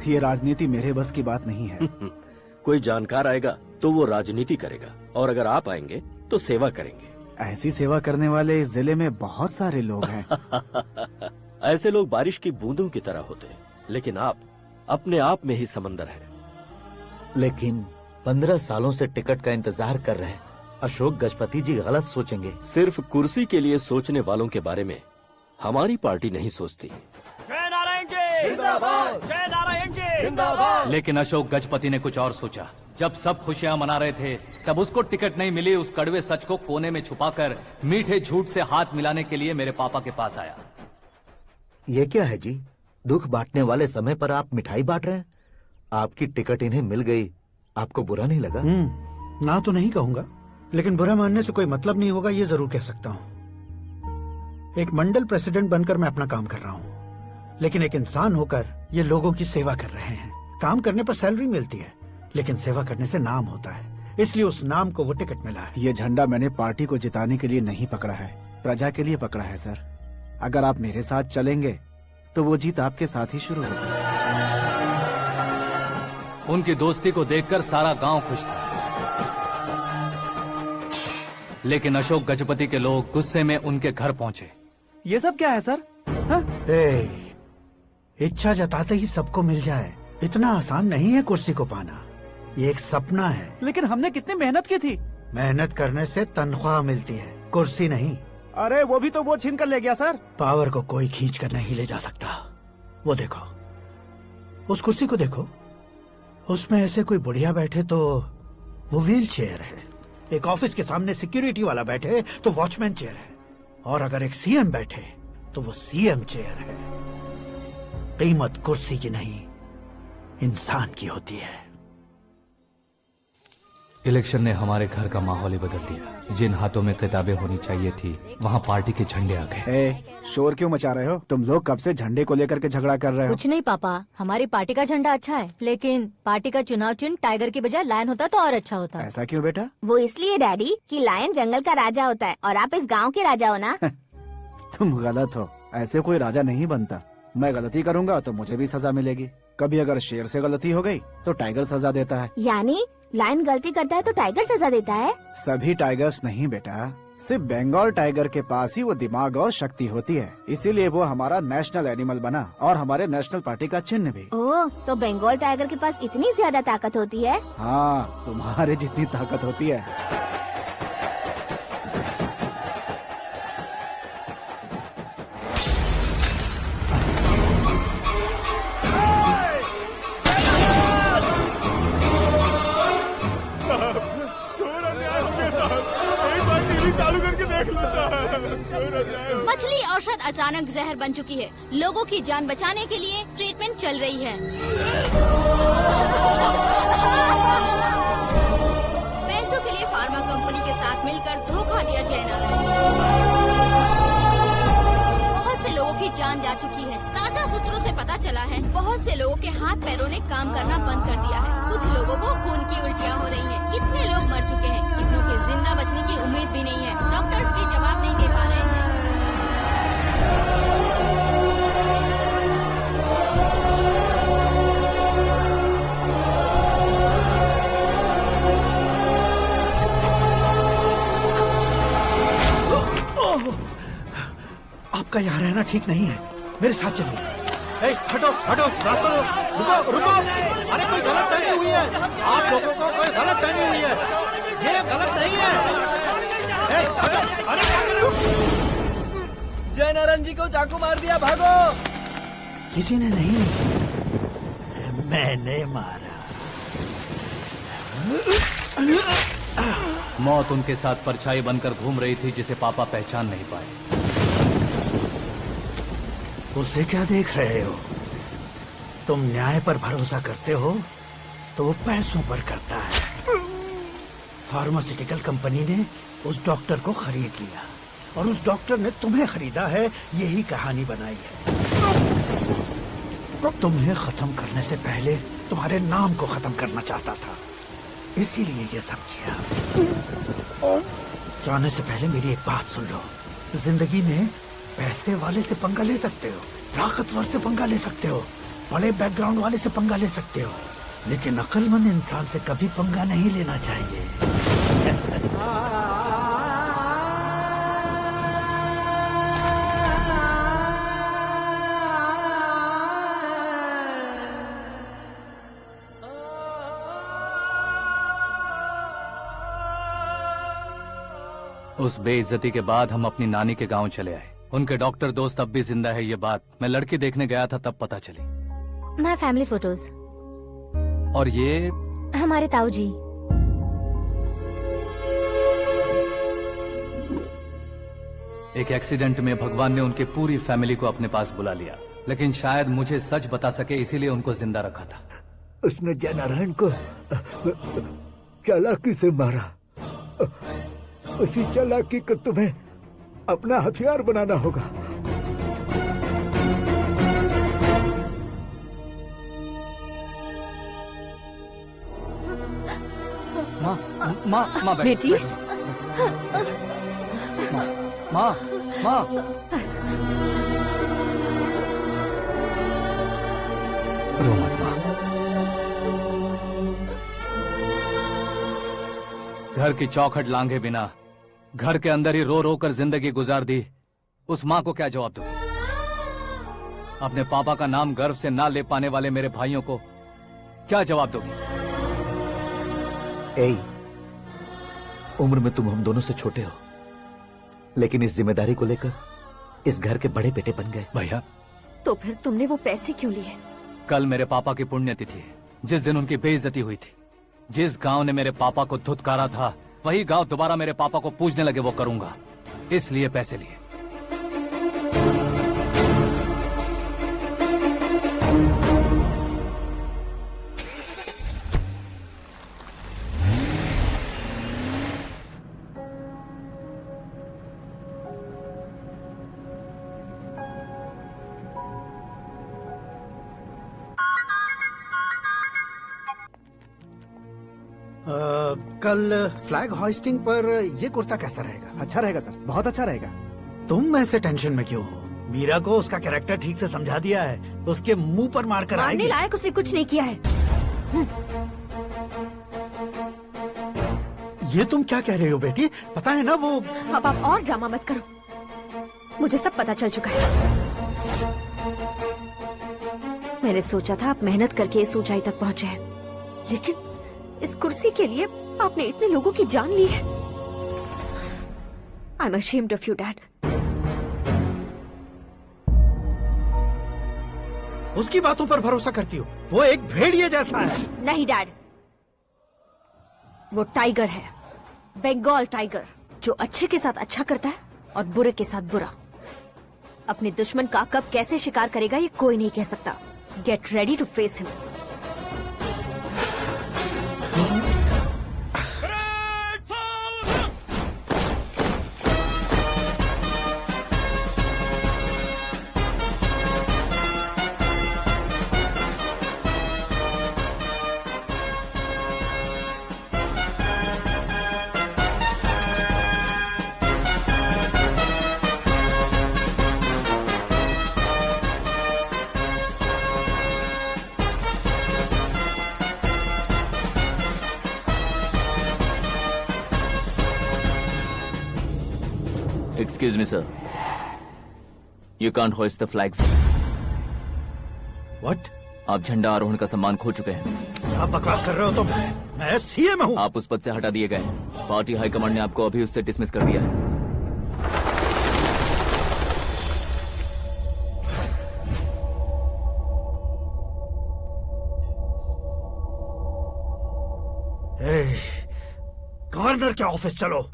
ये राजनीति मेरे बस की बात नहीं है। कोई जानकार आएगा तो वो राजनीति करेगा, और अगर आप आएंगे तो सेवा करेंगे। ऐसी सेवा करने वाले इस जिले में बहुत सारे लोग हैं। ऐसे लोग बारिश की बूंदों की तरह होते हैं, लेकिन आप अपने आप में ही समंदर हैं। लेकिन 15 सालों से टिकट का इंतजार कर रहे हैं। अशोक गजपति जी गलत सोचेंगे। सिर्फ कुर्सी के लिए सोचने वालों के बारे में हमारी पार्टी नहीं सोचती। जय नारायण जी जिंदाबाद, जय नारायण जी जिंदाबाद। लेकिन अशोक गजपति ने कुछ और सोचा। जब सब खुशियां मना रहे थे तब उसको टिकट नहीं मिली। उस कड़वे सच को कोने में छुपाकर मीठे झूठ से हाथ मिलाने के लिए मेरे पापा के पास आया। ये क्या है जी? दुख बांटने वाले समय पर आप मिठाई बांट रहे हैं। आपकी टिकट इन्हें मिल गई, आपको बुरा नहीं लगा? ना तो नहीं कहूंगा, लेकिन बुरा मानने से कोई मतलब नहीं होगा, ये जरूर कह सकता हूँ। एक मंडल प्रेसिडेंट बनकर मैं अपना काम कर रहा हूँ, लेकिन एक इंसान होकर ये लोगों की सेवा कर रहे हैं। काम करने पर सैलरी मिलती है, लेकिन सेवा करने से नाम होता है, इसलिए उस नाम को वो टिकट मिला है। ये झंडा मैंने पार्टी को जिताने के लिए नहीं पकड़ा है, प्रजा के लिए पकड़ा है सर। अगर आप मेरे साथ चलेंगे तो वो जीत आपके साथ ही शुरू होगी। उनकी दोस्ती को देखकर सारा गांव खुश था, लेकिन अशोक गजपति के लोग गुस्से में उनके घर पहुंचे। ये सब क्या है सर? इच्छा जताते ही सबको मिल जाए, इतना आसान नहीं है कुर्सी को पाना। ये एक सपना है। लेकिन हमने कितनी मेहनत की थी। मेहनत करने से तनख्वाह मिलती है, कुर्सी नहीं। अरे वो भी तो वो छीन कर ले गया सर। पावर को कोई खींच कर नहीं ले जा सकता। वो देखो, उस कुर्सी को देखो, उसमें ऐसे कोई बुढ़िया बैठे तो वो व्हील चेयर है। एक ऑफिस के सामने सिक्योरिटी वाला बैठे तो वॉचमैन चेयर है, और अगर एक सीएम बैठे तो वो सीएम चेयर है। कीमत कुर्सी की नहीं, इंसान की होती है। इलेक्शन ने हमारे घर का माहौल ही बदल दिया। जिन हाथों में किताबें होनी चाहिए थी, वहाँ पार्टी के झंडे आ गए। शोर क्यों मचा रहे हो? तुम लोग कब से झंडे को लेकर के झगड़ा कर रहे हो? कुछ नहीं पापा, हमारी पार्टी का झंडा अच्छा है, लेकिन पार्टी का चुनाव चिन्ह टाइगर की बजाय लायन होता तो और अच्छा होता। ऐसा क्यों बेटा? वो इसलिए डैडी कि लायन जंगल का राजा होता है और आप इस गांव के राजा हो ना। तुम गलत हो, ऐसे कोई राजा नहीं बनता। मैं गलती करूंगा तो मुझे भी सजा मिलेगी। कभी अगर शेर से गलती हो गई तो टाइगर सजा देता है। यानी लायन गलती करता है तो टाइगर सजा देता है? सभी टाइगर्स नहीं बेटा, सिर्फ बंगाल टाइगर के पास ही वो दिमाग और शक्ति होती है, इसीलिए वो हमारा नेशनल एनिमल बना और हमारे नेशनल पार्टी का चिन्ह भी। ओह, तो बंगाल टाइगर के पास इतनी ज्यादा ताकत होती है? हाँ, तुम्हारे जितनी ताकत होती है। मछली औषध अचानक जहर बन चुकी है। लोगों की जान बचाने के लिए ट्रीटमेंट चल रही है। पैसों के लिए फार्मा कंपनी के साथ मिलकर धोखा दिया जय नारायण। बहुत से लोगों की जान जा चुकी है। ताजा सूत्रों से पता चला है बहुत से लोगों के हाथ पैरों ने काम करना बंद कर दिया है। कुछ लोगों को खून की उल्टियाँ हो रही हैं। कितने लोग मर चुके हैं, कितनों के जिंदा बचने की उम्मीद भी नहीं है। डॉक्टर्स के जवाब नहीं दे पा रहे हैं। आपका यहाँ रहना ठीक नहीं है, मेरे साथ चलिए। हटो हटो, रास्ता दो, रुको रुको। अरे कोई गलत फहमी हुई है, आप लोगों को कोई गलत फहमी हुई है, ये गलत नहीं है। हटो, अरे जय नारायण जी को चाकू मार दिया, भागो। किसी ने नहीं, मैंने मारा। मौत उनके साथ परछाई बनकर घूम रही थी, जिसे पापा पहचान नहीं पाए। उसे क्या देख रहे हो? तुम न्याय पर भरोसा करते हो तो वो पैसों पर करता है। फार्मास्यूटिकल कंपनी ने उस डॉक्टर को खरीद लिया और उस डॉक्टर ने तुम्हें खरीदा है, यही कहानी बनाई है। तुम्हें खत्म करने से पहले तुम्हारे नाम को खत्म करना चाहता था, इसीलिए ये सब किया। जाने से पहले मेरी एक बात सुन लो। जिंदगी में पैसे वाले से पंगा ले सकते हो, ताकतवर से पंगा ले सकते हो, बड़े बैकग्राउंड वाले से पंगा ले सकते हो, लेकिन अक्लमंद इंसान से कभी पंगा नहीं लेना चाहिए। उस बेइज्जती के बाद हम अपनी नानी के गांव चले आए। उनके डॉक्टर दोस्त अब भी जिंदा है, ये बात मैं लड़की देखने गया था तब पता चली। My family photos. और ये हमारे ताऊ जी। एक एक्सीडेंट में भगवान ने उनकी पूरी फैमिली को अपने पास बुला लिया, लेकिन शायद मुझे सच बता सके इसीलिए उनको जिंदा रखा था। उसने जयनारायण को चालाकी से मारा। उसी चालाकी को तुम्हें अपना हथियार बनाना होगा। माँ बेटी। माँ रो मत माँ। घर की चौखट लांघे बिना घर के अंदर ही रो रो कर जिंदगी गुजार दी उस माँ को क्या जवाब दूं? अपने पापा का नाम गर्व से ना ले पाने वाले मेरे भाइयों को क्या जवाब दोगी? उम्र में तुम हम दोनों से छोटे हो, लेकिन इस जिम्मेदारी को लेकर इस घर के बड़े बेटे बन गए। भैया, तो फिर तुमने वो पैसे क्यों लिए? कल मेरे पापा की पुण्यतिथि है, जिस दिन उनकी बेइज्जती हुई थी। जिस गांव ने मेरे पापा को धुतकारा था वही गांव दोबारा मेरे पापा को पूजने लगे वो करूंगा, इसलिए पैसे लिए। कल फ्लैग होइस्टिंग पर ये कुर्ता कैसा रहेगा? अच्छा रहेगा सर, बहुत अच्छा रहेगा। तुम ऐसे टेंशन में क्यों हो? मीरा को उसका कैरेक्टर ठीक से समझा दिया है, उसके मुंह पर मारकर मारने आएगी। लायक उसने कुछ नहीं किया है। ये तुम क्या कह रहे हो बेटी? पता है ना वो। अब आप और ड्रामा मत करो, मुझे सब पता चल चुका है। मैंने सोचा था आप मेहनत करके इस ऊंचाई तक पहुंचे हैं, लेकिन इस कुर्सी के लिए आपने इतने लोगों की जान ली है। I am ashamed of you dad. उसकी बातों पर भरोसा करती हो? वो एक भेड़िए जैसा है। नहीं डैड, वो टाइगर है, बंगाल टाइगर, जो अच्छे के साथ अच्छा करता है और बुरे के साथ बुरा। अपने दुश्मन का कब कैसे शिकार करेगा ये कोई नहीं कह सकता। Get ready to face him. Excuse me, sir. You can't hoist the flags. What? आप झंडा आरोहण का सम्मान खो चुके हैं। क्या बकवास कर रहे हो तुम? मैं सीएम हूँ। आप उस पद से हटा दिए गए। पार्टी हाईकमांड ने आपको अभी उससे डिसमिस कर दिया है। गवर्नर के ऑफिस चलो।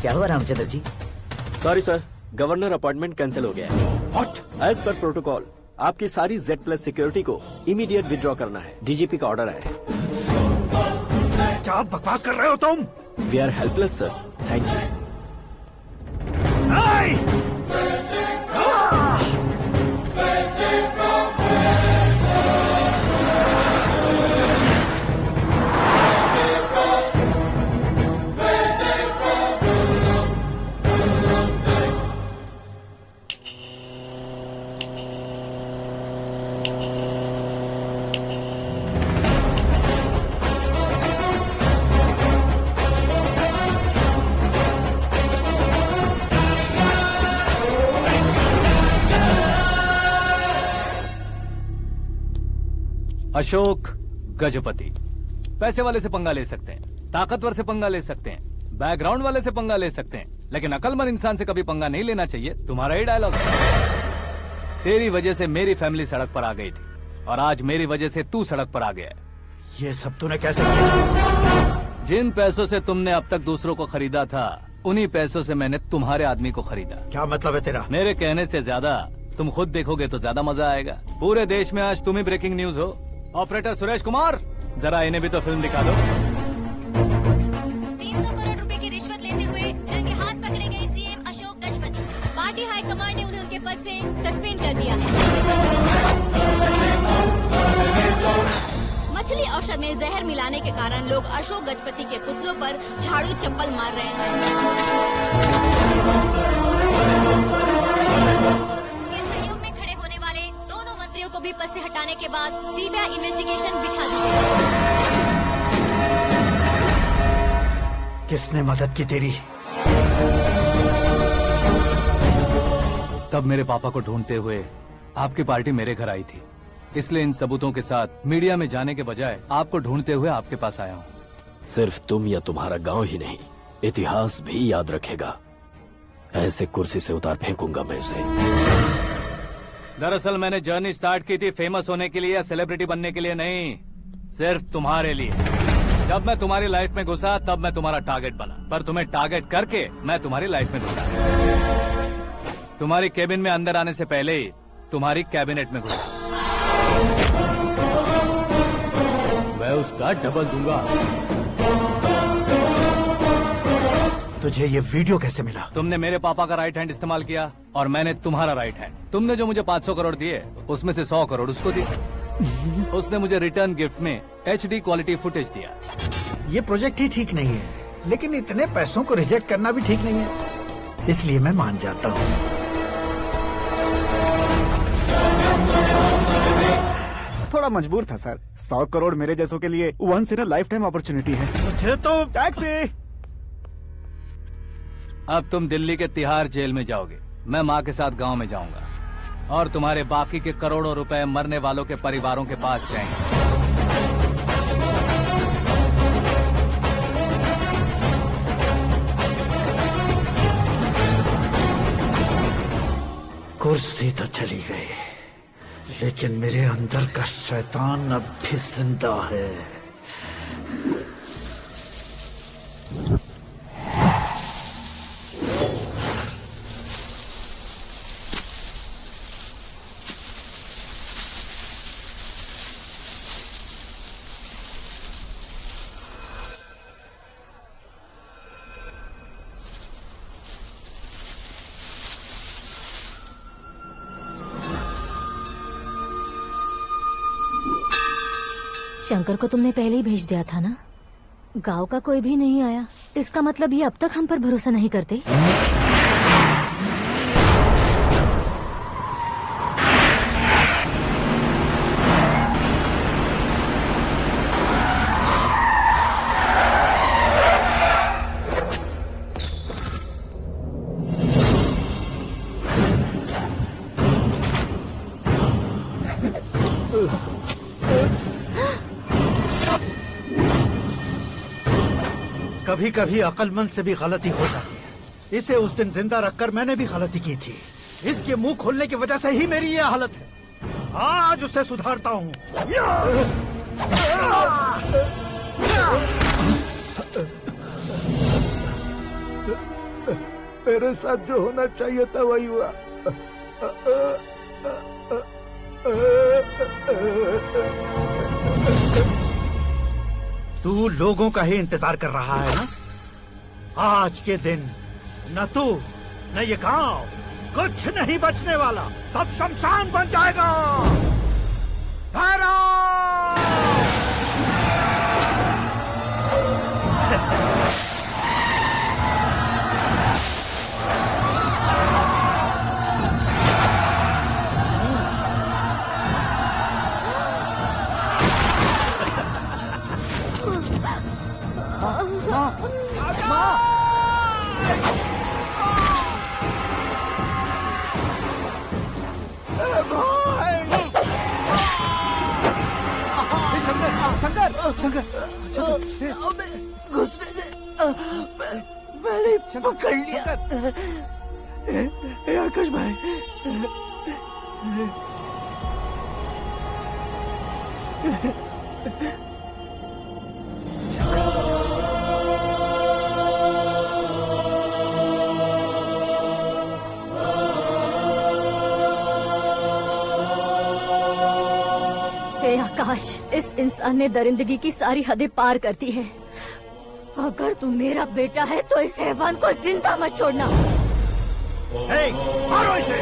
क्या हुआ Ramchandra ji? Sorry sir, governor appointment cancel हो गया है। What? एज पर प्रोटोकॉल आपकी सारी Z+ सिक्योरिटी को इमीडिएट विड्रॉ करना है। डीजीपी का ऑर्डर आया है। क्या आप बकवास कर रहे हो तुम? We are helpless sir. Thank you. Ashok Gajapati पैसे वाले से पंगा ले सकते हैं, ताकतवर से पंगा ले सकते हैं, बैकग्राउंड वाले से पंगा ले सकते हैं, लेकिन अकलमंद इंसान से कभी पंगा नहीं लेना चाहिए। तुम्हारा ही डायलॉग। तेरी वजह से मेरी फैमिली सड़क पर आ गई थी और आज मेरी वजह से तू सड़क पर आ गया है। ये सब तूने कैसे किया? जिन पैसों से तुमने अब तक दूसरों को खरीदा था, उन्हीं पैसों से मैंने तुम्हारे आदमी को खरीदा। क्या मतलब है तेरा? मेरे कहने से ज्यादा तुम खुद देखोगे तो ज्यादा मजा आएगा। पूरे देश में आज तुम ही ब्रेकिंग न्यूज हो। ऑपरेटर सुरेश कुमार, जरा इन्हें भी तो फिल्म दिखा दो। 300 करोड़ रुपए की रिश्वत लेते हुए रंगे हाथ पकड़े गए CM Ashok Gajapati. Party high command ने उन्हें उनके पद से सस्पेंड कर दिया है। मछली औषध में जहर मिलाने के कारण लोग अशोक गजपति के पुतलों पर झाड़ू चप्पल मार रहे हैं। उनके सहयोग में खड़े होने वाले दोनों मंत्रियों को भी पद से हटाने के बाद सीबीआई इन्वेस्टिगेशन बिठा दी गई। किसने मदद की तेरी? तब मेरे पापा को ढूंढते हुए आपकी पार्टी मेरे घर आई थी, इसलिए इन सबूतों के साथ मीडिया में जाने के बजाय आपको ढूंढते हुए आपके पास आया हूँ। सिर्फ तुम या तुम्हारा गांव ही नहीं, इतिहास भी याद रखेगा। ऐसे कुर्सी से उतार फेंकूंगा मैं उसे। दरअसल मैंने जर्नी स्टार्ट की थी फेमस होने के लिए या सेलिब्रिटी बनने के लिए नहीं, सिर्फ तुम्हारे लिए। जब मैं तुम्हारी लाइफ में घुसा तब मैं तुम्हारा टारगेट बना, पर तुम्हें टारगेट करके मैं तुम्हारी लाइफ में घुसा। तुम्हारी केबिन में अंदर आने से पहले ही तुम्हारी कैबिनेट में घुसा। मैं उसका डबल दूंगा। तुझे ये वीडियो कैसे मिला? तुमने मेरे पापा का राइट हैंड इस्तेमाल किया और मैंने तुम्हारा राइट हैंड। तुमने जो मुझे 500 करोड़ दिए, उसमें से 100 करोड़ उसको दिए। उसने मुझे रिटर्न गिफ्ट में HD क्वालिटी फुटेज दिया। ये प्रोजेक्ट ही ठीक नहीं है, लेकिन इतने पैसों को रिजेक्ट करना भी ठीक नहीं है, इसलिए मैं मान जाता हूँ। थोड़ा मजबूर था सर। 100 करोड़ मेरे जैसों के लिए once in a lifetime opportunity है। मुझे तो टैक्सी। अब तुम दिल्ली के तिहाड़ जेल में जाओगे, मैं माँ के साथ गांव में जाऊंगा और तुम्हारे बाकी के करोड़ों रुपए मरने वालों के परिवारों के पास जाएंगे। कुर्सी तो चली गई, लेकिन मेरे अंदर का शैतान अब भी जिंदा है। शंकर को तुमने पहले ही भेज दिया था ना? गांव का कोई भी नहीं आया, इसका मतलब ये अब तक हम पर भरोसा नहीं करते। कभी कभी अक्लमंद से भी गलती हो जाती है। इसे उस दिन जिंदा रखकर मैंने भी गलती की थी। इसके मुंह खोलने की वजह से ही मेरी ये हालत है। आज उसे सुधारता हूँ। मेरे साथ जो होना चाहिए था वही हुआ। तू लोगों का ही इंतजार कर रहा है ना? आज के दिन न तू न ये गांव कुछ नहीं बचने वाला, सब शमशान बन जाएगा। घुसने से मैंने पकड़ लिया। आकाश भाई, हे आकाश, इस इंसान ने दरिंदगी की सारी हदें पार कर दी है। अगर तू मेरा बेटा है तो इस हैवान को जिंदा मत छोड़ना। मारो इसे।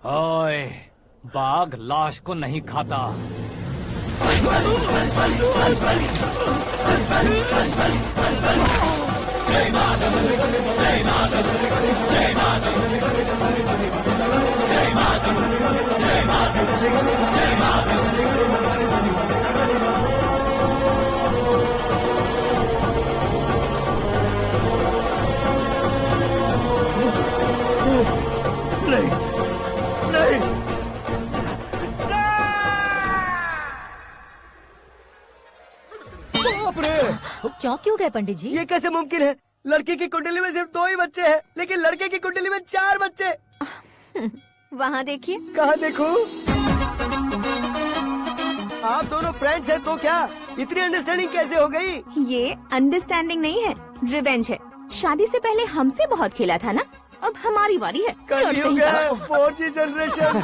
ओए, बाघ लाश को नहीं खाता। नहीं, नहीं, चौंक क्यों गए पंडित जी? ये कैसे मुमकिन है? लड़की की कुंडली में सिर्फ 2 ही बच्चे हैं, लेकिन लड़के की कुंडली में 4 बच्चे। वहाँ देखिए। कहाँ देखूं? आप दोनों फ्रेंड्स हैं तो क्या इतनी अंडरस्टैंडिंग कैसे हो गई? ये अंडरस्टैंडिंग नहीं है, रिवेंज है। शादी से पहले हमसे बहुत खेला था ना, अब हमारी बारी है। कल 4G जनरेशन।